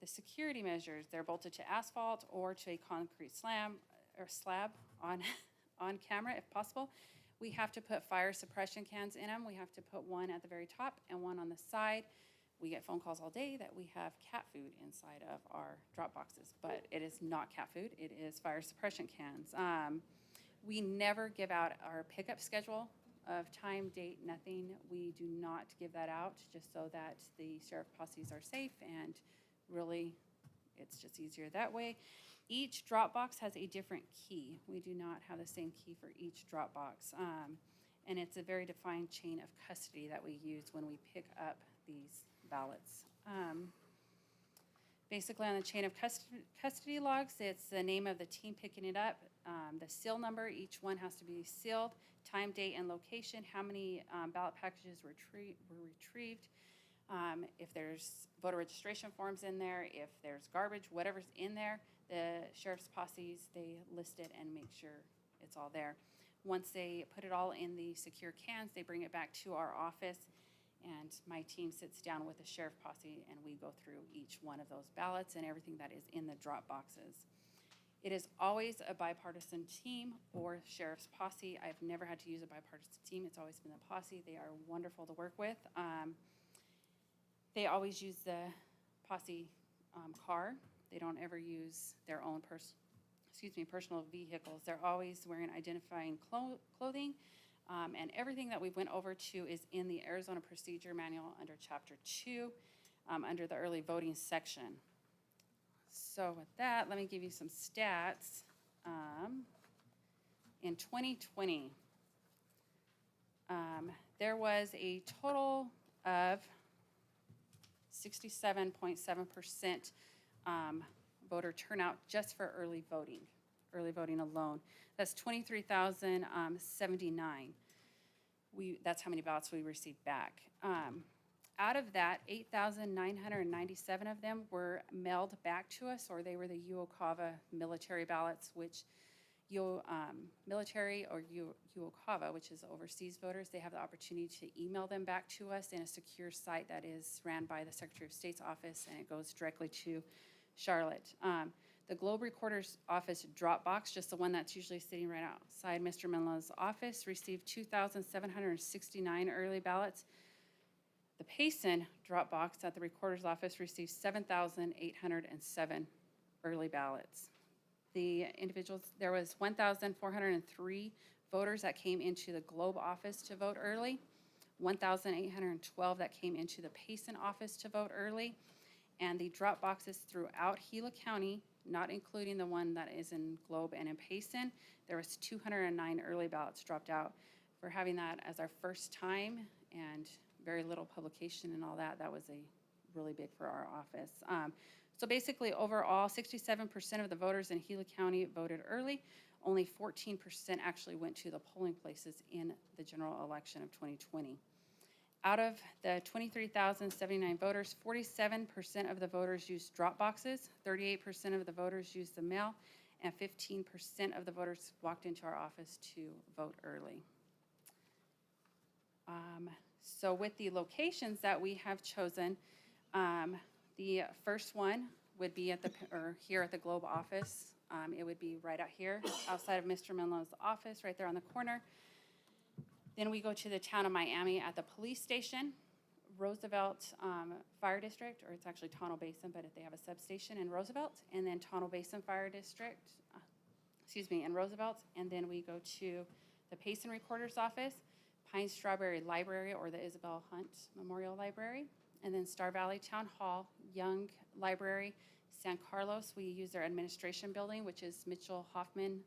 The security measures, they're bolted to asphalt or to a concrete slab on camera if possible. We have to put fire suppression cans in them. We have to put one at the very top and one on the side. We get phone calls all day that we have cat food inside of our drop boxes, but it is not cat food. It is fire suppression cans. We never give out our pickup schedule of time, date, nothing. We do not give that out just so that the sheriff posses are safe, and really it's just easier that way. Each drop box has a different key. We do not have the same key for each drop box. And it's a very defined chain of custody that we use when we pick up these ballots. Basically, on the chain of custody logs, it's the name of the team picking it up, the seal number. Each one has to be sealed, time, date, and location, how many ballot packages were retrieved, if there's voter registration forms in there, if there's garbage, whatever's in there, the sheriff's posses, they list it and make sure it's all there. Once they put it all in the secure cans, they bring it back to our office, and my team sits down with the sheriff posse, and we go through each one of those ballots and everything that is in the drop boxes. It is always a bipartisan team or sheriff's posse. I've never had to use a bipartisan team. It's always been the posse. They are wonderful to work with. They always use the posse car. They don't ever use their own personal vehicles. They're always wearing identifying clothing. And everything that we went over to is in the Arizona Procedure Manual under Chapter 2, under the early voting section. So with that, let me give you some stats. In 2020, there was a total of 67.7% voter turnout just for early voting alone. That's 23,079. That's how many ballots we received back. Out of that, 8,997 of them were mailed back to us, or they were the UOCAVA military ballots, which military or UOCAVA, which is overseas voters, they have the opportunity to email them back to us in a secure site that is ran by the Secretary of State's office, and it goes directly to Charlotte. The Globe Recorder's Office drop box, just the one that's usually sitting right outside Mr. Menlo's office, received 2,769 early ballots. The Payson drop box at the Recorder's Office received 7,807 early ballots. The individuals, there was 1,403 voters that came into the Globe office to vote early, 1,812 that came into the Payson office to vote early, and the drop boxes throughout Gila County, not including the one that is in Globe and in Payson, there was 209 early ballots dropped out. For having that as our first time and very little publication and all that, that was really big for our office. So basically, overall, 67% of the voters in Gila County voted early. Only 14% actually went to the polling places in the general election of 2020. Out of the 23,079 voters, 47% of the voters used drop boxes, 38% of the voters used the mail, and 15% of the voters walked into our office to vote early. So with the locations that we have chosen, the first one would be here at the Globe office. It would be right out here, outside of Mr. Menlo's office, right there on the corner. Then we go to the town of Miami at the police station, Roosevelt Fire District, or it's actually Tonto Basin, but they have a substation in Roosevelt, and then Tonto Basin Fire District, in Roosevelt, and then we go to the Payson Recorder's Office, Pine Strawberry Library, or the Isabel Hunt Memorial Library, and then Star Valley Town Hall, Young Library, San Carlos, we use their administration building, which is Mitchell Hoffman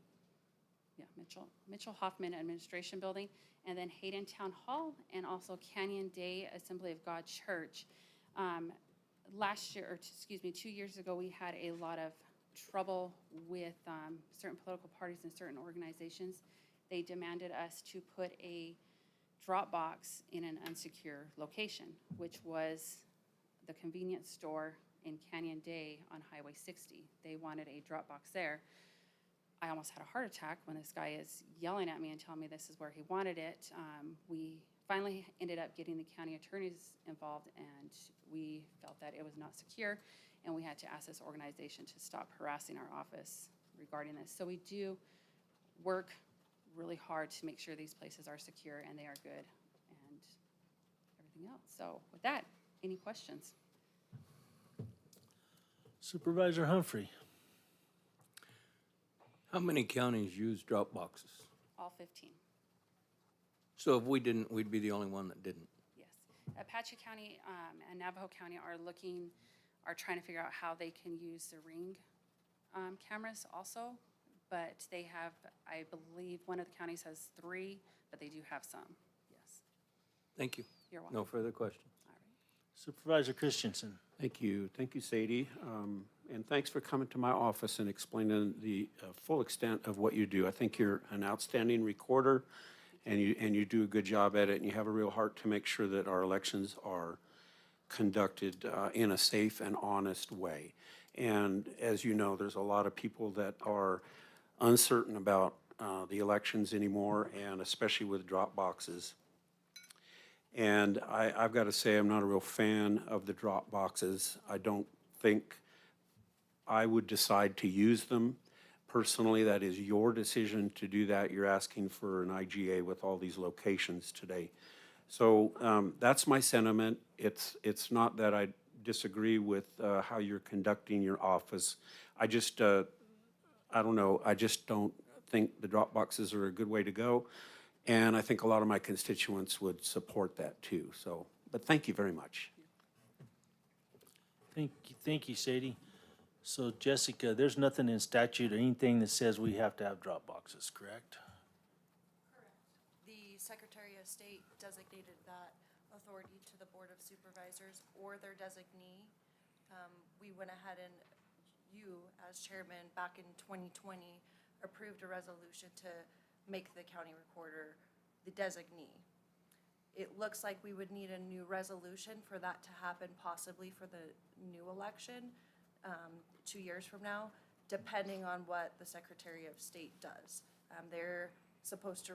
Administration Building, and then Hayden Town Hall, and also Canyon Day Assembly of God Church. 2 years ago, we had a lot of trouble with certain political parties and certain organizations. They demanded us to put a drop box in an unsecure location, which was the convenience store in Canyon Day on Highway 60. They wanted a drop box there. I almost had a heart attack when this guy is yelling at me and telling me this is where he wanted it. We finally ended up getting the county attorneys involved, and we felt that it was not secure, and we had to ask this organization to stop harassing our office regarding this. So we do work really hard to make sure these places are secure and they are good and everything else. So with that, any questions? Supervisor Humphrey. How many counties use drop boxes? All 15, So if we didn't, we'd be the only one that didn't. yes. Apache County and Navajo County are trying to figure out how they can use the Ring cameras also, but they have, I believe, one of the counties has 3, but they do have some, yes. Thank you. You're welcome. No further questions. All right. Supervisor Christensen. Thank you. Thank you, Sadie. And thanks for coming to my office and explaining the full extent of what you do. I think you're an outstanding recorder, and you do a good job at it, and you have a real heart to make sure that our elections are conducted in a safe and honest way. And as you know, there's a lot of people that are uncertain about the elections anymore, and especially with drop boxes. And I've got to say, I'm not a real fan of the drop boxes. I don't think I would decide to use them. Personally, that is your decision to do that. You're asking for an IGA with all these locations today. So that's my sentiment. It's not that I disagree with how you're conducting your office. I just, I don't know, I just don't think the drop boxes are a good way to go. And I think a lot of my constituents would support that too. So, but thank you very much. Thank you, Sadie. So Jessica, there's nothing in statute or anything that says we have to have drop boxes, correct? The Secretary of State designated that authority to the Board of Supervisors or their designee. We went ahead and you, as chairman, back in 2020, approved a resolution to make the county recorder the designee. It looks like we would need a new resolution for that to happen, possibly for the new election 2 years from now, depending on what the Secretary of State does. They're supposed to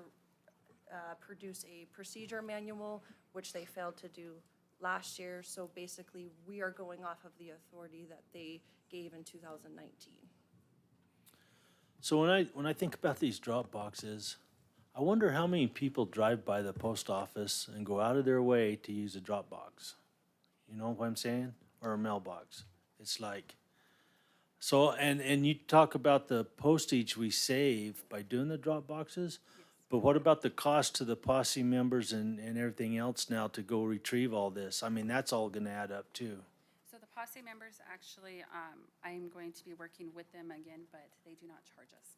produce a procedure manual, which they failed to do last year. So basically, we are going off of the authority that they gave in 2019. So when I think about these drop boxes, I wonder how many people drive by the post office and go out of their way to use a drop box. You know what I'm saying? Or a mailbox. It's like, So, and you talk about the postage we save by doing the drop boxes? But what about the cost to the posse members and everything else now to go retrieve all this? I mean, that's all gonna add up too. So the posse members, actually, I am going to be working with them again, but they do not charge us.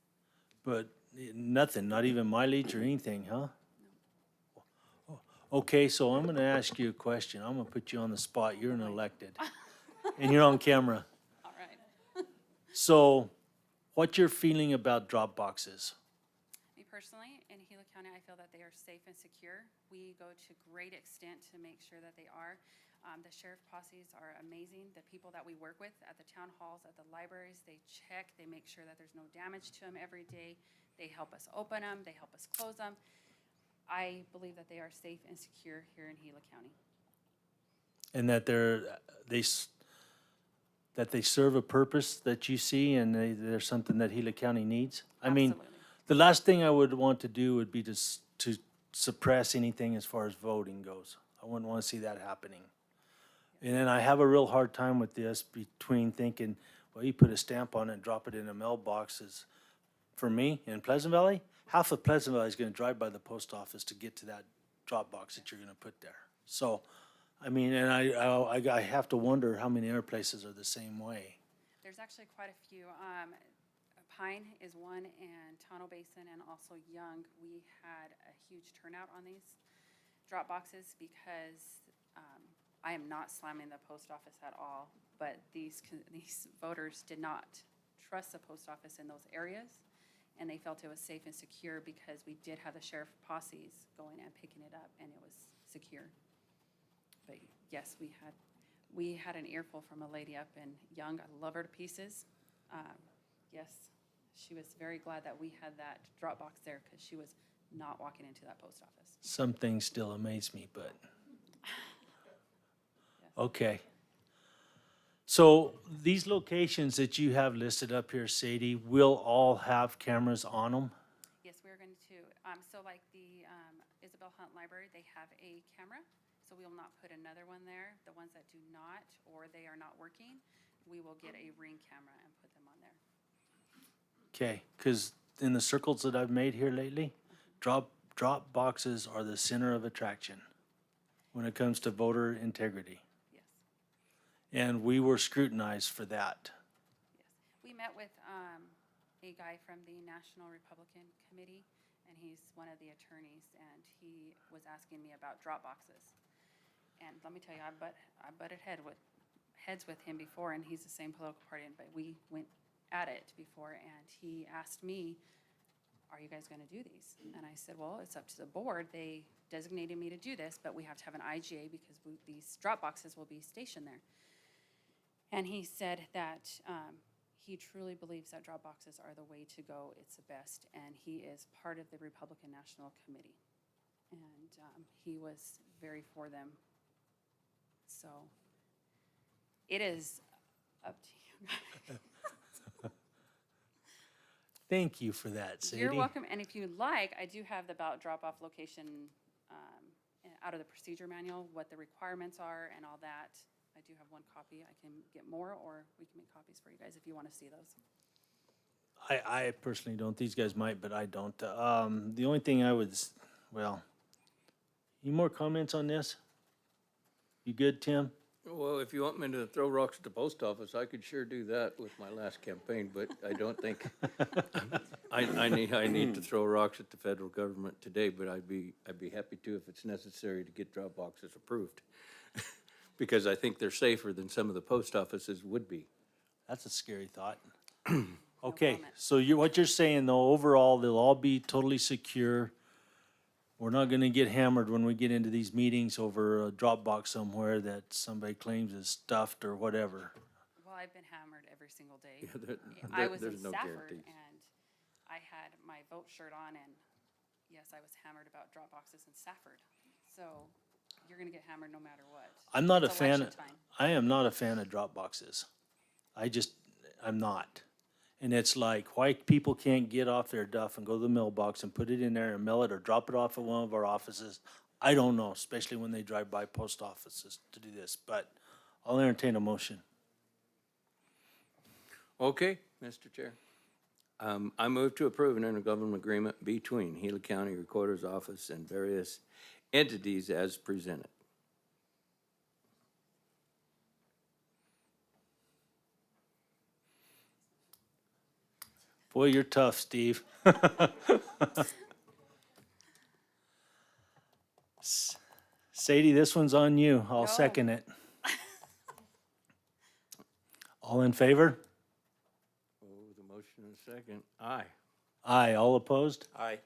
But nothing, not even mileage or anything, huh? Okay, so I'm gonna ask you a question. I'm gonna put you on the spot. You're an elected. And you're on camera. All right. So, what's your feeling about drop boxes? Me personally, in Gila County, I feel that they are safe and secure. We go to great extent to make sure that they are. The sheriff posses are amazing. The people that we work with at the town halls, at the libraries, they check, they make sure that there's no damage to them every day. They help us open them, they help us close them. I believe that they are safe and secure here in Gila County. And that that they serve a purpose that you see and they're something that Gila County needs? I mean, Absolutely. the last thing I would want to do would be to suppress anything as far as voting goes. I wouldn't want to see that happening. And then I have a real hard time with this between thinking, well, you put a stamp on it and drop it in a mailbox is, for me, in Pleasant Valley, half of Pleasant Valley is gonna drive by the post office to get to that drop box that you're gonna put there. So, I mean, and I have to wonder how many other places are the same way. There's actually quite a few. Pine is one, and Tonto Basin, and also Young. We had a huge turnout on these drop boxes because I am not slamming the post office at all, but these voters did not trust the post office in those areas, and they felt it was safe and secure because we did have the sheriff posses going and picking it up, and it was secure. But yes, we had an earful from a lady up in Young. I love her to pieces. Yes, she was very glad that we had that drop box there because she was not walking into that post office. Some things still amaze me, but. Okay. So these locations that you have listed up here, Sadie, will all have cameras on them? Yes, we're going to. So like the Isabel Hunt Library, they have a camera, so we will not put another one there. The ones that do not, or they are not working, we will get a Ring camera and put them on there. Okay, because in the circles that I've made here lately, drop boxes are the center of attraction when it comes to voter integrity. Yes. And we were scrutinized for that. Yes. We met with a guy from the National Republican Committee, and he's one of the attorneys, and he was asking me about drop boxes. And let me tell you, I butted heads with him before, and he's the same political party, but we went at it before, and he asked me, are you guys gonna do these? And I said, well, it's up to the board. They designated me to do this, but we have to have an IGA because these drop boxes will be stationed there. And he said that he truly believes that drop boxes are the way to go. It's the best, and he is part of the Republican National Committee. And he was very for them. So it is up to you guys. Thank you for that, Sadie. You're welcome, and if you'd like, I do have the ballot drop-off location out of the procedure manual, what the requirements are and all that. I do have one copy. I can get more, or we can make copies for you guys if you want to see those. I personally don't. These guys might, but I don't. The only thing I would, well, any more comments on this? You good, Tim? Well, if you want me to throw rocks at the post office, I could sure do that with my last campaign, but I don't think, I need to throw rocks at the federal government today, but I'd be happy to if it's necessary to get drop boxes approved. Because I think they're safer than some of the post offices would be. That's a scary thought. Okay, comment. so what you're saying though, overall, they'll all be totally secure. We're not gonna get hammered when we get into these meetings over a drop box somewhere that somebody claims is stuffed or whatever. Well, I've been hammered every single day. Yeah, I was in there's no Stafford, guarantees. and I had my vote shirt on, and yes, I was hammered about drop boxes in Stafford. So you're gonna get hammered no matter what. I'm not a It's fan, election time. I am not a fan of drop boxes. I'm not. And it's like, why people can't get off their duff and go to the mailbox and put it in there and mail it or drop it off at one of our offices. I don't know, especially when they drive by post offices to do this, but I'll entertain a motion. Okay, Mr. Chair. I move to approve an intergovernmental agreement between Gila County Recorder's Office and various entities as presented. Boy, you're tough, Steve. Sadie, this one's on you. I'll second it. All in favor? Oh, the motion and second. Aye. Aye. All opposed? Aye.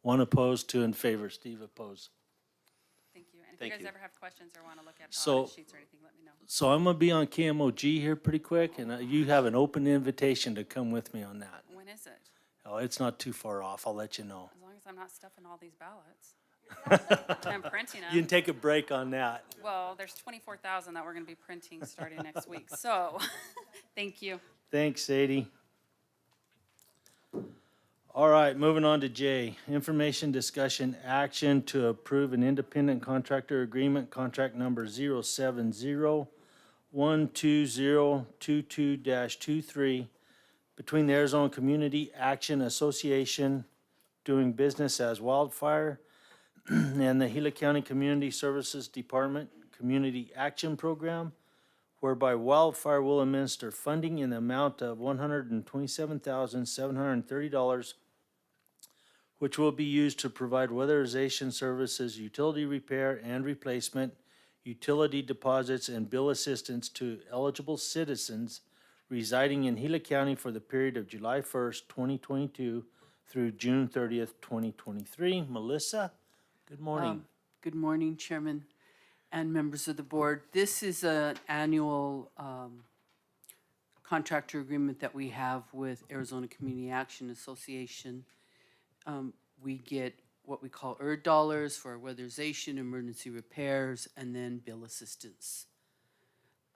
One opposed, two in favor. Steve opposed. Thank you. And if you Thank guys you. ever have questions or want to look at the So- audit sheets or anything, let me know. So I'm gonna be on KMOG here pretty quick, and you have an open invitation to come with me on that. When is it? Oh, it's not too far off. I'll let you know. As long as I'm not stuffing all these ballots. I'm printing You can them. take a break on that. Well, there's 24,000 that we're going to be printing starting next week. So, thank you. Thanks, Sadie. All right, moving on to J, information, discussion, action to approve an independent contractor agreement, contract number 070-12022-23 between the Arizona Community Action Association doing business as Wildfire and the Gila County Community Services Department Community Action Program, whereby Wildfire will administer funding in the amount of $127,730, which will be used to provide weatherization services, utility repair and replacement, utility deposits, and bill assistance to eligible citizens residing in Gila County for the period of July 1st, 2022 through June 30th, 2023. Melissa, good morning. Good morning, Chairman and members of the board. This is an annual contractor agreement that we have with Arizona Community Action Association. We get what we call ERD dollars for weatherization, emergency repairs, and then bill assistance.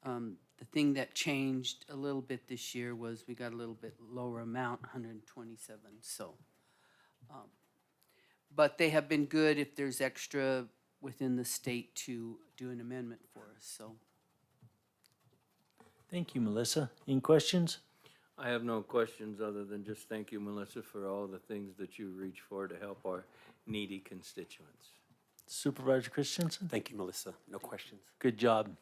The thing that changed a little bit this year was we got a little bit lower amount, 127, so. But they have been good if there's extra within the state to do an amendment for us, so. Thank you, Melissa. Any questions? I have no questions other than just thank you, Melissa, for all the things that you reach for to help our needy constituents. Supervisor Christensen? Thank you, Melissa. No questions. Good job.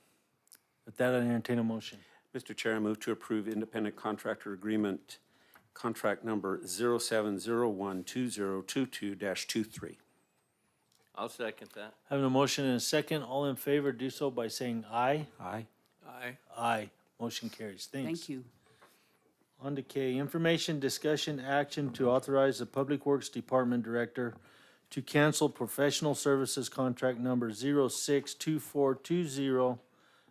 With that, I entertain a motion. Mr. Chair, I move to approve independent contractor agreement, contract number 07012022-23. I'll second that. Having a motion and a second, all in favor, do so by saying aye. Aye. Aye. Aye. Motion carries. Thanks. Thank you. On to K, information, discussion, action to authorize the Public Works Department Director to cancel professional services contract number 062420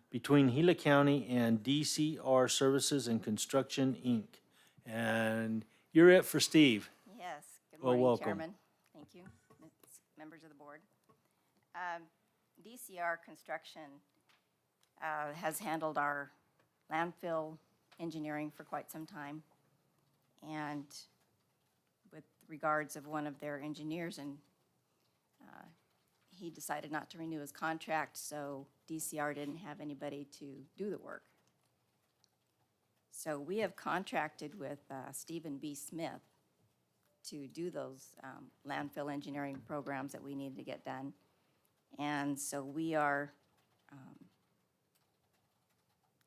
between Gila County and DCR Services and Construction, Inc. And you're it for Steve. Yes, good Well, morning, welcome. Chairman. Thank you, members of the board. DCR Construction has handled our landfill engineering for quite some time. And with regards of one of their engineers, and he decided not to renew his contract, so DCR didn't have anybody to do the work. So we have contracted with Stephen B. Smith to do those landfill engineering programs that we needed to get done. And so we are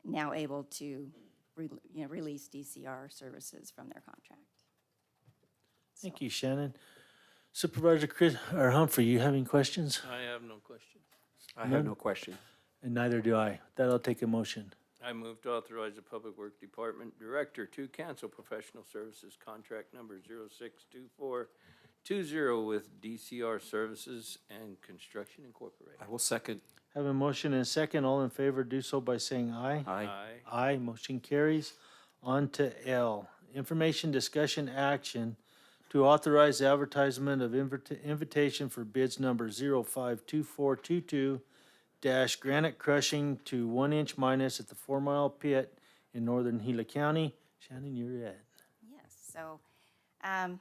now able to release DCR services from their contract. Thank you, Shannon. Supervisor Chris, or Humphrey, you having questions? I have no questions. I have no question. And neither do I. That'll take a motion. I move to authorize the Public Works Department Director to cancel professional services contract number 062420 with DCR Services and Construction Incorporated. I will second. Have a motion and a second. All in favor, do so by saying aye. Aye. Aye, motion carries. On to L, information, discussion, action to authorize the advertisement of invitation for bids number 052422 granite crushing to 1 inch minus at the 4 Mile Pit in northern Gila County. Shannon, you're it. Yes, so a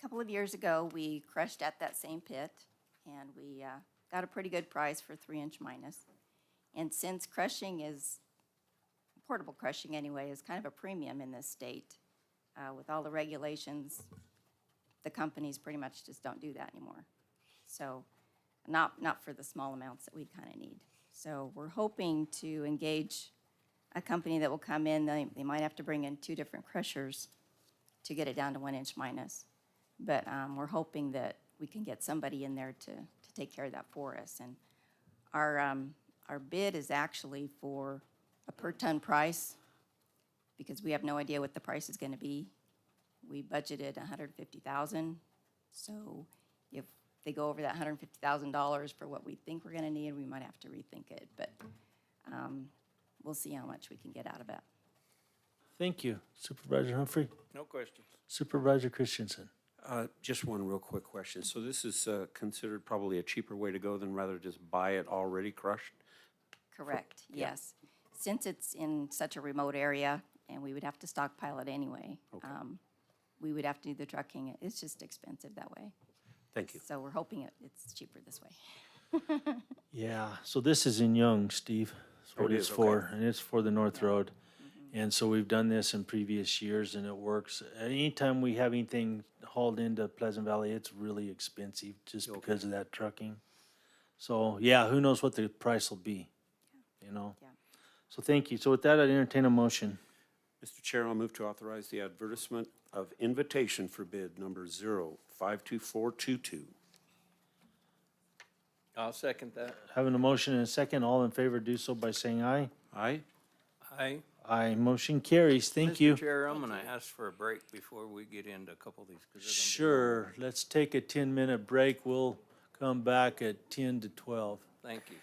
couple of years ago, we crushed at that same pit, and we got a pretty good price for 3 inch minus. And since crushing is portable crushing anyway, is kind of a premium in this state. With all the regulations, the companies pretty much just don't do that anymore. So, not for the small amounts that we kind of need. So we're hoping to engage a company that will come in. They might have to bring in 2 different crushers to get it down to 1 inch minus. But we're hoping that we can get somebody in there to take care of that for us. And our bid is actually for a per ton price, because we have no idea what the price is going to be. We budgeted $150,000, so if they go over that $150,000 for what we think we're going to need, we might have to rethink it. But we'll see how much we can get out of it. Thank you. Supervisor Humphrey? No questions. Supervisor Christensen? Just one real quick question. So this is considered probably a cheaper way to go than rather just buy it already crushed? Correct, yes. Since it's in such a remote area, and we would have to stockpile it anyway, we would have to do the trucking. It's just expensive that way. Thank you. So we're hoping it's cheaper this way. Yeah, so this is in Young, Steve. That's Oh, what it it's is, for, okay. and it's for the North Road. And so we've done this in previous years, and it works. Anytime we have anything hauled into Pleasant Valley, it's really expensive just because of that trucking. So, yeah, who knows what the price will be, you know? Yeah. So thank you. So with that, I'd entertain a motion. Mr. Chair, I'll move to authorize the advertisement of invitation for bid number 052422. I'll second that. Having a motion and a second, all in favor do so by saying aye. Aye? Aye. Aye, motion carries. Thank you. Mr. Chair, I'm gonna ask for a break before we get into a couple of these. 'Cause they're gonna be Sure, let's take a 10-minute break. We'll come back at 10 to 12. long. Thank you.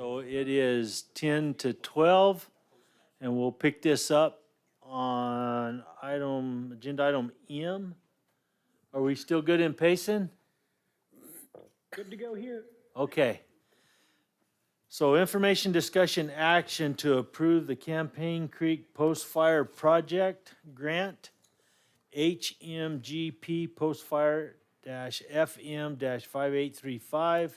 So it is 10 to 12, and we'll pick this up on agenda item M. Are we still good in pacing? Good to go here. Okay. So information, discussion, action to approve the Campaign Creek Post-Fire Project Grant, HMGP Post-Fire-FM-5835,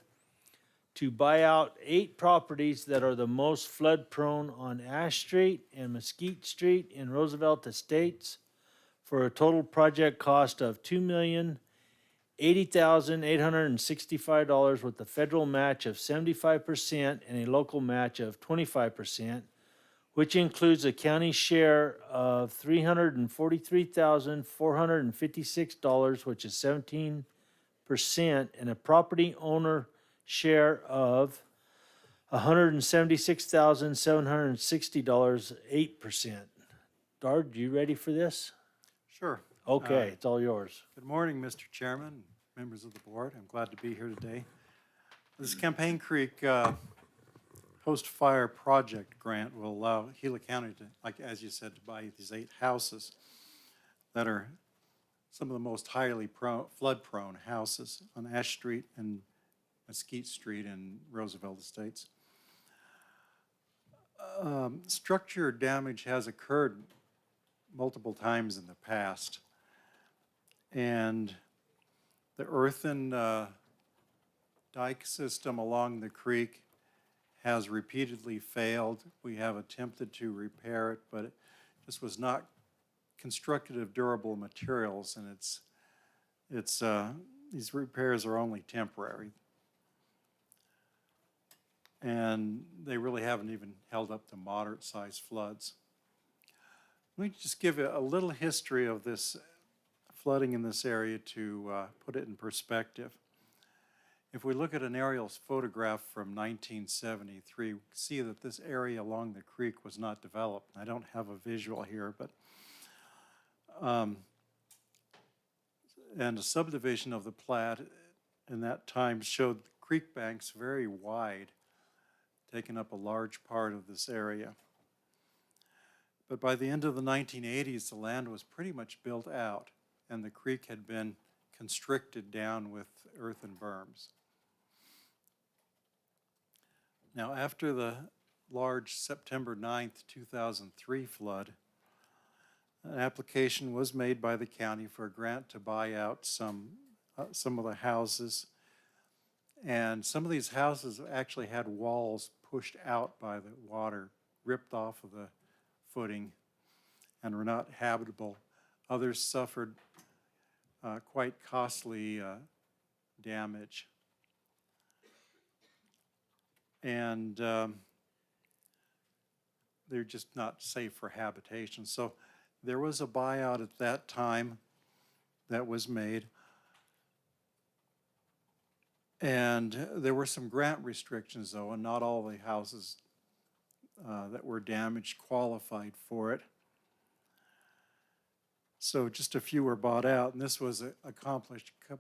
to buy out 8 properties that are the most flood-prone on Ash Street and Mesquite Street in Roosevelt Estates for a total project cost of $2,080,865 with a federal match of 75% and a local match of 25%, which includes a county share of $343,456, which is 17%, and a property owner share of $176,760, 8%. Dard, you ready for this? Sure. Okay, it's all yours. Good morning, Mr. Chairman, members of the board. I'm glad to be here today. This Campaign Creek Post-Fire Project Grant will allow Gila County to, like as you said, to buy these 8 houses that are some of the most highly flood-prone houses on Ash Street and Mesquite Street in Roosevelt Estates. Structure damage has occurred multiple times in the past, and the earthen dike system along the creek has repeatedly failed. We have attempted to repair it, but this was not constructed of durable materials, and these repairs are only temporary. And they really haven't even held up to moderate-sized floods. Let me just give a little history of this flooding in this area to put it in perspective. If we look at an aerial photograph from 1973, we see that this area along the creek was not developed. I don't have a visual here, but and a subdivision of the plat in that time showed creek banks very wide, taking up a large part of this area. But by the end of the 1980s, the land was pretty much built out, and the creek had been constricted down with earthen berms. Now, after the large September 9th, 2003 flood, an application was made by the county for a grant to buy out some of the houses. And some of these houses actually had walls pushed out by the water, ripped off of the footing, and were not habitable. Others suffered quite costly damage. And they're just not safe for habitation. So there was a buyout at that time that was made. And there were some grant restrictions, though, and not all the houses that were damaged qualified for it. So just a few were bought out, and this was accomplished, give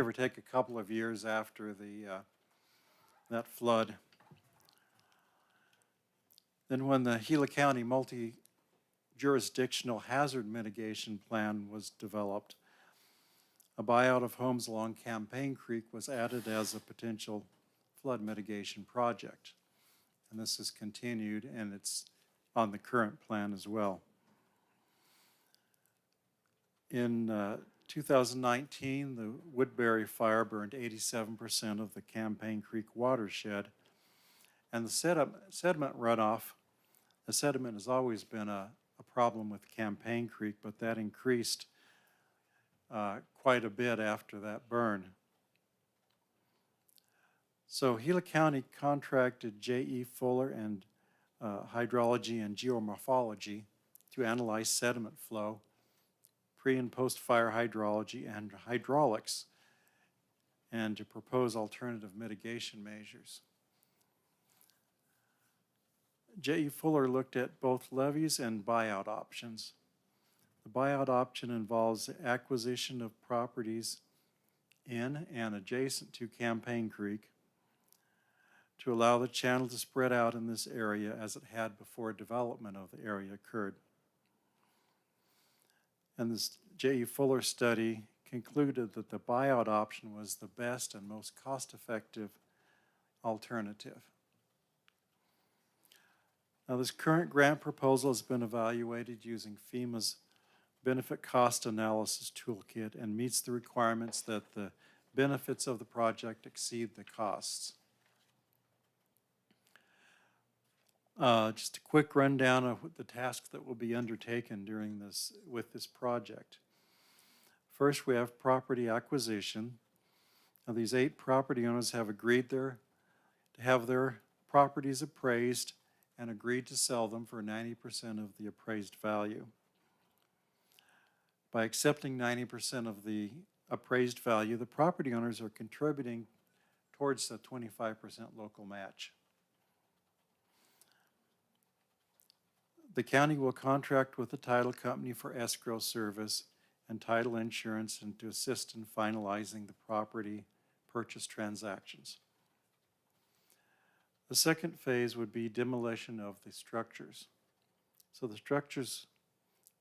or take a couple of years after that flood. Then when the Gila County Multi-Jurisdictional Hazard Mitigation Plan was developed, a buyout of homes along Campaign Creek was added as a potential flood mitigation project. And this has continued, and it's on the current plan as well. In 2019, the Woodbury fire burned 87% of the Campaign Creek watershed, and the sediment runoff, the sediment has always been a problem with Campaign Creek, but that increased quite a bit after that burn. So Gila County contracted J.E. Fuller and Hydrology and Geomorphology to analyze sediment flow, pre- and post-fire hydrology and hydraulics, and to propose alternative mitigation measures. J.E. Fuller looked at both levies and buyout options. The buyout option involves the acquisition of properties in and adjacent to Campaign Creek to allow the channel to spread out in this area as it had before development of the area occurred. And this J.E. Fuller study concluded that the buyout option was the best and most cost-effective alternative. Now, this current grant proposal has been evaluated using FEMA's benefit cost analysis toolkit and meets the requirements that the benefits of the project exceed the costs. Just a quick rundown of the tasks that will be undertaken with this project. First, we have property acquisition. Now, these 8 property owners have agreed to have their properties appraised and agreed to sell them for 90% of the appraised value. By accepting 90% of the appraised value, the property owners are contributing towards the 25% local match. The county will contract with the title company for escrow service and title insurance and to assist in finalizing the property purchase transactions. The second phase would be demolition of the structures. So the structures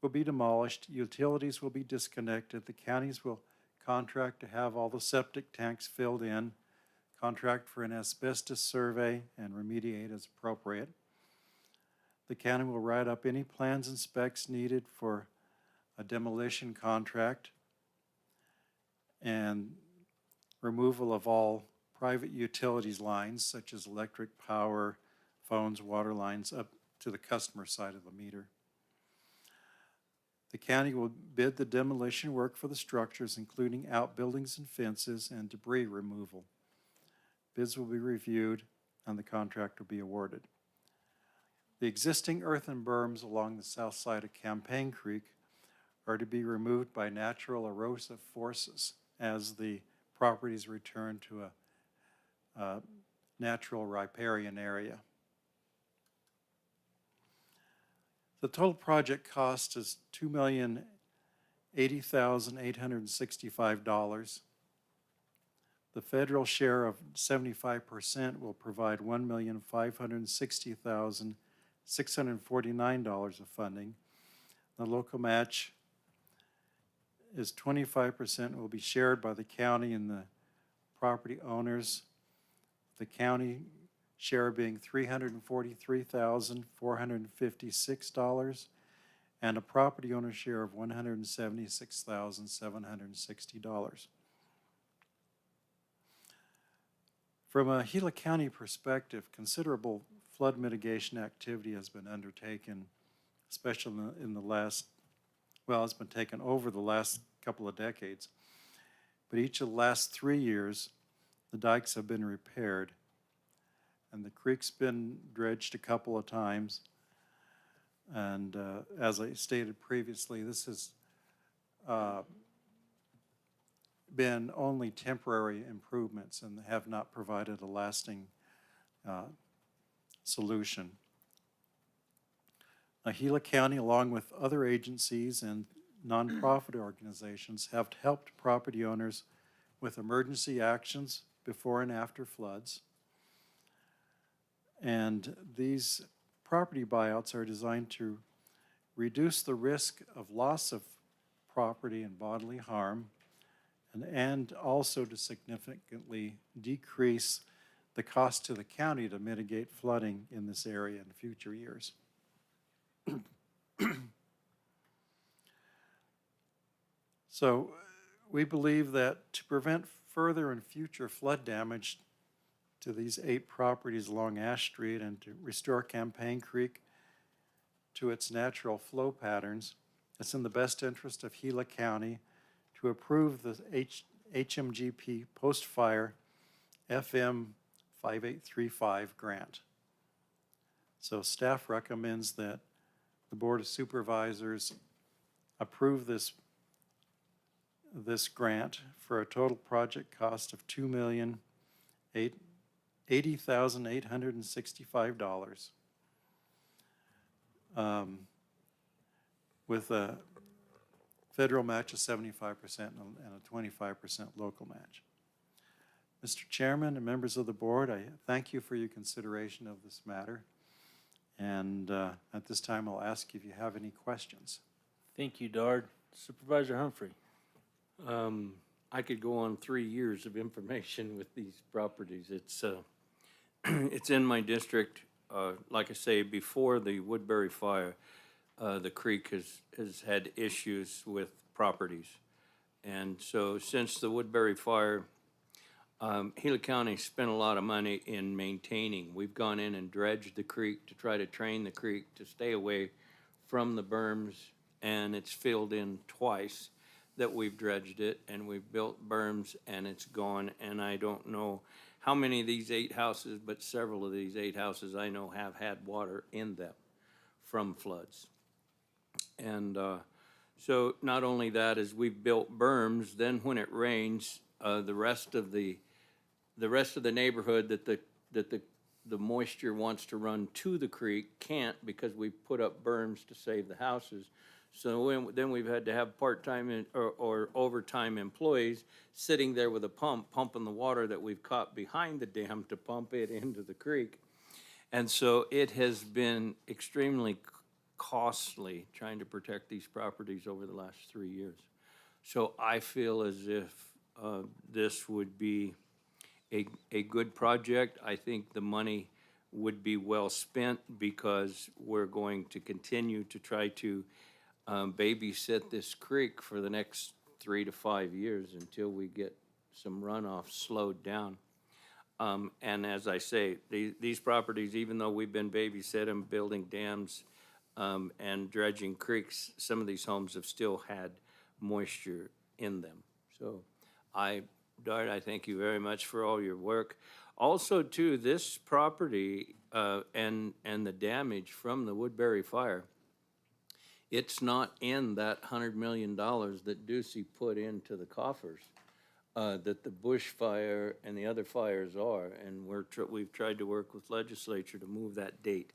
will be demolished, utilities will be disconnected, the counties will contract to have all the septic tanks filled in, contract for an asbestos survey, and remediate as appropriate. The county will write up any plans and specs needed for a demolition contract and removal of all private utilities lines such as electric, power, phones, water lines up to the customer side of the meter. The county will bid the demolition work for the structures, including outbuildings and fences and debris removal. Bids will be reviewed and the contract will be awarded. The existing earthen berms along the south side of Campaign Creek are to be removed by natural erosive forces as the properties return to a natural riparian area. The total project cost is $2,080,865. The federal share of 75% will provide $1,560,649 of funding. The local match is 25% will be shared by the county and the property owners. The county share being $343,456 and a property owner share of $176,760. From a Gila County perspective, considerable flood mitigation activity has been undertaken, especially in the last, well, it's been taken over the last couple of decades. But each of the last 3 years, the dikes have been repaired and the creek's been dredged a couple of times. And as I stated previously, this has been only temporary improvements and have not provided a lasting solution. Gila County, along with other agencies and nonprofit organizations, have helped property owners with emergency actions before and after floods. And these property buyouts are designed to reduce the risk of loss of property and bodily harm, and also to significantly decrease the cost to the county to mitigate flooding in this area in future years. So we believe that to prevent further and future flood damage to these 8 properties along Ash Street and to restore Campaign Creek to its natural flow patterns, it's in the best interest of Gila County to approve the HMGP post-fire FM 5835 grant. So staff recommends that the Board of Supervisors approve this grant for a total project cost of $2,080,865 with a federal match of 75% and a 25% local match. Mr. Chairman and members of the board, I thank you for your consideration of this matter. And at this time, I'll ask if you have any questions. Thank you, Dard. Supervisor Humphrey. I could go on 3 years of information with these properties. It's, it's in my district. Like I say, before the Woodbury fire, the creek has had issues with properties. And so since the Woodbury fire, Gila County spent a lot of money in maintaining. We've gone in and dredged the creek to try to train the creek to stay away from the berms, and it's filled in twice that we've dredged it, and we've built berms, and it's gone. And I don't know how many of these 8 houses, but several of these 8 houses I know have had water in them from floods. And so not only that, as we've built berms, then when it rains, the rest of the neighborhood that the moisture wants to run to the creek can't, because we put up berms to save the houses. So then we've had to have part-time or overtime employees sitting there with a pump, pumping the water that we've caught behind the dam to pump it into the creek. And so it has been extremely costly trying to protect these properties over the last 3 years. So I feel as if this would be a good project. I think the money would be well spent, because we're going to continue to try to babysit this creek for the next 3 to 5 years until we get some runoff slowed down. And as I say, these properties, even though we've been babysitting, building dams, and dredging creeks, some of these homes have still had moisture in them. So Dart, I thank you very much for all your work. Also, too, this property and the damage from the Woodbury fire, it's not in that $100 million that Ducey put into the coffers that the bush fire and the other fires are. And we've tried to work with legislature to move that date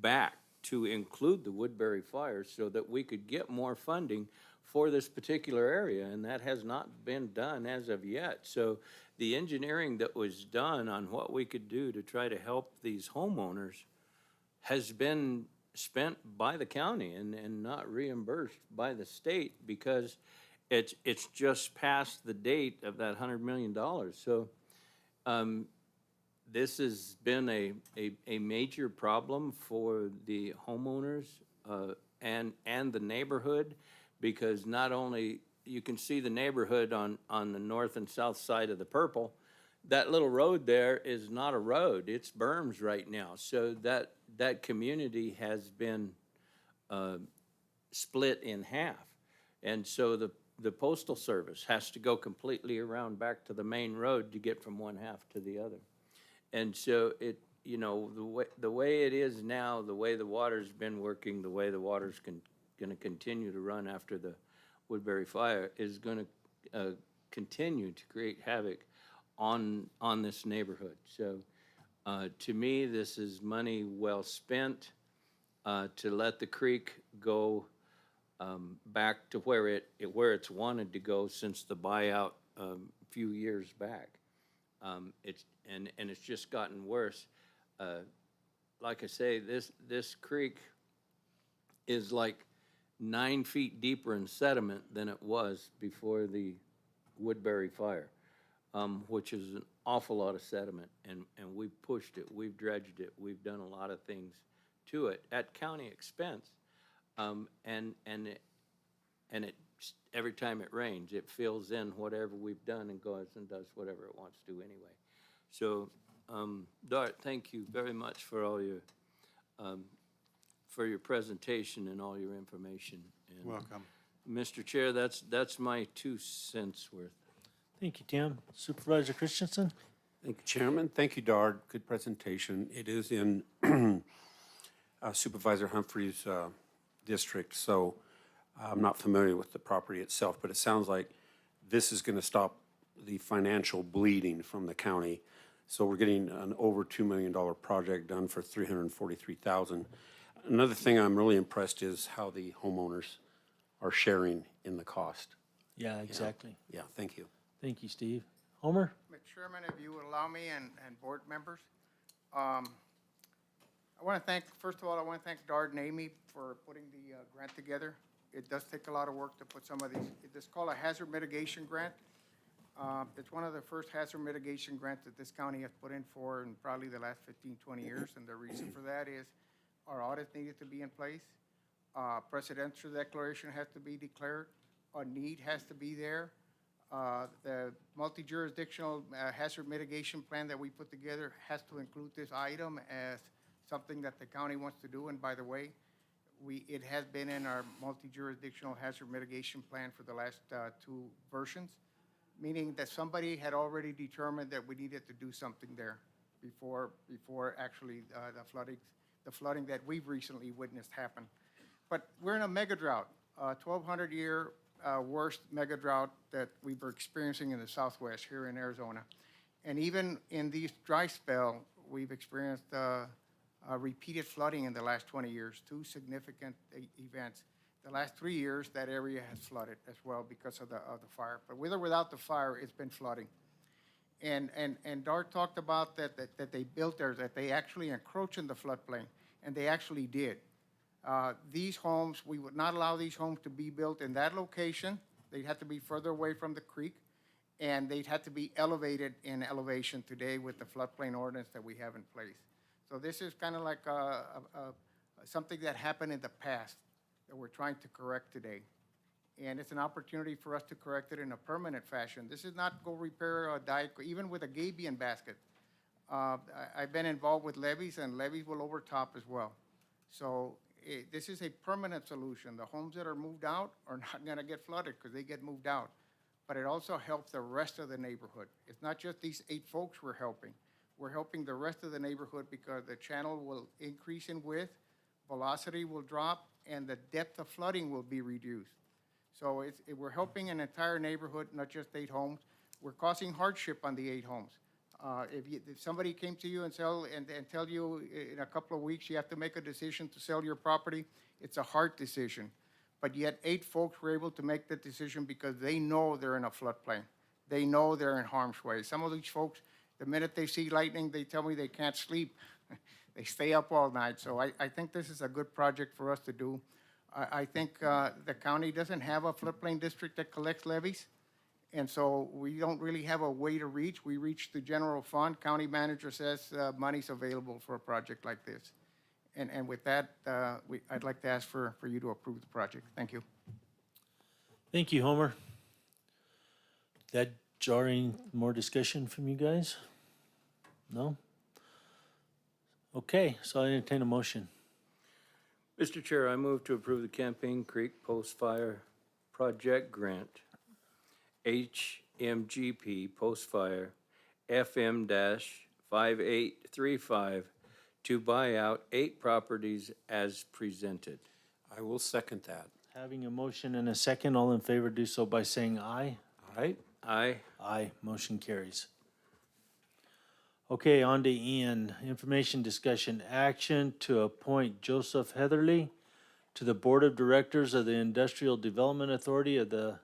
back to include the Woodbury fire so that we could get more funding for this particular area, and that has not been done as of yet. So the engineering that was done on what we could do to try to help these homeowners has been spent by the county and not reimbursed by the state, because it's just past the date of that $100 million. So this has been a major problem for the homeowners and the neighborhood, because not only you can see the neighborhood on the north and south side of the purple, that little road there is not a road, it's berms right now. So that community has been split in half. And so the Postal Service has to go completely around back to the main road to get from one half to the other. And so the way it is now, the way the water's been working, the way the water's gonna continue to run after the Woodbury fire is gonna continue to create havoc on this neighborhood. So to me, this is money well spent to let the creek go back to where it's wanted to go since the buyout a few years back. It's just gotten worse. Like I say, this creek is like 9 feet deeper in sediment than it was before the Woodbury fire, which is an awful lot of sediment. And we've pushed it, we've dredged it, we've done a lot of things to it at county expense. And it every time it rains, it fills in whatever we've done and goes and does whatever it wants to anyway. So, Dart, thank you very much for all your presentation and all your information. And Welcome. Mr. Chair, that's my 2 cents worth. Thank you, Tim. Supervisor Christensen? Thank you, Chairman. Thank you, Dard. Good presentation. It is in Supervisor Humphrey's district, so I'm not familiar with the property itself, but it sounds like this is going to stop the financial bleeding from the county. So we're getting an over $2 million project done for $343,000. Another thing I'm really impressed is how the homeowners are sharing in the cost. Yeah, exactly. Yeah, thank you. Thank you, Steve. Homer? Mr. Chairman, if you would allow me and board members, I want to thank, first of all, I want to thank Dard and Amy for putting the grant together. It does take a lot of work to put some of these, it's called a hazard mitigation grant. It's one of the first hazard mitigation grants that this county has put in for in probably the last 15, 20 years. And the reason for that is our audit needed to be in place. Presidential declaration has to be declared. A need has to be there. The multi-jurisdictional hazard mitigation plan that we put together has to include this item as something that the county wants to do. And by the way, it has been in our multi-jurisdictional hazard mitigation plan for the last two versions, meaning that somebody had already determined that we needed to do something there before actually the flooding that we've recently witnessed happen. But we're in a mega drought, 1,200-year worst mega drought that we were experiencing in the Southwest here in Arizona. And even in these dry spell, we've experienced repeated flooding in the last 20 years, two significant events. The last 3 years, that area has flooded as well because of the fire. But with or without the fire, it's been flooding. And Dart talked about that they built there, that they actually encroach in the floodplain, and they actually did. These homes, we would not allow these homes to be built in that location. They'd have to be further away from the creek, and they'd have to be elevated in elevation today with the floodplain ordinance that we have in place. So this is kind of like something that happened in the past that we're trying to correct today. And it's an opportunity for us to correct it in a permanent fashion. This is not go repair a dike, even with a gabion basket. I've been involved with levees, and levees will overtop as well. So this is a permanent solution. The homes that are moved out are not gonna get flooded because they get moved out. But it also helps the rest of the neighborhood. It's not just these 8 folks we're helping. We're helping the rest of the neighborhood because the channel will increase in width, velocity will drop, and the depth of flooding will be reduced. So we're helping an entire neighborhood, not just 8 homes. We're causing hardship on the 8 homes. If somebody came to you and tell you in a couple of weeks you have to make a decision to sell your property, it's a hard decision. But yet 8 folks were able to make that decision because they know they're in a floodplain. They know they're in harm's way. Some of these folks, the minute they see lightning, they tell me they can't sleep. They stay up all night. So I think this is a good project for us to do. I think the county doesn't have a floodplain district that collects levies. And so we don't really have a way to reach. We reach the general fund. County manager says money's available for a project like this. And with that, I'd like to ask for you to approve the project. Thank you. Thank you, Homer. That jarring more discussion from you guys? No? Okay, so I entertain a motion. Mr. Chair, I move to approve the Campaign Creek Post-Fire Project Grant, HMGP Post-Fire FM-5835, to buy out 8 properties as presented. I will second that. Having a motion and a second, all in favor do so by saying aye. Aye. Aye. Aye, motion carries. Okay, on to Ian. Information discussion action to appoint Joseph Heatherly to the Board of Directors of the Industrial Development Authority of the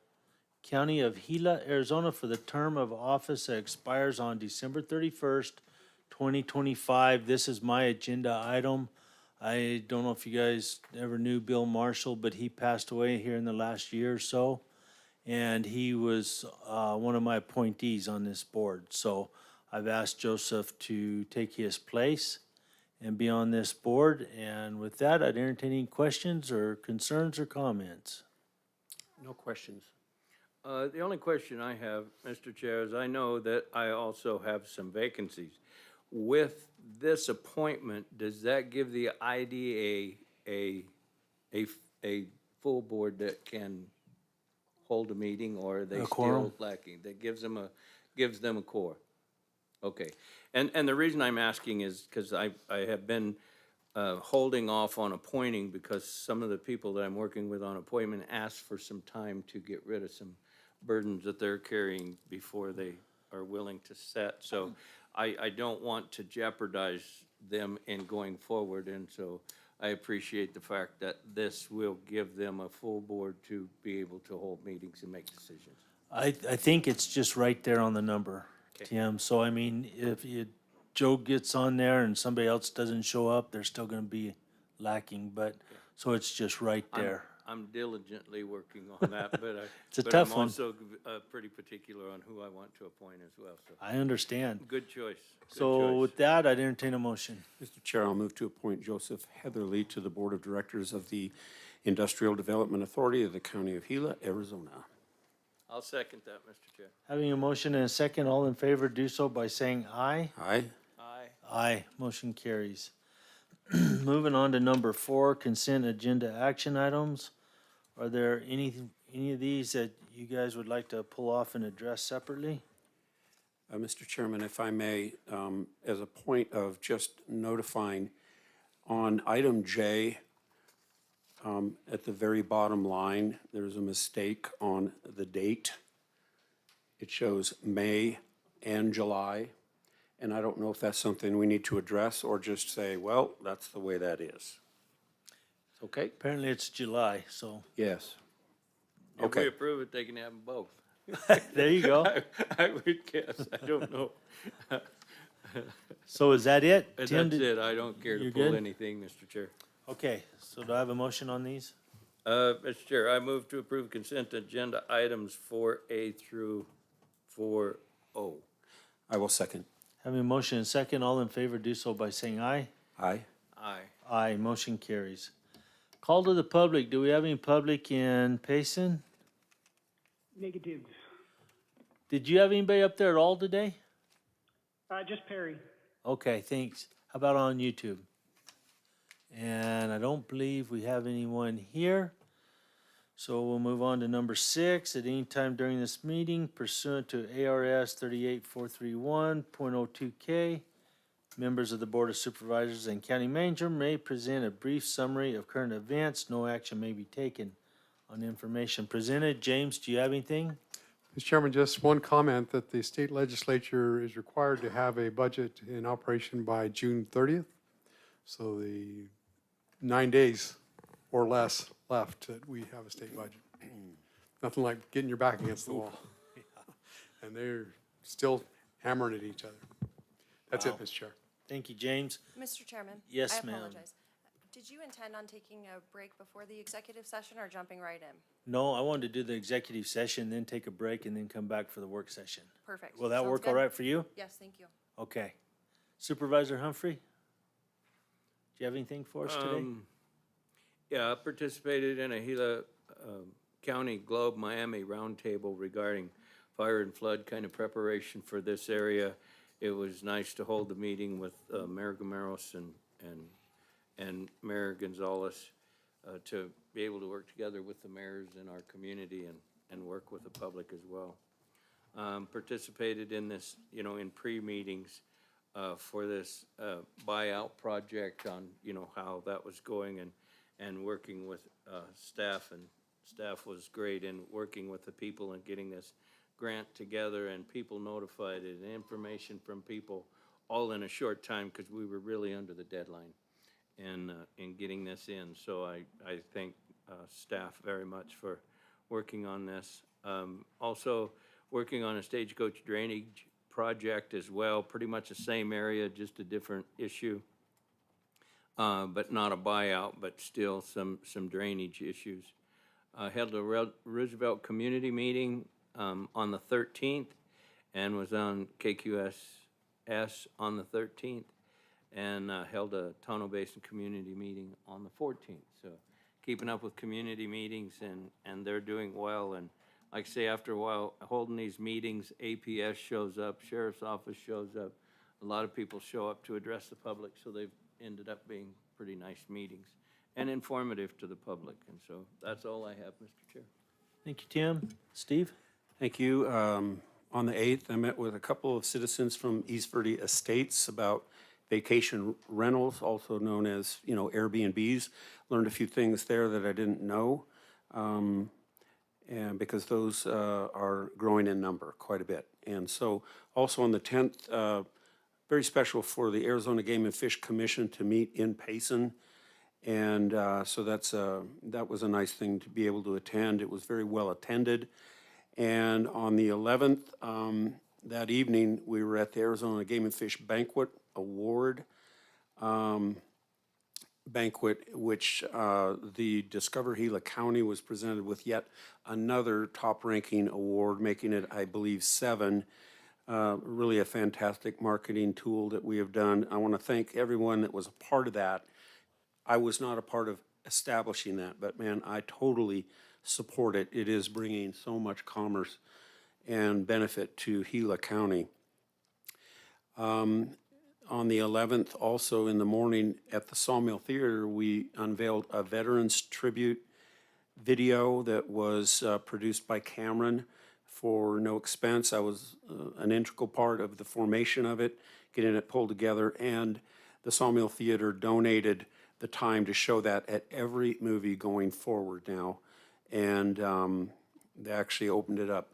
County of Gila, Arizona for the term of office that expires on December 31st, 2025. This is my agenda item. I don't know if you guys ever knew Bill Marshall, but he passed away here in the last year or so. And he was one of my appointees on this board. So I've asked Joseph to take his place and be on this board. And with that, I'd entertain any questions or concerns or comments. No questions. The only question I have, Mr. Chair, is I know that I also have some vacancies. With this appointment, does that give the IDA a full board that can hold a meeting, or are they A still quorum? lacking? That gives them a core. Okay. And the reason I'm asking is because I have been holding off on appointing because some of the people that I'm working with on appointment asked for some time to get rid of some burdens that they're carrying before they are willing to set. So I don't want to jeopardize them in going forward, and so I appreciate the fact that this will give them a full board to be able to hold meetings and make decisions. I think it's just right there on the number, Okay. Tim. So I mean, if Joe gets on there and somebody else doesn't show up, they're still gonna be lacking, but, so it's just right there. I'm diligently working on that, but It's a but tough I'm one. also pretty particular on who I want to appoint as well, so. I understand. Good choice. Good So choice. with that, I'd entertain a motion. Mr. Chair, I'll move to appoint Joseph Heatherly to the Board of Directors of the Industrial Development Authority of the County of Gila, Arizona. I'll second that, Mr. Chair. Having a motion and a second, all in favor, do so by saying aye. Aye. Aye. Aye, motion carries. Moving on to number 4, consent agenda action items. Are there any of these that you guys would like to pull off and address separately? Mr. Chairman, if I may, as a point of just notifying, on item J, at the very bottom line, there's a mistake on the date. It shows May and July, and I don't know if that's something we need to address or just say, well, that's the way that is. Okay? Apparently it's July, so Yes. If we Okay. approve it, they can have them both. there you go. I would guess, I don't know. So is that it? That's Tim, did- it, I don't care to you're pull good? anything, Mr. Chair. Okay, so do I have a motion on these? Mr. Chair, I move to approve consent agenda items 4A through 4O. I will second. Having a motion and second, all in favor, do so by saying aye. Aye. Aye. Aye, motion carries. Call to the public. Do we have any public in Payson? Negative. Did you have anybody up there at all today? Just Perry. Okay, thanks. How about on YouTube? And I don't believe we have anyone here. So we'll move on to number 6. At any time during this meeting pursuant to ARS 38431.02K, members of the Board of Supervisors and County Manager may present a brief summary of current events. No action may be taken on information presented. James, do you have anything? Mr. Chairman, just one comment that the state legislature is required to have a budget in operation by June 30th. So the 9 days or less left that we have a state budget. Nothing like getting your back against the wall. And they're still hammering at each other. That's Wow. it, Mr. Chair. Thank you, James. Mr. Chairman? Yes, I ma'am. apologize. Did you intend on taking a break before the executive session or jumping right in? No, I wanted to do the executive session, then take a break, and then come back for the work session. Perfect. Will that Sounds work all good. right for you? Yes, thank you. Okay. Supervisor Humphrey? Do you have anything for us today? Yeah, I participated in a Gila County Globe Miami roundtable regarding fire and flood kind of preparation for this area. It was nice to hold the meeting with Mayor Gamaros and Mayor Gonzalez to be able to work together with the mayors in our community and work with the public as well. Participated in this, in pre-meetings for this buyout project on, how that was going and working with staff, and staff was great in working with the people and getting this grant together and people notified and information from people all in a short time because we were really under the deadline in getting this in. So I thank staff very much for working on this. Also working on a stagecoach drainage project as well, pretty much the same area, just a different issue. But not a buyout, but still some drainage issues. Held a Roosevelt community meeting on the 13th and was on KQSS on the 13th and held a Tono Basin community meeting on the 14th. So keeping up with community meetings and they're doing well. And like I say, after a while holding these meetings, APS shows up, Sheriff's Office shows up. A lot of people show up to address the public, so they've ended up being pretty nice meetings and informative to the public. And so that's all I have, Mr. Chair. Thank you, Tim. Steve? Thank you. On the 8th, I met with a couple of citizens from East Verde Estates about vacation rentals, also known as, Airbnbs. Learned a few things there that I didn't know. And because those are growing in number quite a bit. And so also on the 10th, very special for the Arizona Game and Fish Commission to meet in Payson And so that was a nice thing to be able to attend. It was very well attended. And on the 11th, that evening, we were at the Arizona Game and Fish Banquet Award banquet, which the Discover Gila County was presented with yet another top-ranking award, making it, I believe, 7. Really a fantastic marketing tool that we have done. I want to thank everyone that was a part of that. I was not a part of establishing that, but man, I totally support it. It is bringing so much commerce and benefit to Gila County. On the 11th, also in the morning at the Sawmill Theater, we unveiled a Veterans Tribute video that was produced by Cameron for no expense. I was an integral part of the formation of it, getting it pulled together, and the Sawmill Theater donated the time to show that at every movie going forward now. And they actually opened it up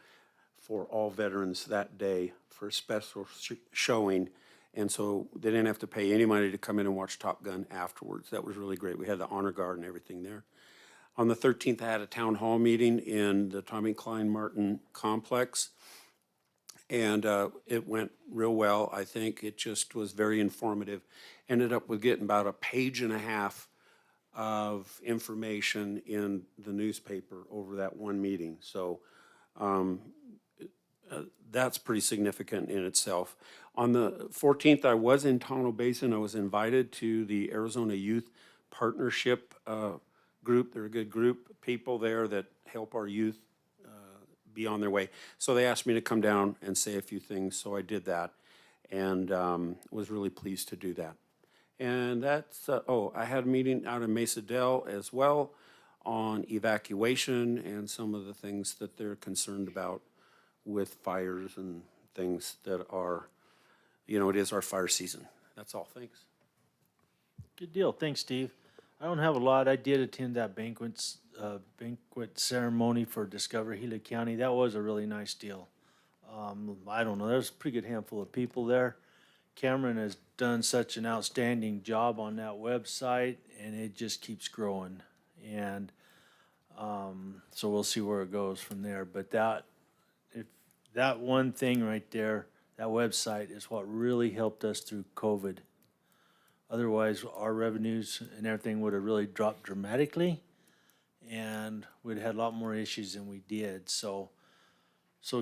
for all veterans that day for a special showing. And so they didn't have to pay any money to come in and watch Top Gun afterwards. That was really great. We had the honor guard and everything there. On the 13th, I had a town hall meeting in the Tommy Klein Martin complex. And it went real well. I think it just was very informative. Ended up with getting about a page and a half of information in the newspaper over that one meeting. So that's pretty significant in itself. On the 14th, I was in Tonto Basin. I was invited to the Arizona Youth Partnership group. They're a good group of people there that help our youth be on their way. So they asked me to come down and say a few things, so I did that, and was really pleased to do that. And that's, I had a meeting out in Mesa Del as well on evacuation and some of the things that they're concerned about with fires and things that are, it is our fire season. That's all. Thanks. Good deal. Thanks, Steve. I don't have a lot. I did attend that banquet ceremony for Discover Gila County. That was a really nice deal. I don't know. There's a pretty good handful of people there. Cameron has done such an outstanding job on that website, and it just keeps growing. And so we'll see where it goes from there. But that one thing right there, that website, is what really helped us through COVID. Otherwise, our revenues and everything would have really dropped dramatically, and we'd had a lot more issues than we did. So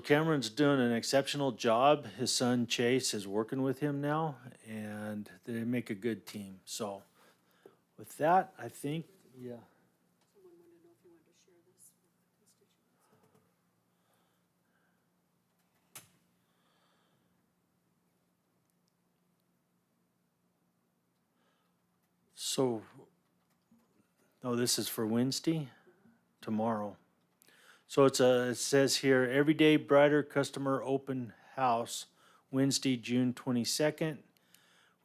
Cameron's doing an exceptional job. His son Chase is working with him now, and they make a good team. So with that, I think, yeah. So, no, this is for Wednesday, tomorrow. So it says here, Everyday Brighter Customer Open House, Wednesday, June 22nd.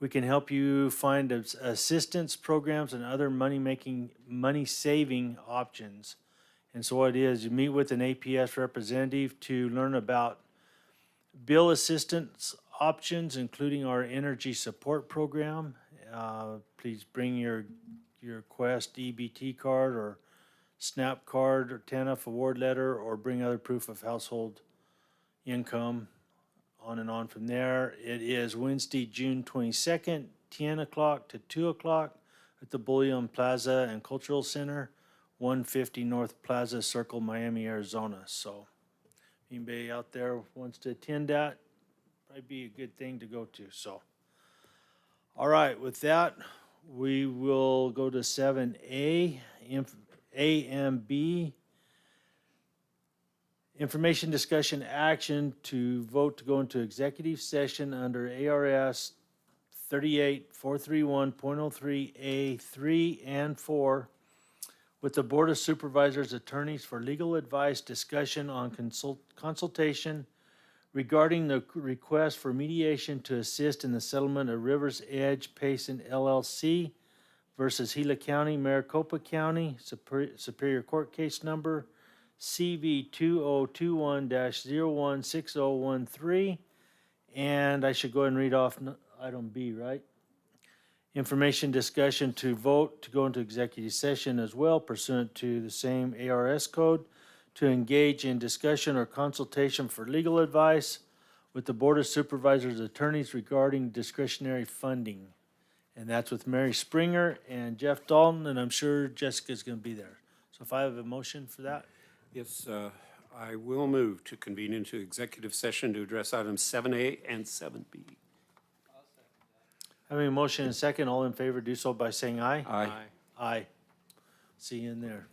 We can help you find assistance programs and other money-saving options. And so what it is, you meet with an APS representative to learn about bill assistance options, including our energy support program. Please bring your Quest EBT card or SNAP card or TANF award letter, or bring other proof of household income, on and on from there. It is Wednesday, June 22nd, 10 o'clock to 2 o'clock at the Bullion Plaza and Cultural Center, 150 North Plaza Circle, Miami, Arizona. So anybody out there wants to attend that, probably be a good thing to go to. So, all right, with that, we will go to 7A, A and B. Information, discussion, action to vote to go into executive session under ARS 38431.03A3 and 4 with the Board of Supervisors attorneys for legal advice, discussion on consultation regarding the request for mediation to assist in the settlement of Rivers Edge Payson LLC versus Gila County, Maricopa County, Superior Court Case Number CV 2021-016013. And I should go ahead and read off item B, right? Information discussion to vote to go into executive session as well pursuant to the same ARS code to engage in discussion or consultation for legal advice with the Board of Supervisors attorneys regarding discretionary funding. And that's with Mary Springer and Jeff Dalton, and I'm sure Jessica's gonna be there. So if I have a motion for that, Yes, I will move to convene into executive session to address items 7A and 7B. having a motion and a second, all in favor, do so by saying aye. Aye. Aye. See you in there.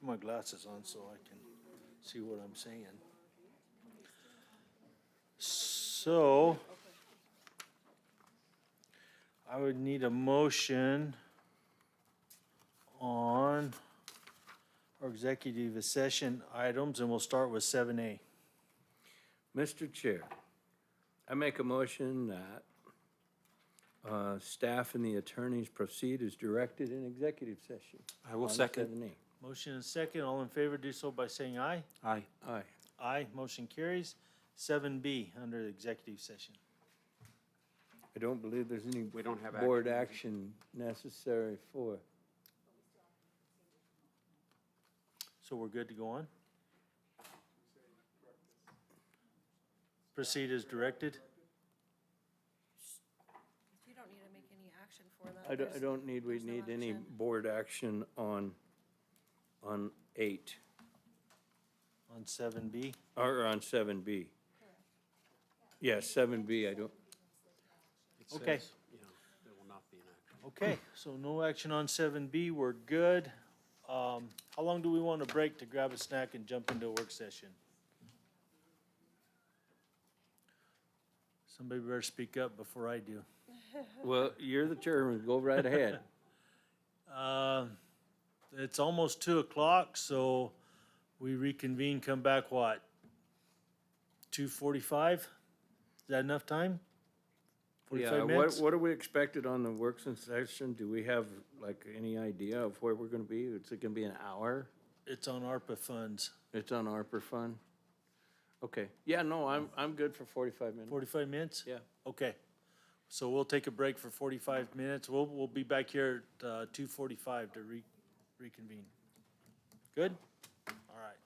my glasses on so I can see what I'm saying. So, I would need a motion on our executive session items, and we'll start with 7A. Mr. Chair, I make a motion that staff and the attorneys proceed as directed in executive session. I will on second. 7A. Motion and second, all in favor, do so by saying aye. Aye. Aye. Aye, motion carries. 7B, under the executive session. I don't believe there's any We don't have board action necessary for. So we're good to go on? Proceed as directed? You don't need to make any action for that. I don't need, we there's no need any action. board action on 8, On 7B? or on 7B. Yeah, 7B, I don't, Okay. There will not be an action. Okay, so no action on 7B, we're good. How long do we want to break to grab a snack and jump into a work session? Somebody better speak up before I do. well, you're the chairman, go right ahead. It's almost 2:00, so we reconvene, come back what? 2:45? Is that enough time? Yeah, 45 minutes? what are we expected on the work session? Do we have like any idea of where we're gonna be? Is it gonna be an hour? It's on ARPA funds. It's on ARPA fund? Okay, yeah, no, I'm good for 45 minutes. 45 minutes? Yeah. Okay. So we'll take a break for 45 minutes. We'll be back here at 2:45 to reconvene. Good? All right.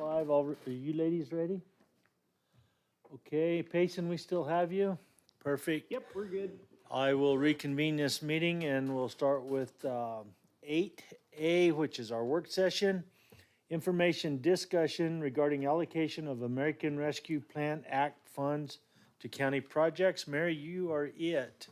6:45. Are you ladies ready? Okay, Payson, we still have you? Perfect. Yep, we're good. I will reconvene this meeting and we'll start with 8A, which is our work session. Information discussion regarding allocation of American Rescue Plan Act funds to county projects. Mary, you are it.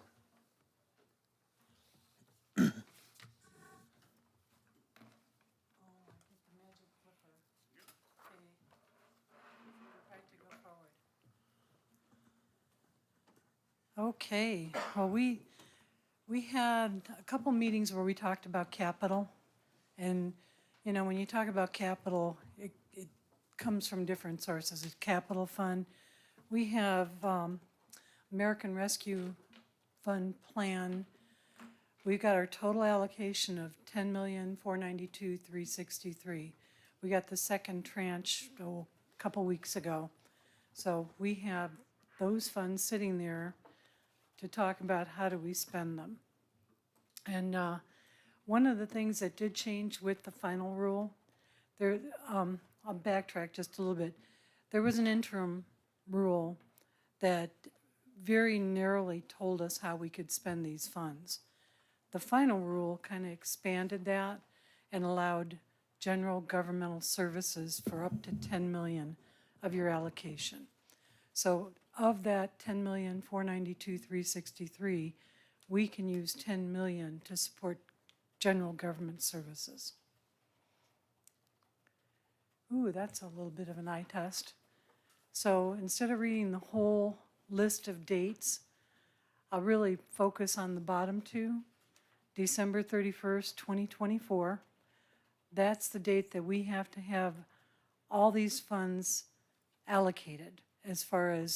Okay, well, we had a couple meetings where we talked about capital. And, you know, when you talk about capital, it comes from different sources. It's capital fund. We have American Rescue Fund plan. We've got our total allocation of $10,492,363. We got the second tranche a couple weeks ago. So we have those funds sitting there to talk about how do we spend them. And one of the things that did change with the final rule, I'll backtrack just a little bit. There was an interim rule that very narrowly told us how we could spend these funds. The final rule kind of expanded that and allowed general governmental services for up to 10 million of your allocation. So of that 10,492,363, we can use 10 million to support general government services. Ooh, that's a little bit of an eye test. So instead of reading the whole list of dates, I'll really focus on the bottom two. December 31st, 2024. That's the date that we have to have all these funds allocated as far as